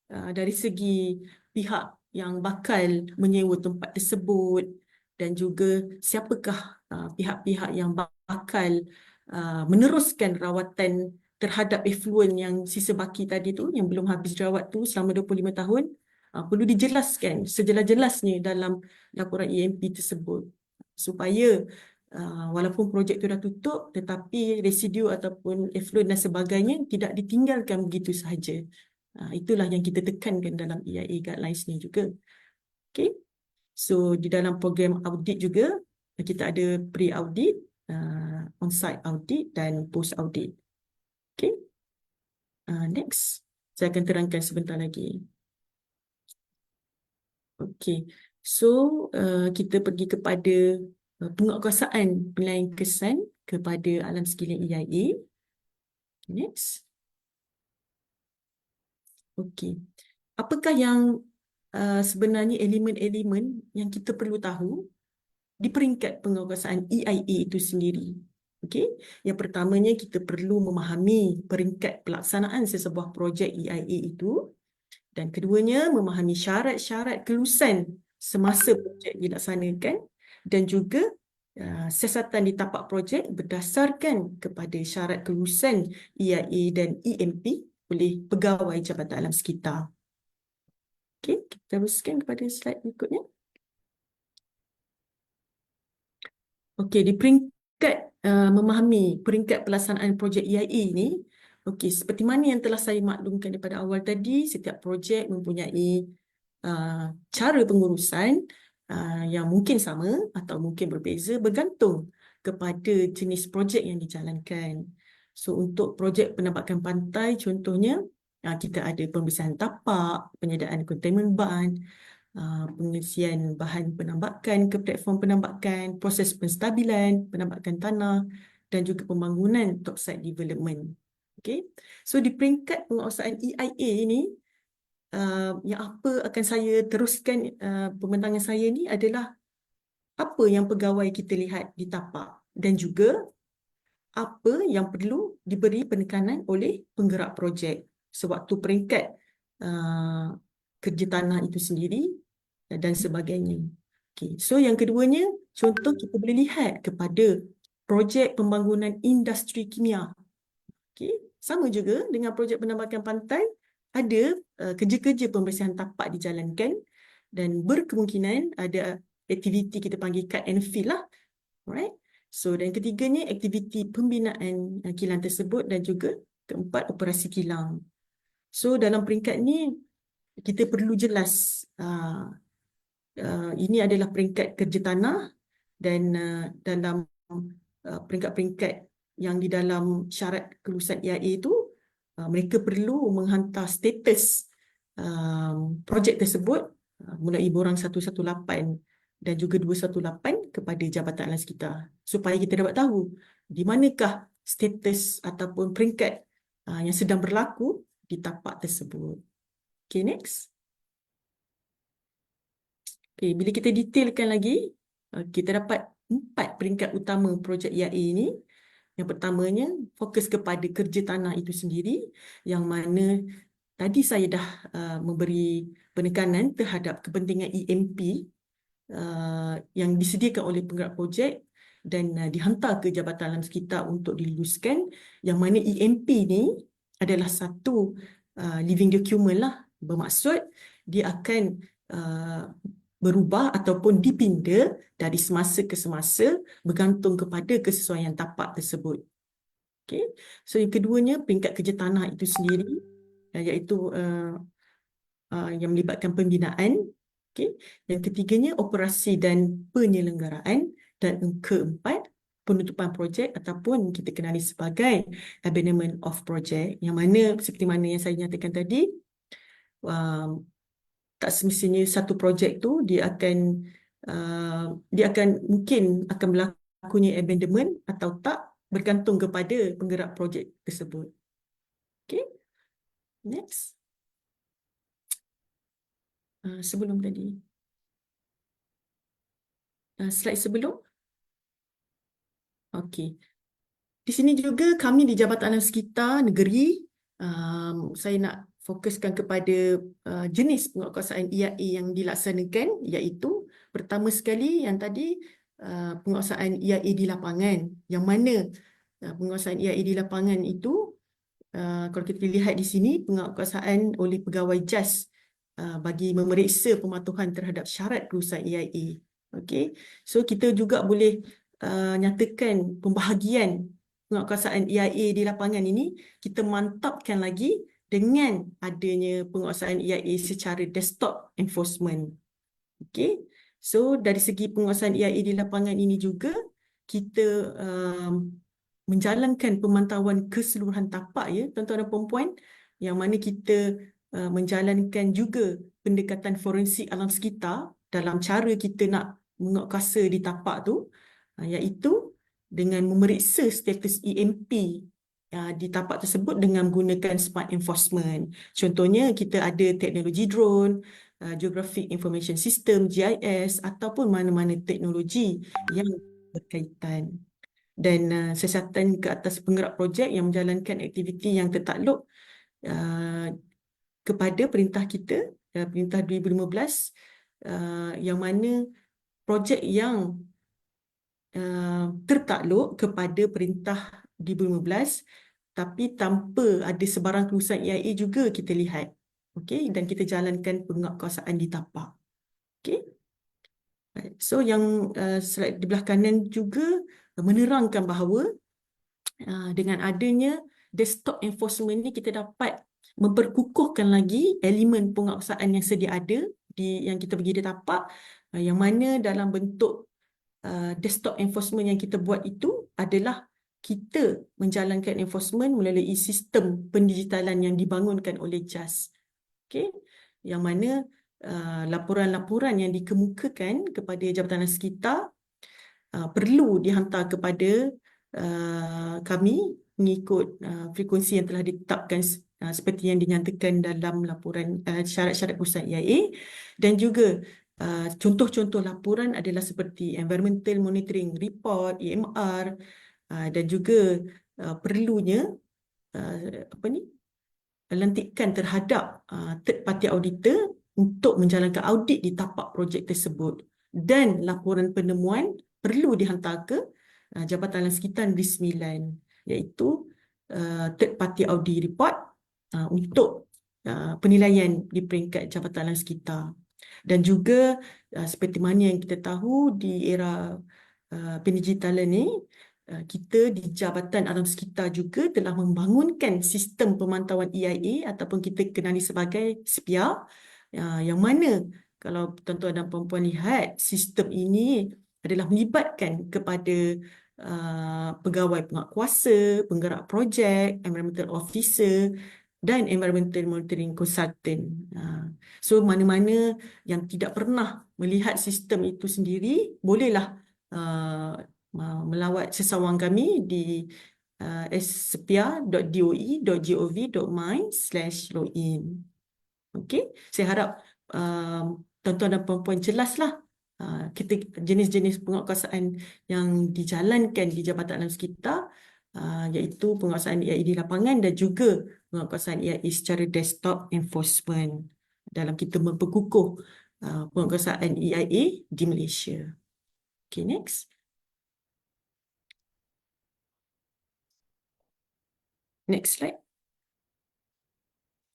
dari segi pihak yang bakal menyewa tempat tersebut, dan juga siapakah pihak-pihak yang bakal meneruskan rawatan terhadap efluen yang sisa baki tadi tu, yang belum habis dirawat tu selama 25 tahun, perlu dijelaskan sejelas-jelasnya dalam laporan EMP tersebut, supaya walaupun projek itu dah tutup, tetapi residu ataupun efluen dan sebagainya tidak ditinggalkan begitu sahaja. Itulah yang kita tekankan dalam EIA guidelines ni juga. Okay. So di dalam program audit juga, kita ada pre-audit, on-site audit dan post-audit. Okay. Next, saya akan terangkan sebentar lagi. Okay. So kita pergi kepada penguatkuasaan penilaian kesan kepada alam sekeliling EIA. Next. Okey. Apakah yang sebenarnya elemen-elemen yang kita perlu tahu di peringkat penguatkuasaan EIA itu sendiri? Okey. Yang pertamanya, kita perlu memahami peringkat pelaksanaan sesebuah projek EIA itu, dan keduanya memahami syarat-syarat kelulusan semasa projek dilaksanakan, dan juga siasatan di tapak projek berdasarkan kepada syarat kelulusan EIA dan EMP oleh pegawai Jabatan Alam Sekitar. Okey, kita teruskan kepada slide berikutnya. Okey, di peringkat memahami peringkat pelaksanaan projek EIA ini, okey, seperti mana yang telah saya maklumkan daripada awal tadi, setiap projek mempunyai cara pengurusan yang mungkin sama atau mungkin berbeza bergantung kepada jenis projek yang dijalankan. So untuk projek penambakan pantai contohnya, kita ada pembersihan tapak, penyediaan containment ban, pengisian bahan penambakan ke platform penambakan, proses penstabilan, penambakan tanah, dan juga pembangunan topside development. Okay. So di peringkat penguasaan EIA ini, yang apa akan saya teruskan pembentangan saya ni adalah apa yang pegawai kita lihat di tapak, dan juga apa yang perlu diberi penekanan oleh penggerak projek sewaktu peringkat kerja tanah itu sendiri dan sebagainya. Okay. So yang keduanya, contoh kita boleh lihat kepada projek pembangunan industri kimia. Okay. Sama juga dengan projek penambakan pantai, ada kerja-kerja pembersihan tapak dijalankan, dan berkemungkinan ada aktiviti kita panggil cut and fill lah. Alright. So dan ketiganya, aktiviti pembinaan kilang tersebut, dan juga keempat, operasi kilang. So dalam peringkat ni kita perlu jelas ini adalah peringkat kerja tanah, dan dalam peringkat-peringkat yang di dalam syarat kelulusan EIA itu, mereka perlu menghantar status projek tersebut mulai borang 118 dan juga 218 kepada Jabatan Alam Sekitar, supaya kita dapat tahu di manakah status ataupun peringkat yang sedang berlaku di tapak tersebut. Okay, next. Okay, bila kita detailkan lagi, kita dapat 4 peringkat utama projek EIA ini. Yang pertamanya, fokus kepada kerja tanah itu sendiri, yang mana tadi saya dah memberi penekanan terhadap kepentingan EMP yang disediakan oleh penggerak projek dan dihantar ke Jabatan Alam Sekitar untuk diluluskan, yang mana EMP ni adalah satu living document lah, bermaksud dia akan berubah ataupun dipinda dari semasa ke semasa bergantung kepada kesesuaian tapak tersebut. Okay. So yang keduanya, peringkat kerja tanah itu sendiri, iaitu yang melibatkan pembinaan. Okay. Yang ketiganya, operasi dan penyelenggaraan. Dan yang keempat, penutupan projek ataupun kita kenali sebagai abandonment of project, yang mana seperti mana yang saya nyatakan tadi, tak semestinya satu projek tu dia akan mungkin akan berlakunya abandonment atau tak, bergantung kepada penggerak projek tersebut. Okay, next. Sebelum tadi, slide sebelum. Okay, di sini juga kami di Jabatan Alam Sekitar Negeri, saya nak fokuskan kepada jenis penguatkuasaan EIA yang dilaksanakan, iaitu pertama sekali yang tadi penguatkuasaan EIA di lapangan, yang mana penguatkuasaan EIA di lapangan itu kalau kita lihat di sini, penguatkuasaan oleh pegawai JAS bagi memeriksa pematuhan terhadap syarat kelulusan EIA. Okay, so kita juga boleh nyatakan pembahagian penguatkuasaan EIA di lapangan ini kita mantapkan lagi dengan adanya penguatkuasaan EIA secara desktop enforcement. Okay. So dari segi penguatkuasaan EIA di lapangan ini juga kita menjalankan pemantauan keseluruhan tapak, ya tuan-tuan dan puan-puan, yang mana kita menjalankan juga pendekatan forensik alam sekitar dalam cara kita nak menguatkuasa di tapak tu, iaitu dengan memeriksa status EMP di tapak tersebut dengan menggunakan smart enforcement. Contohnya kita ada teknologi drone, Geographic Information System, GIS, ataupun mana-mana teknologi yang berkaitan. Dan siasatan ke atas penggerak projek yang menjalankan aktiviti yang tertakluk kepada perintah kita, perintah 2015, yang mana projek yang tertakluk kepada perintah 2015 tapi tanpa ada sebarang kelulusan EIA juga kita lihat. Okey, dan kita jalankan penguatkuasaan di tapak. Okey. So yang slide di belah kanan juga menerangkan bahawa dengan adanya desktop enforcement ni kita dapat memperkukuhkan lagi elemen penguatkuasaan yang sedia ada yang kita bagi di tapak, yang mana dalam bentuk desktop enforcement yang kita buat itu adalah kita menjalankan enforcement melalui sistem pendigitalan yang dibangunkan oleh JAS. Okay. Yang mana laporan-laporan yang dikemukakan kepada Jabatan Alam Sekitar perlu dihantar kepada kami mengikut frekuensi yang telah ditetapkan seperti yang dinyatakan dalam laporan syarat-syarat kelulusan EIA. Dan juga contoh-contoh laporan adalah seperti Environmental Monitoring Report, EMR, dan juga perlunya lantikan terhadap third party auditor untuk menjalankan audit di tapak projek tersebut. Dan laporan penemuan perlu dihantar ke Jabatan Alam Sekitar Negeri Sembilan, iaitu third party audit report untuk penilaian di peringkat Jabatan Alam Sekitar. Dan juga seperti mana yang kita tahu di era pendigitalan ni, kita di Jabatan Alam Sekitar juga telah membangunkan sistem pemantauan EIA ataupun kita kenali sebagai SPIA, yang mana kalau tuan-tuan dan puan-puan lihat, sistem ini adalah melibatkan kepada pegawai penguatkuasa, penggerak projek, environmental officer dan environmental monitoring consultant. So mana-mana yang tidak pernah melihat sistem itu sendiri, bolehlah melawat sesawang kami di spia.doe.gov.my/login. Okey, saya harap tuan-tuan dan puan-puan jelaslah kita jenis-jenis penguatkuasaan yang dijalankan di Jabatan Alam Sekitar, iaitu penguatkuasaan EIA di lapangan dan juga penguatkuasaan EIA secara desktop enforcement dalam kita memperkukuh penguatkuasaan EIA di Malaysia. Okay, next. Next slide.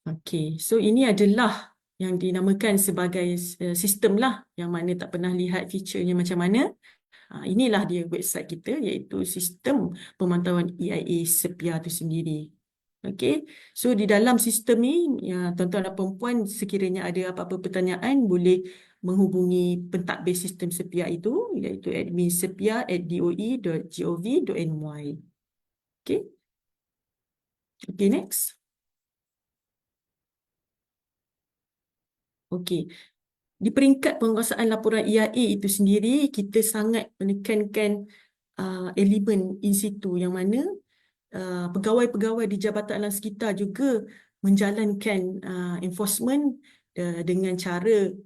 Okay, so ini adalah yang dinamakan sebagai sistem lah, yang mana tak pernah lihat featurenya macam mana. Inilah dia website kita, iaitu sistem pemantauan EIA Sepia itu sendiri. Okay, so di dalam sistem ni, tuan-tuan dan perempuan sekiranya ada apa-apa pertanyaan boleh menghubungi pentadbir sistem Sepia itu, iaitu admin.sepia@doe.gov.my. Okay, okay, next. Okay, di peringkat penguasaan laporan EIA itu sendiri, kita sangat menekankan elemen in situ, yang mana pegawai-pegawai di Jabatan Alam Sekitar juga menjalankan enforcement dengan cara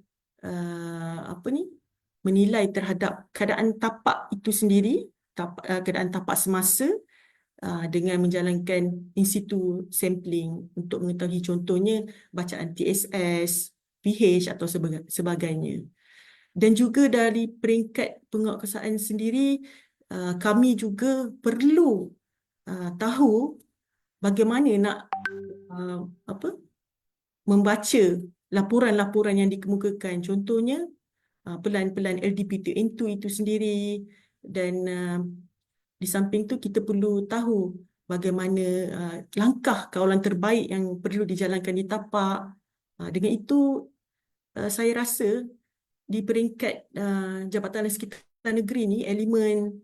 menilai terhadap keadaan tapak itu sendiri, keadaan tapak semasa, dengan menjalankan in situ sampling untuk mengetahui contohnya bacaan TSS, pH atau sebagainya. Dan juga dari peringkat penguatkuasaan sendiri, kami juga perlu tahu bagaimana nak membaca laporan-laporan yang dikemukakan. Contohnya pelan-pelan LDP2N2 itu sendiri, dan di samping tu kita perlu tahu bagaimana langkah kawalan terbaik yang perlu dijalankan di tapak. Dengan itu saya rasa di peringkat Jabatan Alam Sekitar Negeri ni, elemen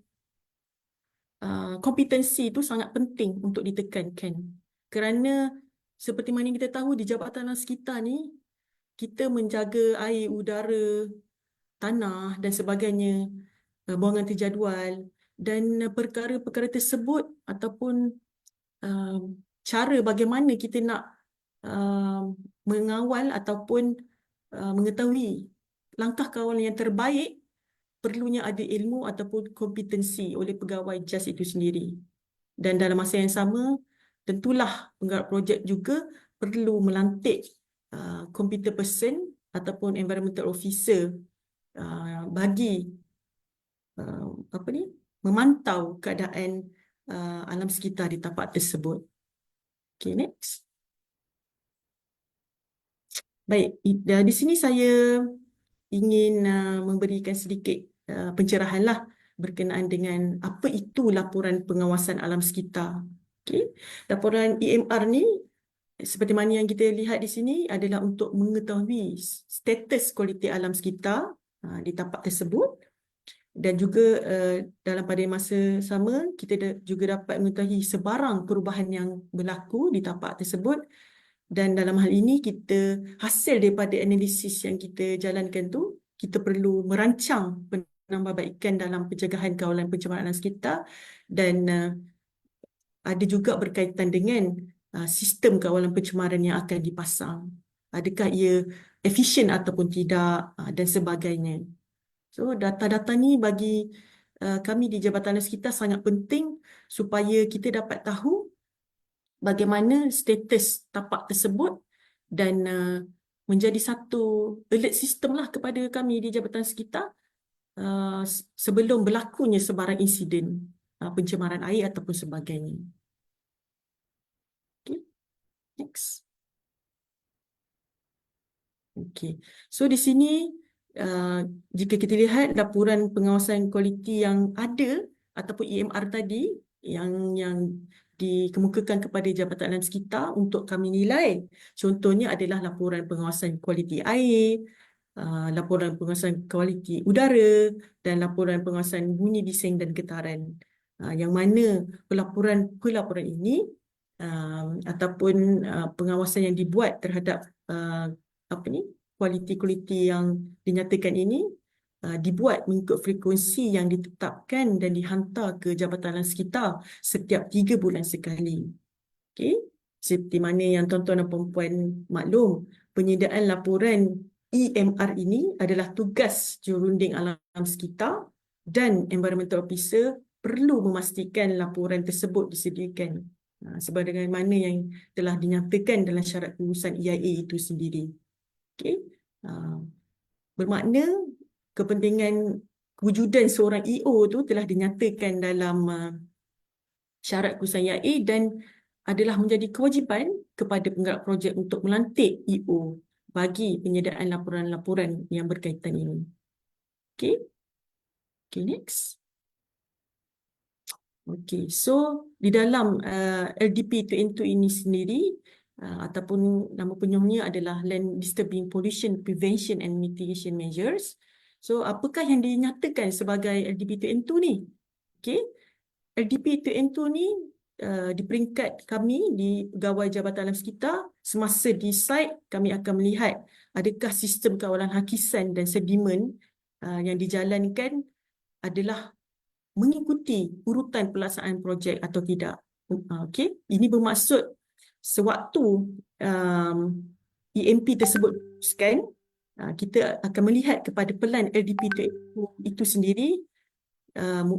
kompetensi itu sangat penting untuk ditekankan. Kerana seperti mana kita tahu di Jabatan Alam Sekitar ni, kita menjaga air, udara, tanah dan sebagainya, buangan terjadual, dan perkara-perkara tersebut ataupun cara bagaimana kita nak mengawal ataupun mengetahui langkah kawalan yang terbaik, perlunya ada ilmu ataupun kompetensi oleh pegawai JAS itu sendiri. Dan dalam masa yang sama, tentulah penggarap projek juga perlu melantik computer person ataupun environmental officer bagi memantau keadaan alam sekitar di tapak tersebut. Okay, next. Baik, di sini saya ingin memberikan sedikit pencerahan lah berkenaan dengan apa itu laporan pengawasan alam sekitar. Okay. Laporan EMR ni seperti mana yang kita lihat di sini adalah untuk mengetahui status kualiti alam sekitar di tapak tersebut, dan juga dalam pada masa sama kita juga dapat mengetahui sebarang perubahan yang berlaku di tapak tersebut. Dan dalam hal ini kita hasil daripada analisis yang kita jalankan tu, kita perlu merancang penambahbaikan dalam pencegahan kawalan pencemaran alam sekitar, dan ada juga berkaitan dengan sistem kawalan pencemaran yang akan dipasang. Adakah ia efisien ataupun tidak, dan sebagainya. So data-data ni bagi kami di Jabatan Alam Sekitar sangat penting supaya kita dapat tahu bagaimana status tapak tersebut, dan menjadi satu alert system lah kepada kami di Jabatan Sekitar sebelum berlakunya sebarang insiden pencemaran air ataupun sebagainya. Okay, next. Okay, so di sini jika kita lihat laporan pengawasan kualiti yang ada ataupun EMR tadi yang dikemukakan kepada Jabatan Alam Sekitar untuk kami nilai, contohnya adalah laporan pengawasan kualiti air, laporan pengawasan kualiti udara, dan laporan pengawasan bunyi, bising dan getaran. Yang mana pelaporan ini ataupun pengawasan yang dibuat terhadap kualiti-kualiti yang dinyatakan ini dibuat mengikut frekuensi yang ditetapkan dan dihantar ke Jabatan Alam Sekitar setiap 3 bulan sekali. Okay? Seperti mana yang tuan-tuan dan puan-puan maklum, penyediaan laporan EMR ini adalah tugas jurunding alam sekitar dan environmental officer perlu memastikan laporan tersebut disediakan sebagaimana yang telah dinyatakan dalam syarat pengurusan EIA itu sendiri. Okey. Bermakna kepentingan kewujudan seorang EO tu telah dinyatakan dalam syarat pengurusan EIA dan adalah menjadi kewajipan kepada penggerak projek untuk melantik EO bagi penyediaan laporan-laporan yang berkaitan ini. Okey. Okay, next. Okay, so di dalam LDP 2N2 ini sendiri ataupun nama penyuhnya adalah Land Disturbing Pollution Prevention and Mitigation Measures. So apakah yang dinyatakan sebagai LDP 2N2 ni? Okay, LDP 2N2 ni di peringkat kami di Pegawai Jabatan Alam Sekitar, semasa di site kami akan melihat adakah sistem kawalan hakisan dan sedimen yang dijalankan adalah mengikuti urutan pelaksanaan projek atau tidak. Okey, ini bermaksud sewaktu EMP tersebut diteruskan, kita akan melihat kepada pelan LDP itu sendiri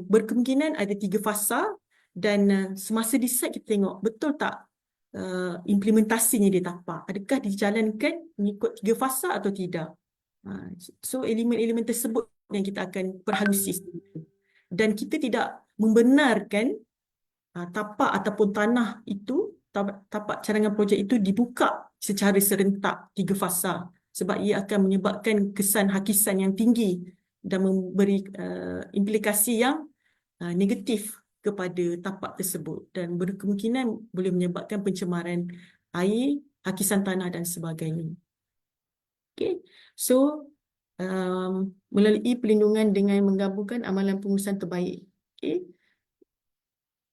berkemungkinan ada 3 fasa dan semasa di site kita tengok betul tak implementasinya di tapak. Adakah dijalankan mengikut 3 fasa atau tidak. So elemen-elemen tersebut yang kita akan perhalusi. Dan kita tidak membenarkan tapak ataupun tanah itu, tapak cadangan projek itu dibuka secara serentak 3 fasa sebab ia akan menyebabkan kesan hakisan yang tinggi dan memberi implikasi yang negatif kepada tapak tersebut dan berkemungkinan boleh menyebabkan pencemaran air, hakisan tanah dan sebagainya. Okay, so melalui pelindungan dengan menggabungkan amalan pengurusan terbaik. Okay.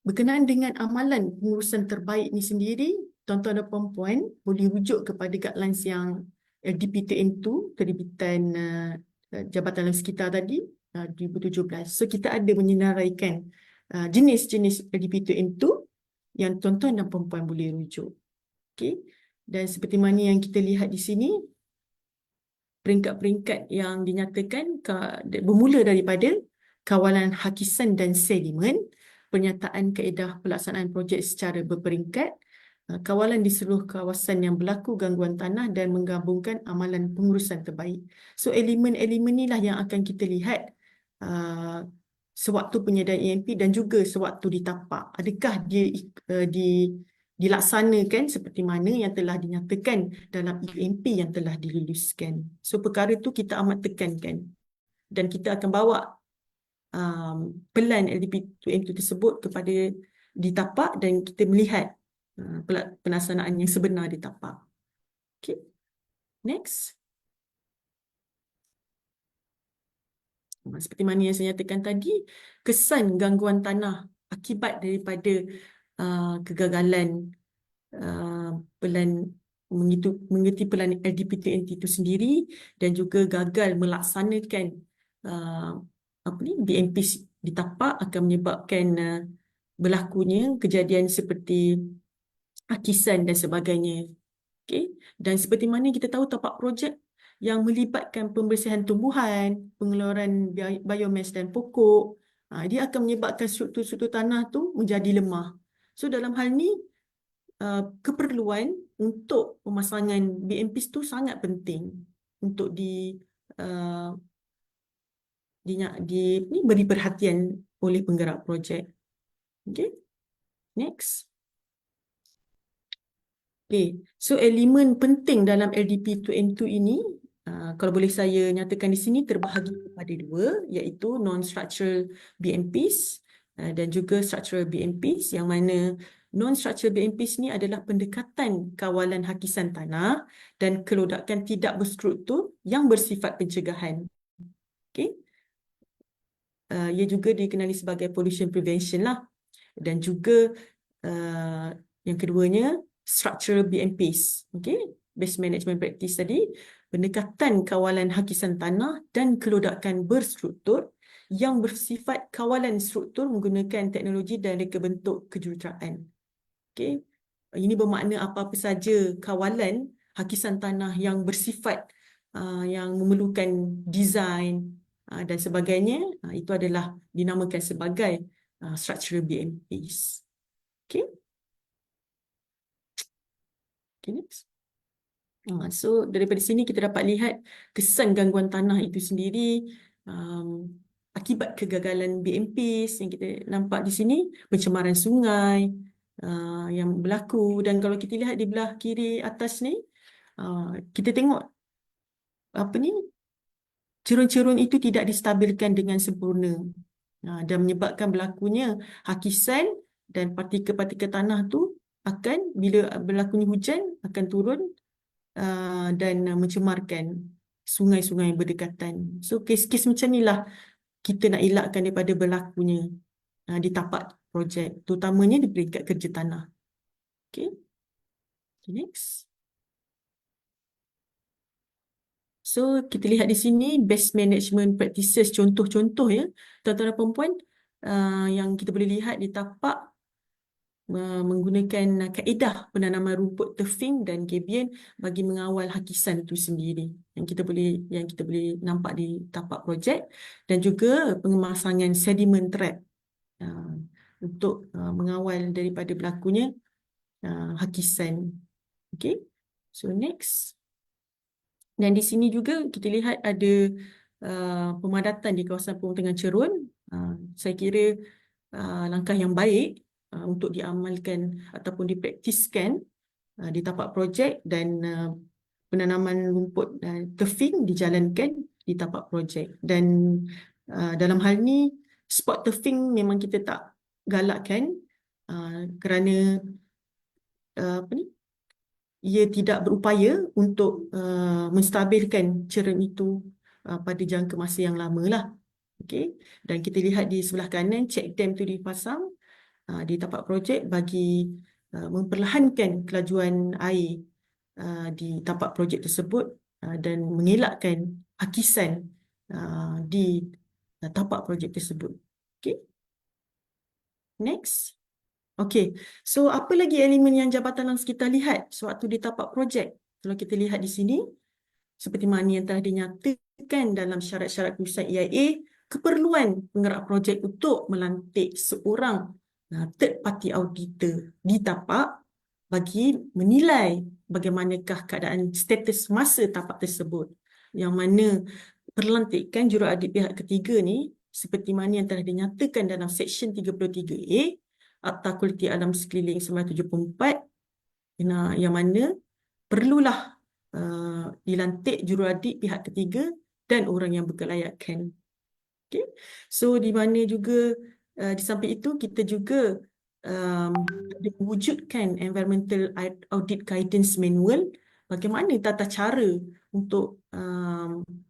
Berkenaan dengan amalan pengurusan terbaik ini sendiri, tuan-tuan dan puan-puan boleh rujuk kepada guidelines yang LDP 2N2 terbitan Jabatan Alam Sekitar tadi 2017. So kita ada menyenaraikan jenis-jenis LDP 2N2 yang tuan-tuan dan puan-puan boleh rujuk. Okay. Dan seperti mana yang kita lihat di sini, peringkat-peringkat yang dinyatakan bermula daripada kawalan hakisan dan sedimen, pernyataan kaedah pelaksanaan projek secara berperingkat, kawalan di seluruh kawasan yang berlaku gangguan tanah dan menggabungkan amalan pengurusan terbaik. So elemen-elemen inilah yang akan kita lihat sewaktu penyediaan EMP dan juga sewaktu ditapak. Adakah dia dilaksanakan seperti mana yang telah dinyatakan dalam EMP yang telah diluluskan. So perkara itu kita amat tekankan dan kita akan bawa pelan LDP 2N2 tersebut kepada ditapak dan kita melihat pelaksanaan yang sebenar ditapak. Okay, next. Seperti mana yang saya nyatakan tadi, kesan gangguan tanah akibat daripada kegagalan pelan mengikuti pelan LDP 2N2 itu sendiri dan juga gagal melaksanakan BNP ditapak akan menyebabkan berlakunya kejadian seperti hakisan dan sebagainya. Okay? Dan seperti mana kita tahu tapak projek yang melibatkan pembersihan tumbuhan, pengeluaran biomas dan pokok, dia akan menyebabkan struktur-struktur tanah tu menjadi lemah. So dalam hal ni keperluan untuk pemasangan BMPs tu sangat penting untuk diberi perhatian oleh penggerak projek. Okay, next. Okay, so elemen penting dalam LDP 2N2 ini, kalau boleh saya nyatakan di sini terbahagi kepada 2, iaitu non-structural BMPs dan juga structural BMPs, yang mana non-structural BMPs ni adalah pendekatan kawalan hakisan tanah dan kelodakan tidak berstruktur yang bersifat pencegahan. Okay. Ia juga dikenali sebagai pollution prevention lah. Dan juga yang keduanya structural BMPs. Okay. Base management practice tadi, pendekatan kawalan hakisan tanah dan kelodakan berstruktur yang bersifat kawalan struktur menggunakan teknologi dan reka bentuk kejuruteraan. Okay. Ini bermakna apa-apa saja kawalan hakisan tanah yang bersifat yang memerlukan desain dan sebagainya, itu adalah dinamakan sebagai structural BMPs. Okay. Okay, next. So daripada sini kita dapat lihat kesan gangguan tanah itu sendiri, akibat kegagalan BMPs yang kita nampak di sini, pencemaran sungai yang berlaku. Dan kalau kita lihat di belah kiri atas ni, kita tengok apa ni, cerun-cerun itu tidak distabilkan dengan sempurna dan menyebabkan berlakunya hakisan dan partikel-partikel tanah tu akan, bila berlakunya hujan, akan turun dan mencemarkan sungai-sungai yang berdekatan. So kes-kes macam inilah kita nak elakkan daripada berlakunya di tapak projek, terutamanya di peringkat kerja tanah. Okay. Next. So kita lihat di sini best management practices, contoh-contoh ya, tuan-tuan dan perempuan, yang kita boleh lihat di tapak menggunakan kaedah penanaman rumput tefing dan gabion bagi mengawal hakisan itu sendiri yang kita boleh nampak di tapak projek, dan juga pengemasangan sediment trap untuk mengawal daripada berlakunya hakisan. Okay, so next. Dan di sini juga kita lihat ada pemadatan di kawasan pembentangan cerun. Saya kira langkah yang baik untuk diamalkan ataupun dipraktiskan di tapak projek, dan penanaman rumput tefing dijalankan di tapak projek. Dan dalam hal ni spot tefing memang kita tak galakkan kerana ia tidak berupaya untuk menstabilkan cerun itu pada jangka masa yang lama lah. Okay. Dan kita lihat di sebelah kanan, check dam tu dipasang di tapak projek bagi memperlahankan kelajuan air di tapak projek tersebut dan mengelakkan hakisan di tapak projek tersebut. Okay. Next. Okay, so apa lagi elemen yang Jabatan Alam Sekitar lihat sewaktu di tapak projek? Kalau kita lihat di sini, seperti mana yang telah dinyatakan dalam syarat-syarat keputusan EIA, keperluan penggerak projek untuk melantik seorang third party auditor di tapak bagi menilai bagaimanakah keadaan status masa tapak tersebut, yang mana perlantikan juruaudit pihak ketiga ni seperti mana yang telah dinyatakan dalam Seksyen 33A Akta Kualiti Alam Sekeliling 1974, yang mana perlulah dilantik juruaudit pihak ketiga dan orang yang berkelayakan. Okay. So di mana juga di samping itu kita juga mewujudkan Environmental Audit Guidance Manual, bagaimana tata cara untuk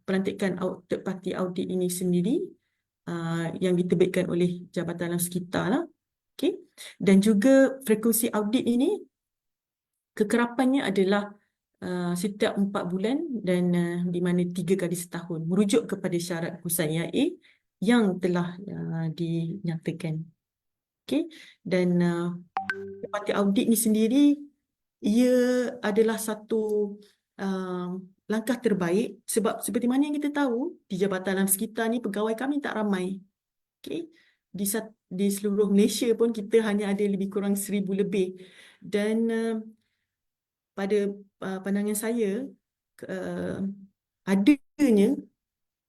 pelantikan third party audit ini sendiri yang diterbitkan oleh Jabatan Alam Sekitar lah. Okay. Dan juga frekuensi audit ini kekerapannya adalah setiap 4 bulan dan di mana 3 kali setahun, merujuk kepada syarat keputusan EIA yang telah dinyatakan. Okay. Dan parti audit ni sendiri, ia adalah satu langkah terbaik, sebab seperti mana yang kita tahu di Jabatan Alam Sekitar ni pegawai kami tak ramai. Okay. Di seluruh Malaysia pun kita hanya ada lebih kurang 1,000 lebih, dan pada pandangan saya adanya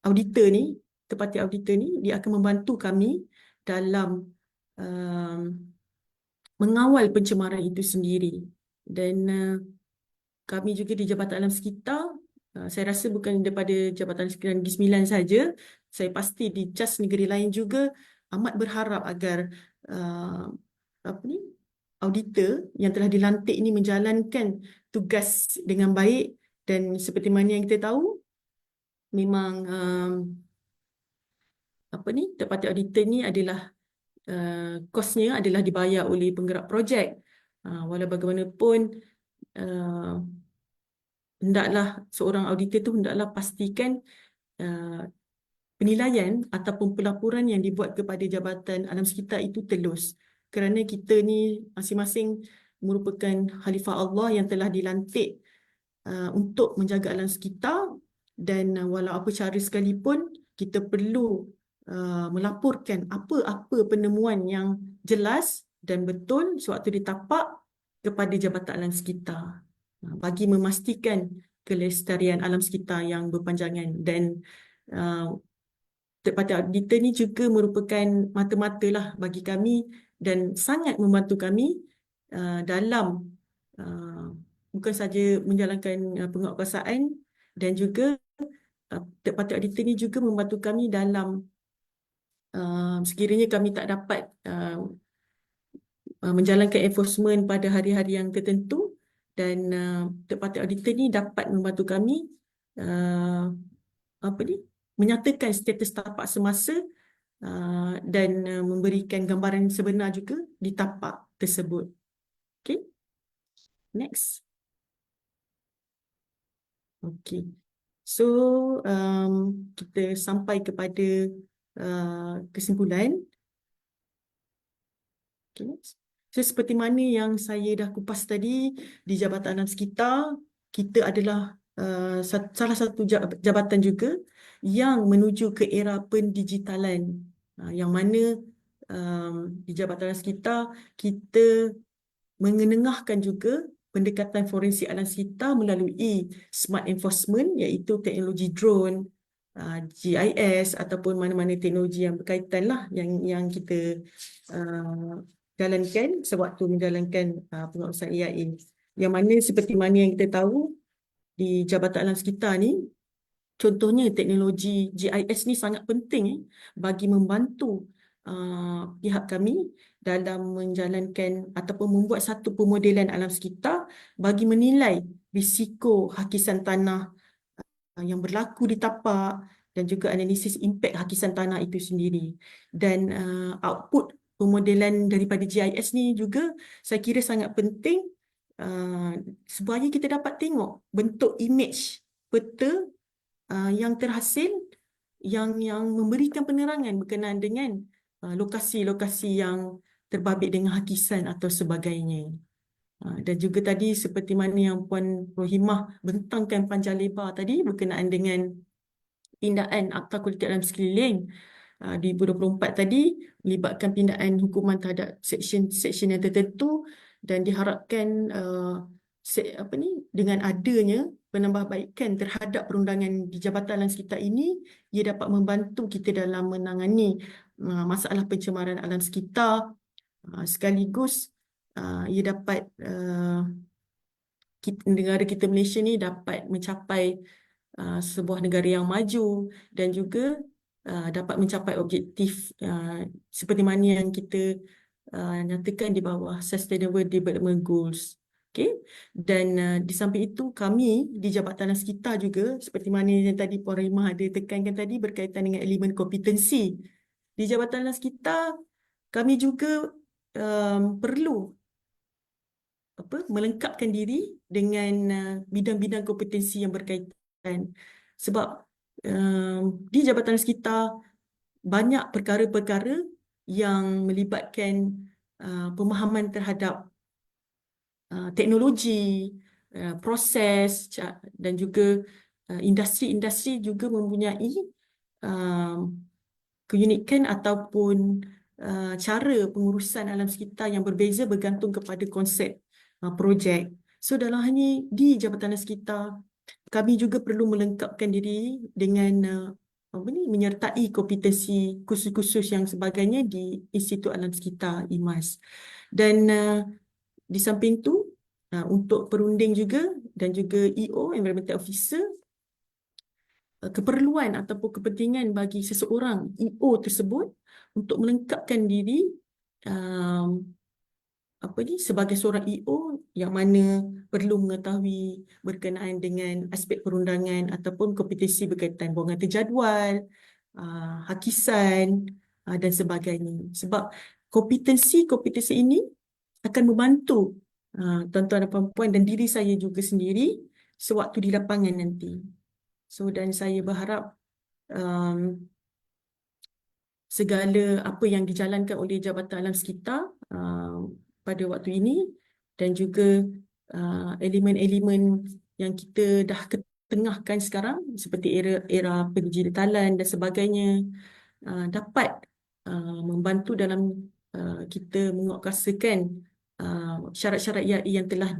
auditor ni, third-party auditor ni, dia akan membantu kami dalam mengawal pencemaran itu sendiri. Dan kami juga di Jabatan Alam Sekitar, saya rasa bukan daripada Jabatan Alam Sekitar Negeri Sembilan saja, saya pasti di CAS negeri lain juga amat berharap agar auditor yang telah dilantik ini menjalankan tugas dengan baik. Dan seperti mana yang kita tahu, memang third party auditor ni adalah kosnya adalah dibayar oleh penggerak projek. Walau bagaimanapun hendaklah seorang auditor tu hendaklah pastikan penilaian ataupun pelaporan yang dibuat kepada Jabatan Alam Sekitar itu telus. Kerana kita ni masing-masing merupakan Khalifah Allah yang telah dilantik untuk menjaga alam sekitar, dan walau apa cara sekalipun kita perlu melaporkan apa-apa penemuan yang jelas dan betul sewaktu ditapak kepada Jabatan Alam Sekitar bagi memastikan kelestarian alam sekitar yang berpanjangan. Dan third party auditor ni juga merupakan mata-mata lah bagi kami dan sangat membantu kami dalam bukan saja menjalankan penguatkuasaan, dan juga third party auditor ni juga membantu kami dalam sekiranya kami tak dapat menjalankan enforcement pada hari-hari yang tertentu, dan third party auditor ni dapat membantu kami menyatakan status tapak semasa dan memberikan gambaran sebenar juga di tapak tersebut. Okay, next. Okay, so kita sampai kepada kesimpulan. Okay, next. So, seperti mana yang saya dah kupas tadi, di Jabatan Alam Sekitar, kita adalah salah satu jabatan juga yang menuju ke era pendigitalan, yang mana di Jabatan Alam Sekitar kita mengenengahkan juga pendekatan forensik alam sekitar melalui smart enforcement, iaitu teknologi drone, GIS ataupun mana-mana teknologi yang berkaitan lah yang kita jalankan sewaktu menjalankan pengurusan AIA. Yang mana seperti mana yang kita tahu di Jabatan Alam Sekitar ni, contohnya teknologi GIS ni sangat penting bagi membantu pihak kami dalam menjalankan ataupun membuat satu pemodelan alam sekitar bagi menilai risiko hakisan tanah yang berlaku di tapak, dan juga analisis impak hakisan tanah itu sendiri. Dan output pemodelan daripada GIS ni juga saya kira sangat penting supaya kita dapat tengok bentuk image peta yang terhasil yang memberikan penerangan berkenaan dengan lokasi-lokasi yang terbabit dengan hakisan atau sebagainya. Dan juga tadi seperti mana yang Puan Rohimah bentangkan panjang lebar tadi berkenaan dengan pindaan Akta Kualiti Alam Sekeliling 2024 tadi, melibatkan pindaan hukuman terhadap seksyen yang tertentu, dan diharapkan dengan adanya penambahbaikan terhadap perundangan di Jabatan Alam Sekitar ini, ia dapat membantu kita dalam menangani masalah pencemaran alam sekitar, sekaligus ia dapat negara kita Malaysia ni dapat mencapai sebuah negara yang maju, dan juga dapat mencapai objektif seperti mana yang kita nyatakan di bawah Sustainable Development Goals. Okay? Dan di samping itu, kami di Jabatan Alam Sekitar juga, seperti mana yang tadi Puan Rohimah ada tekankan tadi berkaitan dengan elemen kompetensi. Di Jabatan Alam Sekitar, kami juga perlu melengkapkan diri dengan bidang-bidang kompetensi yang berkaitan. Sebab di Jabatan Alam Sekitar banyak perkara-perkara yang melibatkan pemahaman terhadap teknologi, proses, dan juga industri-industri juga mempunyai keunikan ataupun cara pengurusan alam sekitar yang berbeza bergantung kepada konsep projek. So dalam hal ini di Jabatan Alam Sekitar, kami juga perlu melengkapkan diri dengan menyertai kompetensi khusus-khusus yang sebagainya di Institut Alam Sekitar IMAS. Dan di samping itu, untuk perunding juga dan juga EO, Environmental Officer, keperluan ataupun kepentingan bagi seseorang EO tersebut untuk melengkapkan diri sebagai seorang EO yang mana perlu mengetahui berkenaan dengan aspek perundangan ataupun kompetensi berkaitan buangan terjadual, hakisan dan sebagainya. Sebab kompetensi ini akan membantu tuan-tuan dan puan-puan dan diri saya juga sendiri sewaktu di lapangan nanti. So, dan saya berharap segala apa yang dijalankan oleh Jabatan Alam Sekitar pada waktu ini dan juga elemen-elemen yang kita dah ketengahkan sekarang seperti era pendigitalan dan sebagainya dapat membantu dalam kita menguatkuasakan syarat-syarat IAE yang telah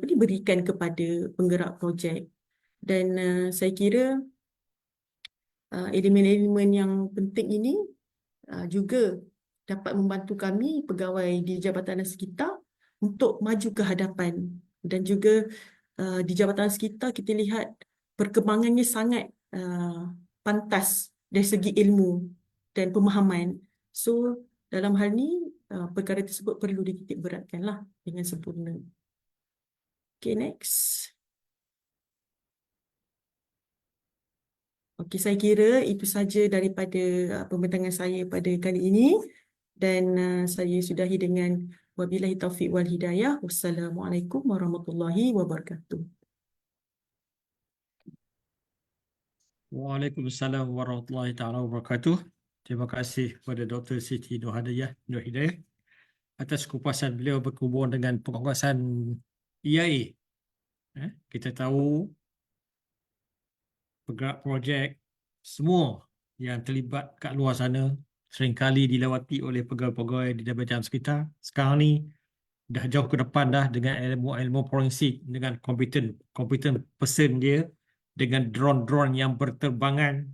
diberikan kepada penggerak projek. Dan saya kira elemen-elemen yang penting ini juga dapat membantu kami pegawai di Jabatan Sekitar untuk maju ke hadapan. Dan juga di Jabatan Sekitar kita lihat perkembangannya sangat pantas dari segi ilmu dan pemahaman. So dalam hal ni perkara tersebut perlu dititik beratkanlah dengan sempurna. Okay, next. Okey, saya kira itu saja daripada pembentangan saya pada kali ini, dan saya sudahi dengan wabillahi taufiq wal hidayah. Wassalamualaikum warahmatullahi wabarakatuh. Waalaikumsalam warahmatullahi taala wabarakatuh. Terima kasih kepada Dr. Siti Nur Hidayah atas kupasan beliau berhubung dengan penguasaan EIA. Kita tahu penggerak projek semua yang terlibat kat luar sana seringkali dilewati oleh pegawai-pegawai di Jabatan Sekitar. Sekarang ni dah jauh ke depan dah dengan ilmu forensik, dengan competent person dia, dengan drone-drone yang berterbangan.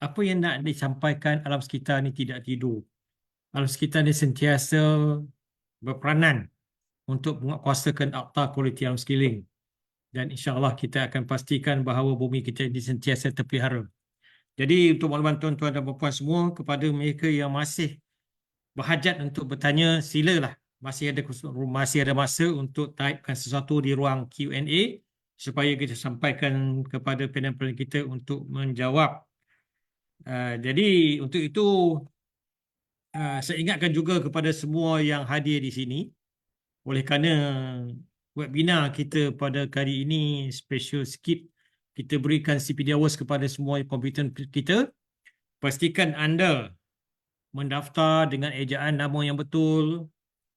Apa yang nak disampaikan, alam sekitar ni tidak tidur. Alam sekitar ni sentiasa berperanan untuk menguatkuasakan Akta Kualiti Alam Sekeliling. Dan insya-Allah kita akan pastikan bahawa bumi kita ini sentiasa terpelihara. Jadi untuk makluman tuan-tuan dan puan-puan semua, kepada mereka yang masih berhajat untuk bertanya, silalah. Masih ada masa untuk typekan sesuatu di ruang Q&A supaya kita sampaikan kepada panel-panel kita untuk menjawab. Jadi untuk itu saya ingatkan juga kepada semua yang hadir di sini, oleh kerana webinar kita pada kali ini special sikit, kita berikan CPD Awards kepada semua kompeten kita. Pastikan anda mendaftar dengan ejaan nama yang betul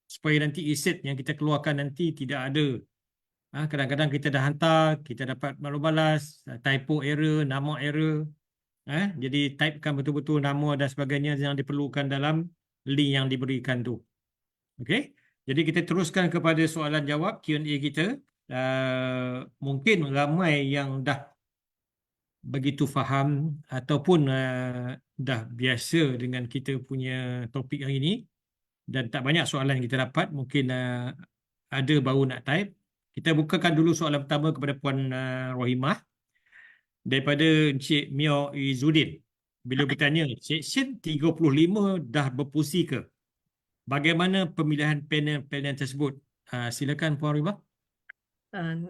supaya nanti iset yang kita keluarkan nanti tidak ada. Kadang-kadang kita dah hantar, kita dapat maklum balas, typo error, nama error. Jadi typekan betul-betul nama dan sebagainya yang diperlukan dalam link yang diberikan tu. Okey. Jadi kita teruskan kepada soalan jawab Q&A kita. Mungkin ramai yang dah begitu faham ataupun dah biasa dengan kita punya topik hari ini dan tak banyak soalan yang kita dapat. Mungkin ada baru nak type. Kita bukakan dulu soalan pertama kepada Puan Rohimah daripada Encik Mio Izzuddin. Beliau bertanya, Seksyen 35 dah berfungsi ke? Bagaimana pemilihan panel-panel tersebut? Silakan Puan Rohimah.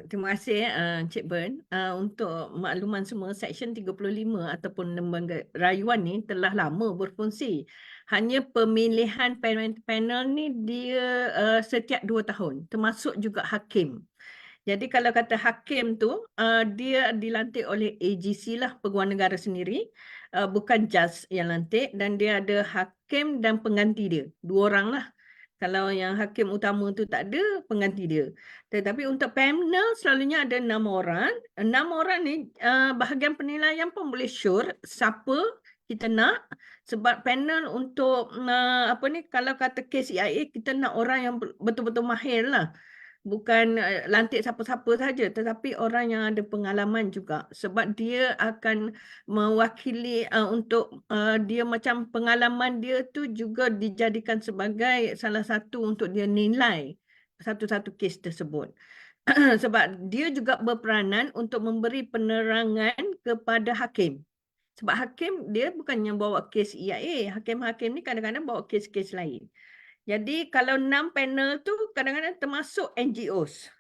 Terima kasih Encik Ben. Untuk makluman semua, Seksyen 35 ataupun lembaga rayuan ni telah lama berfungsi. Hanya pemilihan panel ni dia setiap 2 tahun, termasuk juga hakim. Jadi kalau kata hakim tu, dia dilantik oleh AGC lah, Peguam Negara sendiri, bukan judge yang lantik, dan dia ada hakim dan pengganti dia, 2 orang lah. Kalau yang hakim utama tu tak ada, pengganti dia. Tetapi untuk panel selalunya ada 6 orang. 6 orang ni bahagian penilaian pun boleh sure siapa kita nak. Sebab panel untuk kalau kata kes EIA, kita nak orang yang betul-betul mahir lah. Bukan lantik siapa-siapa saja, tetapi orang yang ada pengalaman juga. Sebab dia akan mewakili untuk dia macam pengalaman dia tu juga dijadikan sebagai salah satu untuk dia nilai satu-satu kes tersebut. Sebab dia juga berperanan untuk memberi penerangan kepada hakim. Sebab hakim dia bukannya bawa kes EIA. Hakim-hakim ni kadang-kadang bawa kes-kes lain. Jadi kalau 6 panel tu kadang-kadang termasuk NGOs.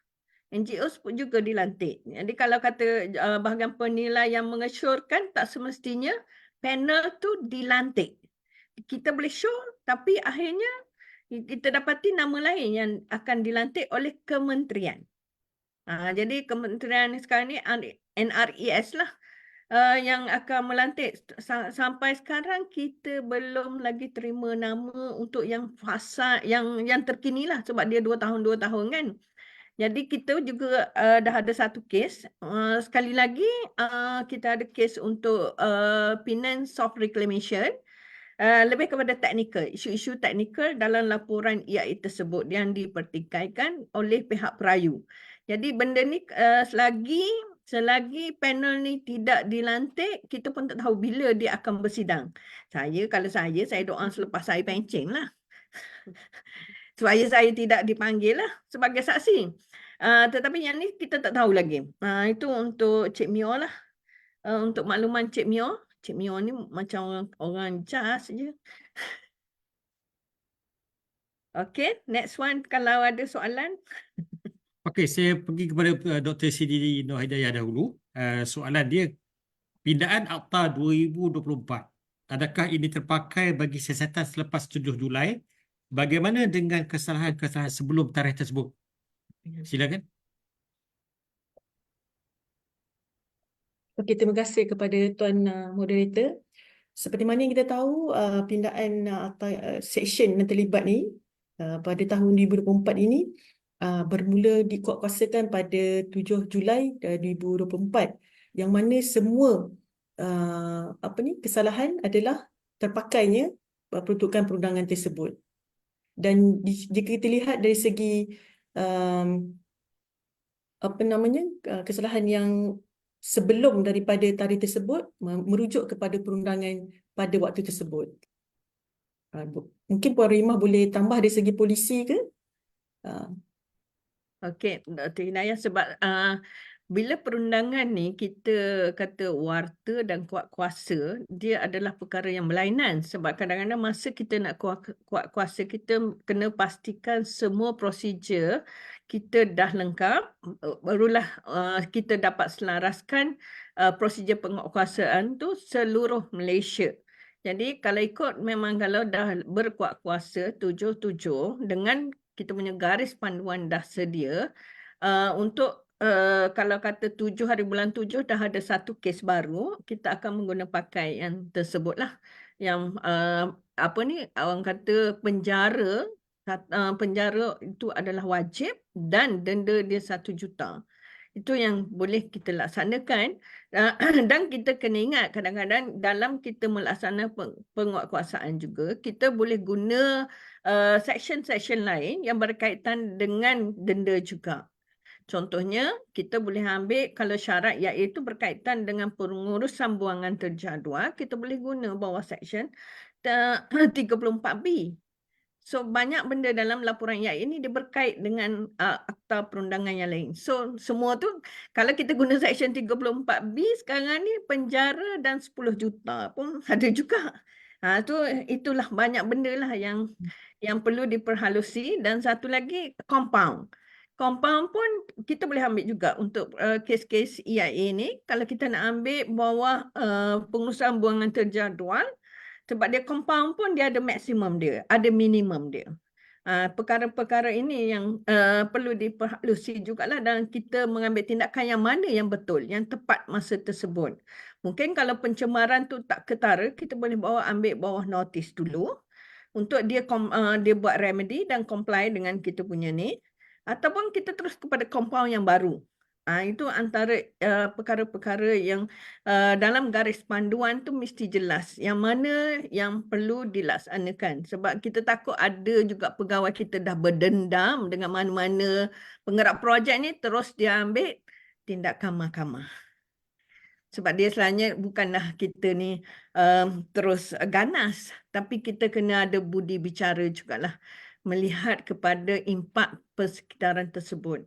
NGOs pun juga dilantik. Jadi kalau kata bahagian penilai yang mengesyorkan, tak semestinya panel tu dilantik. Kita boleh sure, tapi akhirnya kita dapati nama lain yang akan dilantik oleh kementerian. Jadi kementerian sekarang ni NRES lah. yang akan melantik. Sampai sekarang kita belum lagi terima nama untuk yang fasa yang terkini lah, sebab dia 2 tahun kan. Jadi kita juga dah ada satu kes. Sekali lagi kita ada kes untuk Penang Soft Reclamation. Lebih kepada teknikal, isu-isu teknikal dalam laporan EIA tersebut yang dipertikaikan oleh pihak perayu. Jadi benda ni selagi panel ni tidak dilantik, kita pun tak tahu bila dia akan bersidang. Kalau saya doa selepas saya pencen lah. Supaya saya tidak dipanggil lah sebagai saksi. Tetapi yang ni kita tak tahu lagi. Itu untuk Cik Mio lah. Untuk makluman Cik Mio ni macam orang jas je. Okay, next one kalau ada soalan. Okey, saya pergi kepada Dr. Siti Nur Hidayah dahulu. Soalan dia, pindaan Akta 2024, adakah ini terpakai bagi siasatan selepas 7 Julai? Bagaimana dengan kesalahan-kesalahan sebelum tarikh tersebut? Silakan. Okey, terima kasih kepada Tuan Moderator. Seperti mana yang kita tahu, pindaan atau seksyen yang terlibat ni pada tahun 2024 ini bermula dikuatkuasakan pada 7 Julai 2024, yang mana semua kesalahan adalah terpakainya peruntukan perundangan tersebut. Dan jika kita lihat dari segi kesalahan yang sebelum daripada tarikh tersebut merujuk kepada perundangan pada waktu tersebut. Mungkin Puan Rimah boleh tambah dari segi polisi ke? Okey, Dr. Hidayah, sebab bila perundangan ni kita kata warta dan kuat kuasa, dia adalah perkara yang berlainan. Sebab kadang-kadang masa kita nak kuat kuasa, kita kena pastikan semua prosedur kita dah lengkap, barulah kita dapat selaraskan prosedur penguatkuasaan tu seluruh Malaysia. Jadi kalau ikut, memang kalau dah berkuat kuasa 7/7 dengan kita punya garis panduan dah sedia, untuk kalau kata 7 hari bulan 7 dah ada satu kes baru, kita akan menggunakan pakai yang tersebut lah. Yang orang kata penjara itu adalah wajib dan denda dia 1 juta. Itu yang boleh kita laksanakan. Dan kita kena ingat, kadang-kadang dalam kita melaksanakan penguatkuasaan juga, kita boleh guna seksyen-seksyen lain yang berkaitan dengan denda juga. Contohnya, kita boleh ambil kalau syarat iaitu berkaitan dengan pengurusan buangan terjadual, kita boleh guna bawah seksyen 34B. So, banyak benda dalam laporan IAI ini dia berkait dengan akta perundangan yang lain. So, semua tu, kalau kita guna seksyen 34B, sekarang ni penjara dan 10 juta pun ada juga. Itulah banyak benda lah yang perlu diperhalusi. Dan satu lagi, compound. Compound pun kita boleh ambil juga untuk kes-kes EIA ni. Kalau kita nak ambil bawah pengurusan buangan terjadual, sebab dia compound pun dia ada maksimum dia, ada minimum dia. Perkara-perkara ini yang perlu diperhalusi jugalah dan kita mengambil tindakan yang mana yang betul, yang tepat masa tersebut. Mungkin kalau pencemaran tu tak ketara, kita boleh ambil bawah notis dulu untuk dia buat remedy dan comply dengan kita punya ni. Ataupun kita terus kepada compound yang baru. Itu antara perkara-perkara yang dalam garis panduan tu mesti jelas yang mana yang perlu dilaksanakan. Sebab kita takut ada juga pegawai kita dah berdendam dengan mana-mana penggerak projek ni, terus dia ambil tindakan mahkamah. Sebab dia sebenarnya bukanlah kita ni terus ganas, tapi kita kena ada budi bicara jugalah, melihat kepada impak persekitaran tersebut.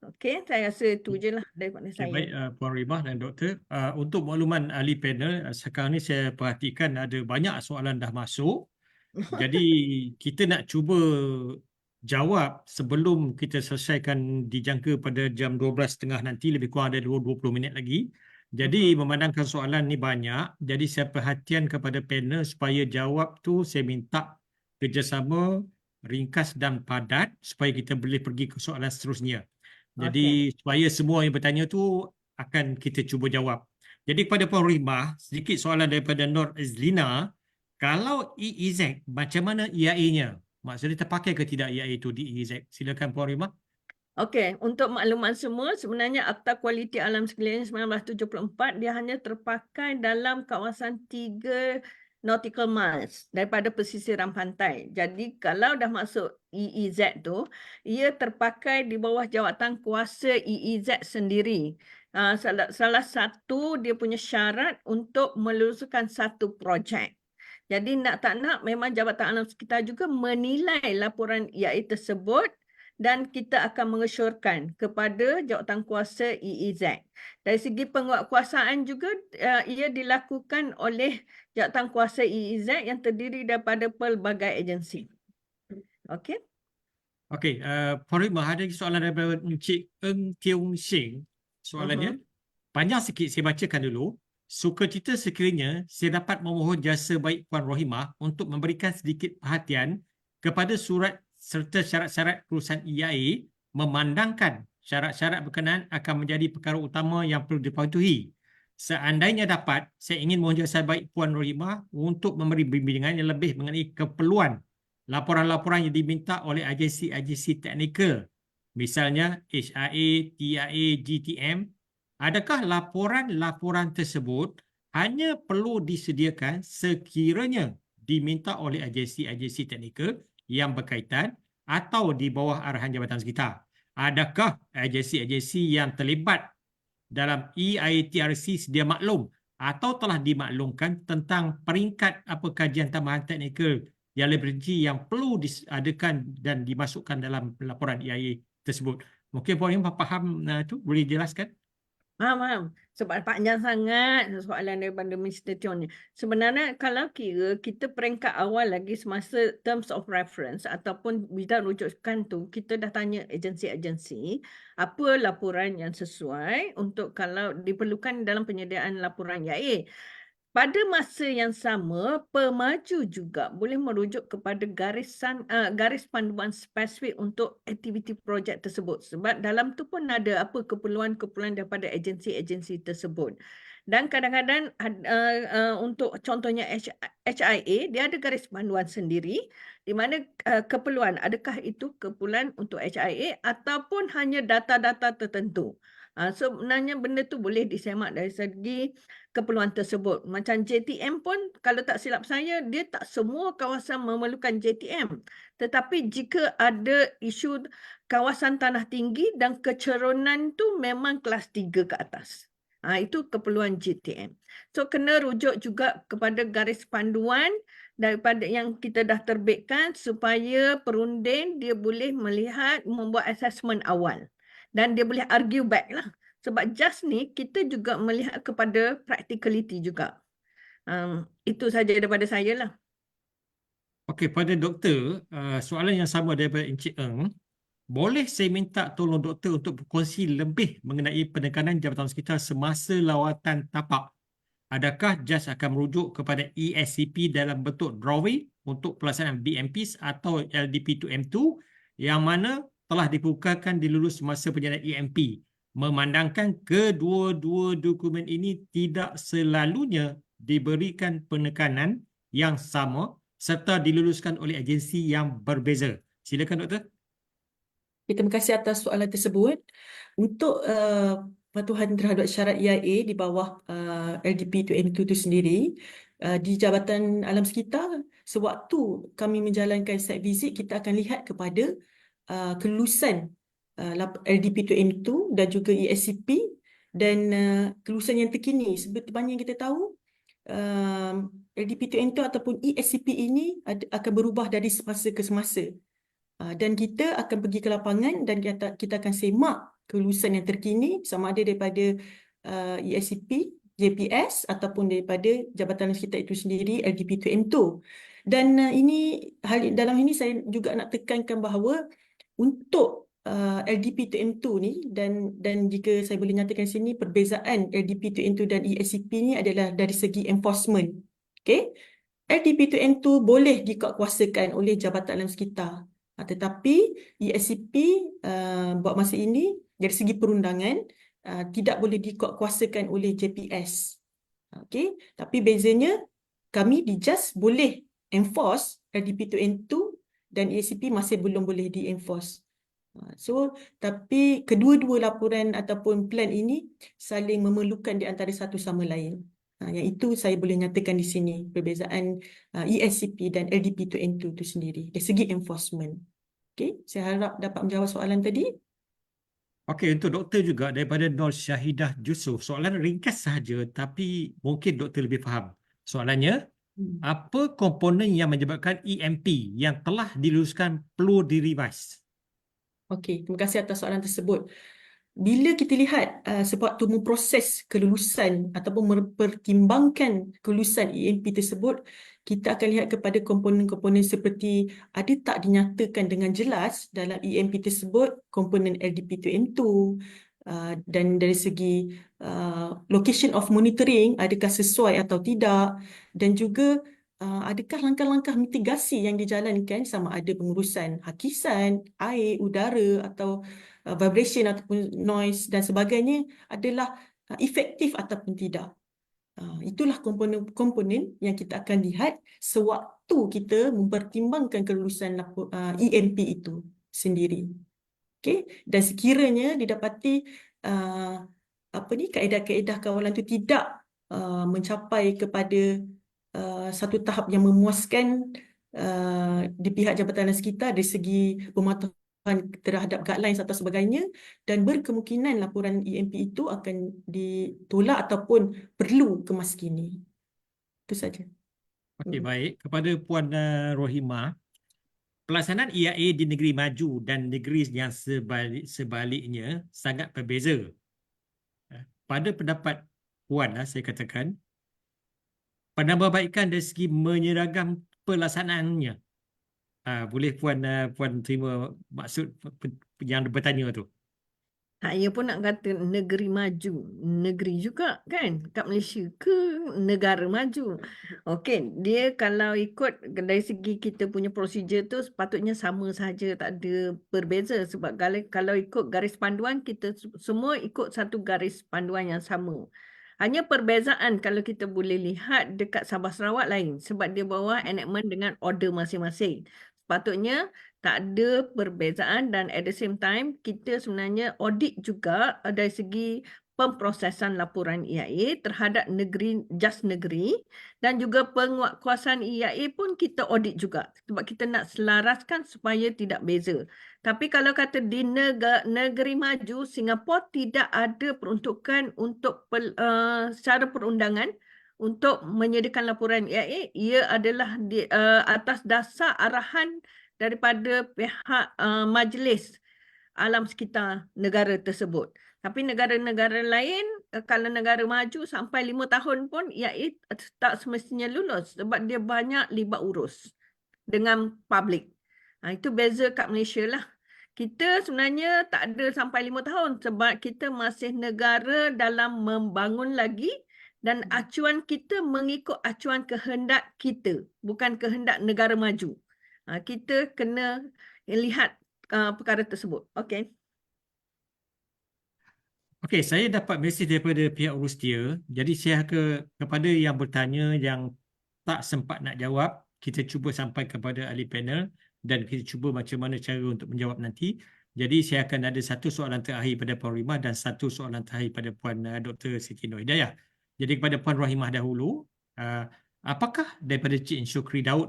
Okey, saya rasa itu je lah daripada saya. Baik, Puan Rimah dan Doktor. Untuk makluman ahli panel, sekarang ni saya perhatikan ada banyak soalan dah masuk. Jadi kita nak cuba jawab sebelum kita selesaikan dijangka pada jam 12.30 nanti, lebih kurang ada 20 minit lagi. Jadi memandangkan soalan ni banyak, jadi saya perhatian kepada panel supaya jawab tu saya minta kerjasama ringkas dan padat supaya kita boleh pergi ke soalan seterusnya. Jadi supaya semua yang bertanya tu akan kita cuba jawab. Jadi kepada Puan Rohimah, sedikit soalan daripada Nur Azlina. Kalau EEZ, macam mana EIA-nya? Maksudnya terpakai ke tidak EIA itu di EEZ? Silakan Puan Rohimah. Okey, untuk makluman semua, sebenarnya Akta Kualiti Alam Sekeliling 1974 dia hanya terpakai dalam kawasan 3 nautical miles daripada pesisiran pantai. Jadi kalau dah masuk EEZ tu, ia terpakai di bawah jawatan kuasa EEZ sendiri. Salah satu dia punya syarat untuk meluluskan satu projek. Jadi nak tak nak memang Jabatan Alam Sekitar juga menilai laporan EIA tersebut dan kita akan mengesyorkan kepada jawatankuasa EEZ. Dari segi penguatkuasaan juga ia dilakukan oleh jawatankuasa EEZ yang terdiri daripada pelbagai agensi. Okey. Okey, Puan Rohimah, ada soalan daripada Encik Eng Tiong Sing. Soalannya, panjang sikit saya bacakan dulu. Sukacita sekiranya saya dapat memohon jasa baik Puan Rohimah untuk memberikan sedikit perhatian kepada surat serta syarat-syarat perusahaan EIA memandangkan syarat-syarat berkenaan akan menjadi perkara utama yang perlu dipatuhi. Seandainya dapat, saya ingin mohon jasa baik Puan Rohimah untuk memberi bimbingan yang lebih mengenai keperluan laporan-laporan yang diminta oleh agensi-agensi teknikal, misalnya HIA, TIA, GTM. Adakah laporan-laporan tersebut hanya perlu disediakan sekiranya diminta oleh agensi-agensi teknikal yang berkaitan atau di bawah arahan Jabatan Sekitar? Adakah agensi-agensi yang terlibat dalam EITRC sedia maklum atau telah dimaklumkan tentang peringkat kajian tambahan teknikal yang lebih rinci yang perlu diadakan dan dimasukkan dalam laporan EIA tersebut? Mungkin Puan Rohimah faham tu, boleh jelaskan? Faham. Sebab panjang sangat soalan daripada Mr. Tiong ni. Sebenarnya kalau kira kita peringkat awal lagi semasa terms of reference ataupun bidang rujukan tu, kita dah tanya agensi-agensi apa laporan yang sesuai untuk kalau diperlukan dalam penyediaan laporan EIA. Pada masa yang sama, pemaju juga boleh merujuk kepada garis panduan spesifik untuk aktiviti projek tersebut. Sebab dalam tu pun ada apa keperluan-keperluan daripada agensi-agensi tersebut. Dan kadang-kadang untuk contohnya HIA, dia ada garis panduan sendiri di mana keperluan, adakah itu keperluan untuk HIA ataupun hanya data-data tertentu. Sebenarnya benda tu boleh disemak dari segi keperluan tersebut. Macam JTM pun kalau tak silap saya, dia tak semua kawasan memerlukan JTM. Tetapi jika ada isu kawasan tanah tinggi dan keceronan tu memang kelas 3 ke atas. Itu keperluan JTM. So kena rujuk juga kepada garis panduan daripada yang kita dah terbitkan supaya perunding dia boleh melihat, membuat assessment awal. Dan dia boleh argue back lah. Sebab just ni kita juga melihat kepada practicality juga. Itu saja daripada saya lah. Okey, pada doktor, soalan yang sama daripada Encik Eng. Boleh saya minta tolong doktor untuk berkongsi lebih mengenai penekanan Jabatan Sekitar semasa lawatan tapak? Adakah JAS akan merujuk kepada ESCP dalam bentuk drawing untuk pelaksanaan BMPs atau LDP2M2 yang mana telah dibukakan dilulus semasa penyelidikan EMP, memandangkan kedua-dua dokumen ini tidak selalunya diberikan penekanan yang sama serta diluluskan oleh agensi yang berbeza? Silakan doktor. Terima kasih atas soalan tersebut. Untuk patuhan terhadap syarat EIA di bawah LDP2M2 itu sendiri, di Jabatan Alam Sekitar, sewaktu kami menjalankan site visit, kita akan lihat kepada kelulusan LDP2M2 dan juga ESCP dan kelulusan yang terkini. Seperti yang kita tahu, LDP2M2 ataupun ESCP ini akan berubah dari semasa ke semasa. Dan kita akan pergi ke lapangan dan kita akan semak kelulusan yang terkini sama ada daripada ESCP, JPS ataupun daripada Jabatan Alam Sekitar itu sendiri, LDP2M2. Dan dalam ini saya juga nak tekankan bahawa untuk LDP2M2 ni dan jika saya boleh nyatakan sini, perbezaan LDP2M2 dan ESCP ni adalah dari segi enforcement. Okay? LDP2M2 boleh dikuatkuasakan oleh Jabatan Alam Sekitar. Tetapi ESCP buat masa ini dari segi perundangan tidak boleh dikuatkuasakan oleh JPS. Okey, tapi bezanya kami di JAS boleh enforce LDP to N2 dan EACP masih belum boleh di-enforce. So, tapi kedua-dua laporan ataupun plan ini saling memerlukan di antara satu sama lain. Yang itu saya boleh nyatakan di sini, perbezaan EACP dan LDP to N2 itu sendiri dari segi enforcement. Okey, saya harap dapat menjawab soalan tadi. Okey, untuk doktor juga daripada Nur Syahidah Jusuf. Soalan ringkas sahaja tapi mungkin doktor lebih faham. Soalannya, apa komponen yang menyebabkan EMP yang telah diluluskan perlu direvise? Okey, terima kasih atas soalan tersebut. Bila kita lihat sewaktu memproses kelulusan ataupun mempertimbangkan kelulusan EMP tersebut, kita akan lihat kepada komponen-komponen seperti ada tak dinyatakan dengan jelas dalam EMP tersebut komponen LDP to N2, dan dari segi location of monitoring adakah sesuai atau tidak, dan juga adakah langkah-langkah mitigasi yang dijalankan sama ada pengurusan hakisan, air, udara atau vibration ataupun noise dan sebagainya adalah efektif ataupun tidak. Itulah komponen-komponen yang kita akan lihat sewaktu kita mempertimbangkan kelulusan EMP itu sendiri. Okay? Dan sekiranya didapati kaedah-kaedah kawalan itu tidak mencapai kepada satu tahap yang memuaskan di pihak Jabatan Alam Sekitar dari segi pematuhan terhadap guidelines atau sebagainya, dan berkemungkinan laporan EMP itu akan ditolak ataupun perlu kemaskini. Itu saja. Okey, baik. Kepada Puan Rohimah, pelaksanaan EIA di negeri maju dan negeri yang sebaliknya sangat berbeza. Pada pendapat Puan, saya katakan, penambahbaikan dari segi menyeragam pelaksanaannya. Boleh Puan terima maksud yang bertanya tu? Saya pun nak kata negeri maju. Negeri juga kan kat Malaysia ke negara maju. Okey, dia kalau ikut dari segi kita punya prosedur tu sepatutnya sama saja, tak ada berbeza. Sebab kalau ikut garis panduan, kita semua ikut satu garis panduan yang sama. Hanya perbezaan kalau kita boleh lihat dekat Sabah Sarawak lain sebab dia bawa enactment dengan order masing-masing. Sepatutnya tak ada perbezaan, dan at the same time kita sebenarnya audit juga dari segi pemprosesan laporan EIA terhadap negeri, JAS negeri, dan juga penguatkuasaan EIA pun kita audit juga sebab kita nak selaraskan supaya tidak beza. Tapi kalau kata di negeri maju, Singapura tidak ada peruntukan untuk secara perundangan untuk menyediakan laporan EIA. Ia adalah atas dasar arahan daripada pihak majlis alam sekitar negara tersebut. Tapi negara-negara lain, kalau negara maju sampai 5 tahun pun EIA tak semestinya lulus sebab dia banyak libat urus dengan public. Itu beza kat Malaysia lah. Kita sebenarnya tak ada sampai 5 tahun sebab kita masih negara dalam membangun lagi, dan acuan kita mengikut acuan kehendak kita, bukan kehendak negara maju. Kita kena lihat perkara tersebut. Okey. Okey, saya dapat mesej daripada pihak Rustia. Jadi saya kepada yang bertanya yang tak sempat nak jawab, kita cuba sampai kepada ahli panel dan kita cuba macam mana cara untuk menjawab nanti. Jadi saya akan ada satu soalan terakhir pada Puan Rohimah dan satu soalan terakhir pada Puan Dr. Siti Nur Hidayah. Jadi kepada Puan Rohimah dahulu, apakah daripada Cik Syukri Daud,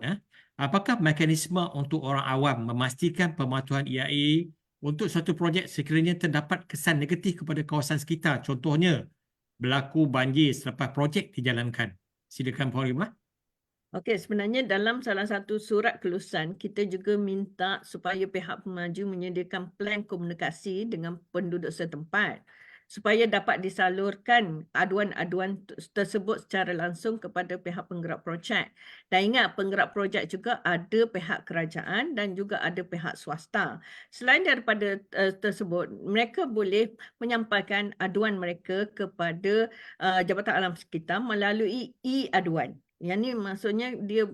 apakah mekanisme untuk orang awam memastikan pematuhan EIA untuk suatu projek sekiranya terdapat kesan negatif kepada kawasan sekitar? Contohnya, berlaku banjir selepas projek dijalankan. Silakan Puan Rohimah. Okey, sebenarnya dalam salah satu surat kelulusan, kita juga minta supaya pihak pemaju menyediakan plan komunikasi dengan penduduk setempat supaya dapat disalurkan aduan-aduan tersebut secara langsung kepada pihak penggerak projek. Dan ingat, penggerak projek juga ada pihak kerajaan dan juga ada pihak swasta. Selain daripada tersebut, mereka boleh menyampaikan aduan mereka kepada Jabatan Alam Sekitar melalui e-aduan. Yang ni maksudnya dia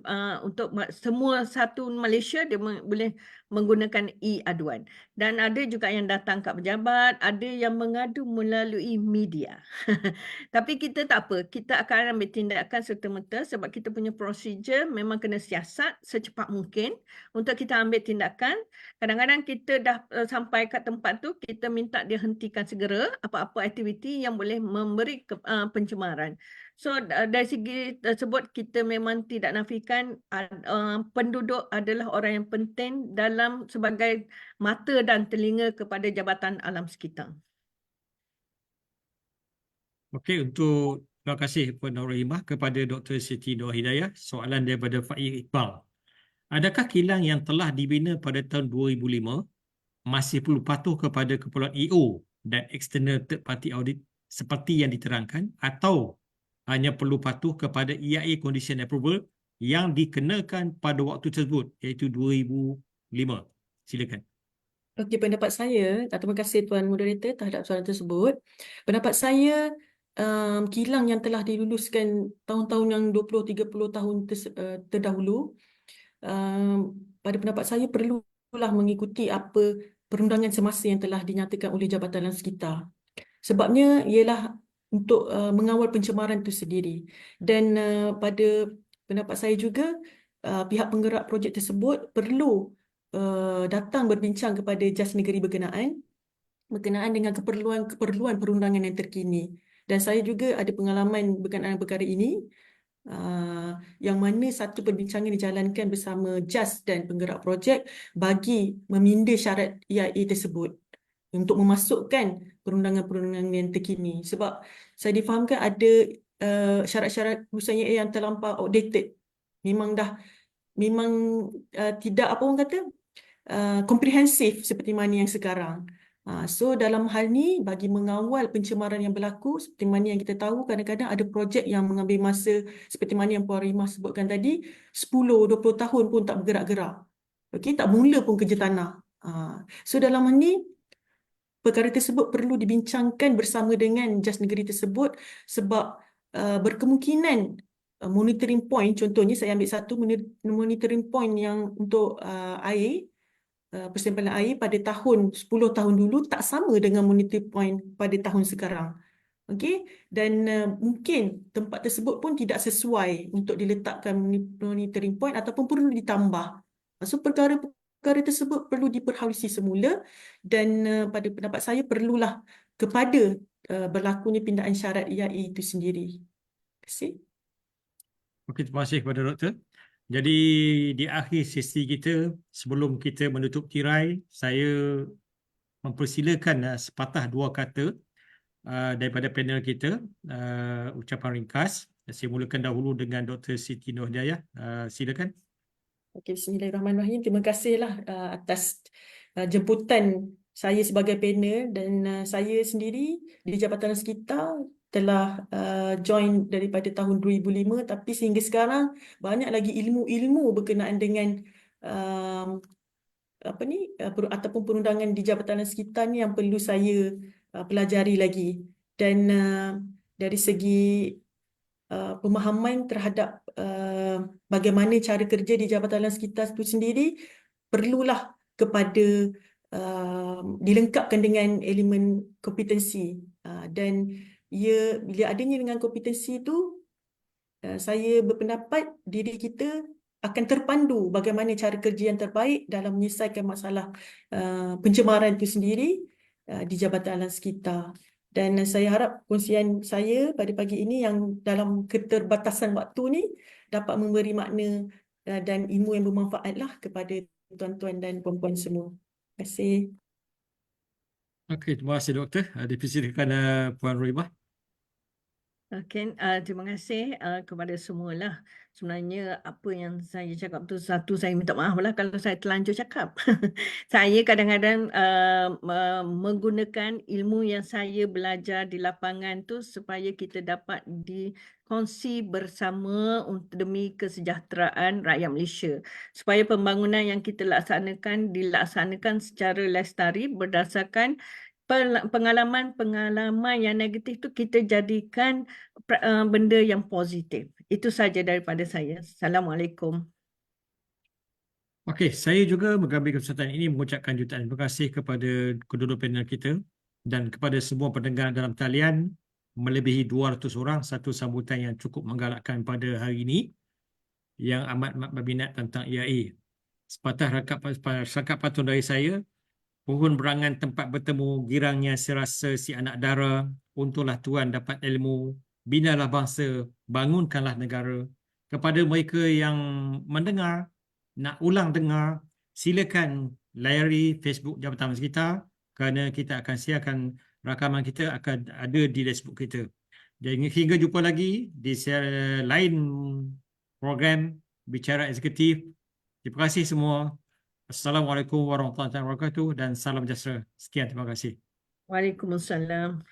untuk semua satu Malaysia dia boleh menggunakan e-aduan. Dan ada juga yang datang kat pejabat, ada yang mengadu melalui media. Tapi kita tak apa, kita akan ambil tindakan serta-merta sebab kita punya prosedur memang kena siasat secepat mungkin untuk kita ambil tindakan. Kadang-kadang kita dah sampai kat tempat tu, kita minta dia hentikan segera apa-apa aktiviti yang boleh memberi pencemaran. So dari segi tersebut kita memang tidak nafikan penduduk adalah orang yang penting dalam sebagai mata dan telinga kepada Jabatan Alam Sekitar. Okey, terima kasih Puan Nur Rahimah kepada Dr. Siti Nur Hidayah. Soalan daripada Faiz Iqbal. Adakah kilang yang telah dibina pada tahun 2005 masih perlu patuh kepada keperluan EO dan external third party audit seperti yang diterangkan atau hanya perlu patuh kepada EIA Condition Approval yang dikenakan pada waktu tersebut iaitu 2005? Silakan. Okey, pendapat saya, terima kasih Tuan Moderator terhadap soalan tersebut. Pendapat saya, kilang yang telah diluluskan tahun-tahun yang 20-30 tahun terdahulu, pada pendapat saya perlulah mengikuti apa perundangan semasa yang telah dinyatakan oleh Jabatan Alam Sekitar. Sebabnya ialah untuk mengawal pencemaran itu sendiri. Dan pada pendapat saya juga, pihak penggerak projek tersebut perlu datang berbincang kepada Jas Negeri berkenaan dengan keperluan perundangan yang terkini. Dan saya juga ada pengalaman berkenaan perkara ini, yang mana satu perbincangan dijalankan bersama Jas dan penggerak projek bagi meminda syarat EIA tersebut untuk memasukkan perundangan-perundangan yang terkini. Sebab saya difahamkan ada syarat-syarat urusan EIA yang terlampau outdated. Memang tidak apa orang kata komprehensif seperti mana yang sekarang. So dalam hal ni bagi mengawal pencemaran yang berlaku seperti mana yang kita tahu, kadang-kadang ada projek yang mengambil masa seperti mana yang Puan Rahimah sebutkan tadi 10-20 tahun pun tak bergerak-gerak. Okey, tak mula pun kerja tanah. So dalam hal ni perkara tersebut perlu dibincangkan bersama dengan Jas Negeri tersebut sebab berkemungkinan monitoring point, contohnya saya ambil satu monitoring point yang untuk air, persimpanan air pada tahun 10 tahun dulu tak sama dengan monitoring point pada tahun sekarang. Okey, dan mungkin tempat tersebut pun tidak sesuai untuk diletakkan monitoring point ataupun perlu ditambah. So perkara tersebut perlu diperhalusi semula dan pada pendapat saya perlulah kepada berlakunya pindaan syarat EIA itu sendiri. Terima kasih. Okey, terima kasih kepada doktor. Jadi di akhir sesi kita, sebelum kita menutup tirai, saya mempersilakan sepatah dua kata daripada panel kita, ucapan ringkas. Saya mulakan dahulu dengan Dr. Siti Nur Hidayah. Silakan. Okey, bismillahirrahmanirrahim. Terima kasihlah atas jemputan saya sebagai panel dan saya sendiri di Jabatan Alam Sekitar telah join daripada tahun 2005, tapi sehingga sekarang banyak lagi ilmu-ilmu berkenaan dengan ataupun perundangan di Jabatan Alam Sekitar ni yang perlu saya pelajari lagi. Dan dari segi pemahaman terhadap bagaimana cara kerja di Jabatan Alam Sekitar itu sendiri perlulah kepada dilengkapkan dengan elemen kompetensi, dan bila adanya dengan kompetensi itu, saya berpendapat diri kita akan terpandu bagaimana cara kerja yang terbaik dalam menyelesaikan masalah pencemaran itu sendiri di Jabatan Alam Sekitar. Dan saya harap kongsian saya pada pagi ini yang dalam keterbatasan waktu ni dapat memberi makna dan ilmu yang bermanfaatlah kepada tuan-tuan dan puan-puan semua. Terima kasih. Okey, terima kasih doktor. Dipersilakan Puan Rahimah. Okey, terima kasih kepada semualah. Sebenarnya apa yang saya cakap tu, satu saya minta maaf lah kalau saya terlanjur cakap. Saya kadang-kadang menggunakan ilmu yang saya belajar di lapangan tu supaya kita dapat dikongsi bersama demi kesejahteraan rakyat Malaysia. Supaya pembangunan yang kita dilaksanakan secara lestari berdasarkan pengalaman-pengalaman yang negatif tu kita jadikan benda yang positif. Itu saja daripada saya. Assalamualaikum. Okey, saya juga mengambil kesempatan ini mengucapkan jutaan terima kasih kepada kedua-dua panel kita dan kepada semua pendengar dalam talian melebihi 200 orang, satu sambutan yang cukup menggalakkan pada hari ini yang amat berminat tentang EIA. Sepatah rangkap pantun dari saya, pohon berangan tempat bertemu, girangnya serasa si anak dara, untunglah Tuan dapat ilmu, binalah bangsa, bangunkanlah negara. Kepada mereka yang mendengar, nak ulang dengar, silakan layari Facebook Jabatan Alam Sekitar kerana kita akan siarkan rakaman kita akan ada di Facebook kita. Dan hingga jumpa lagi di lain program Bicara Eksekutif. Terima kasih semua. Assalamualaikum warahmatullahi wabarakatuh dan salam sejahtera. Sekian, terima kasih. Waalaikumsalam.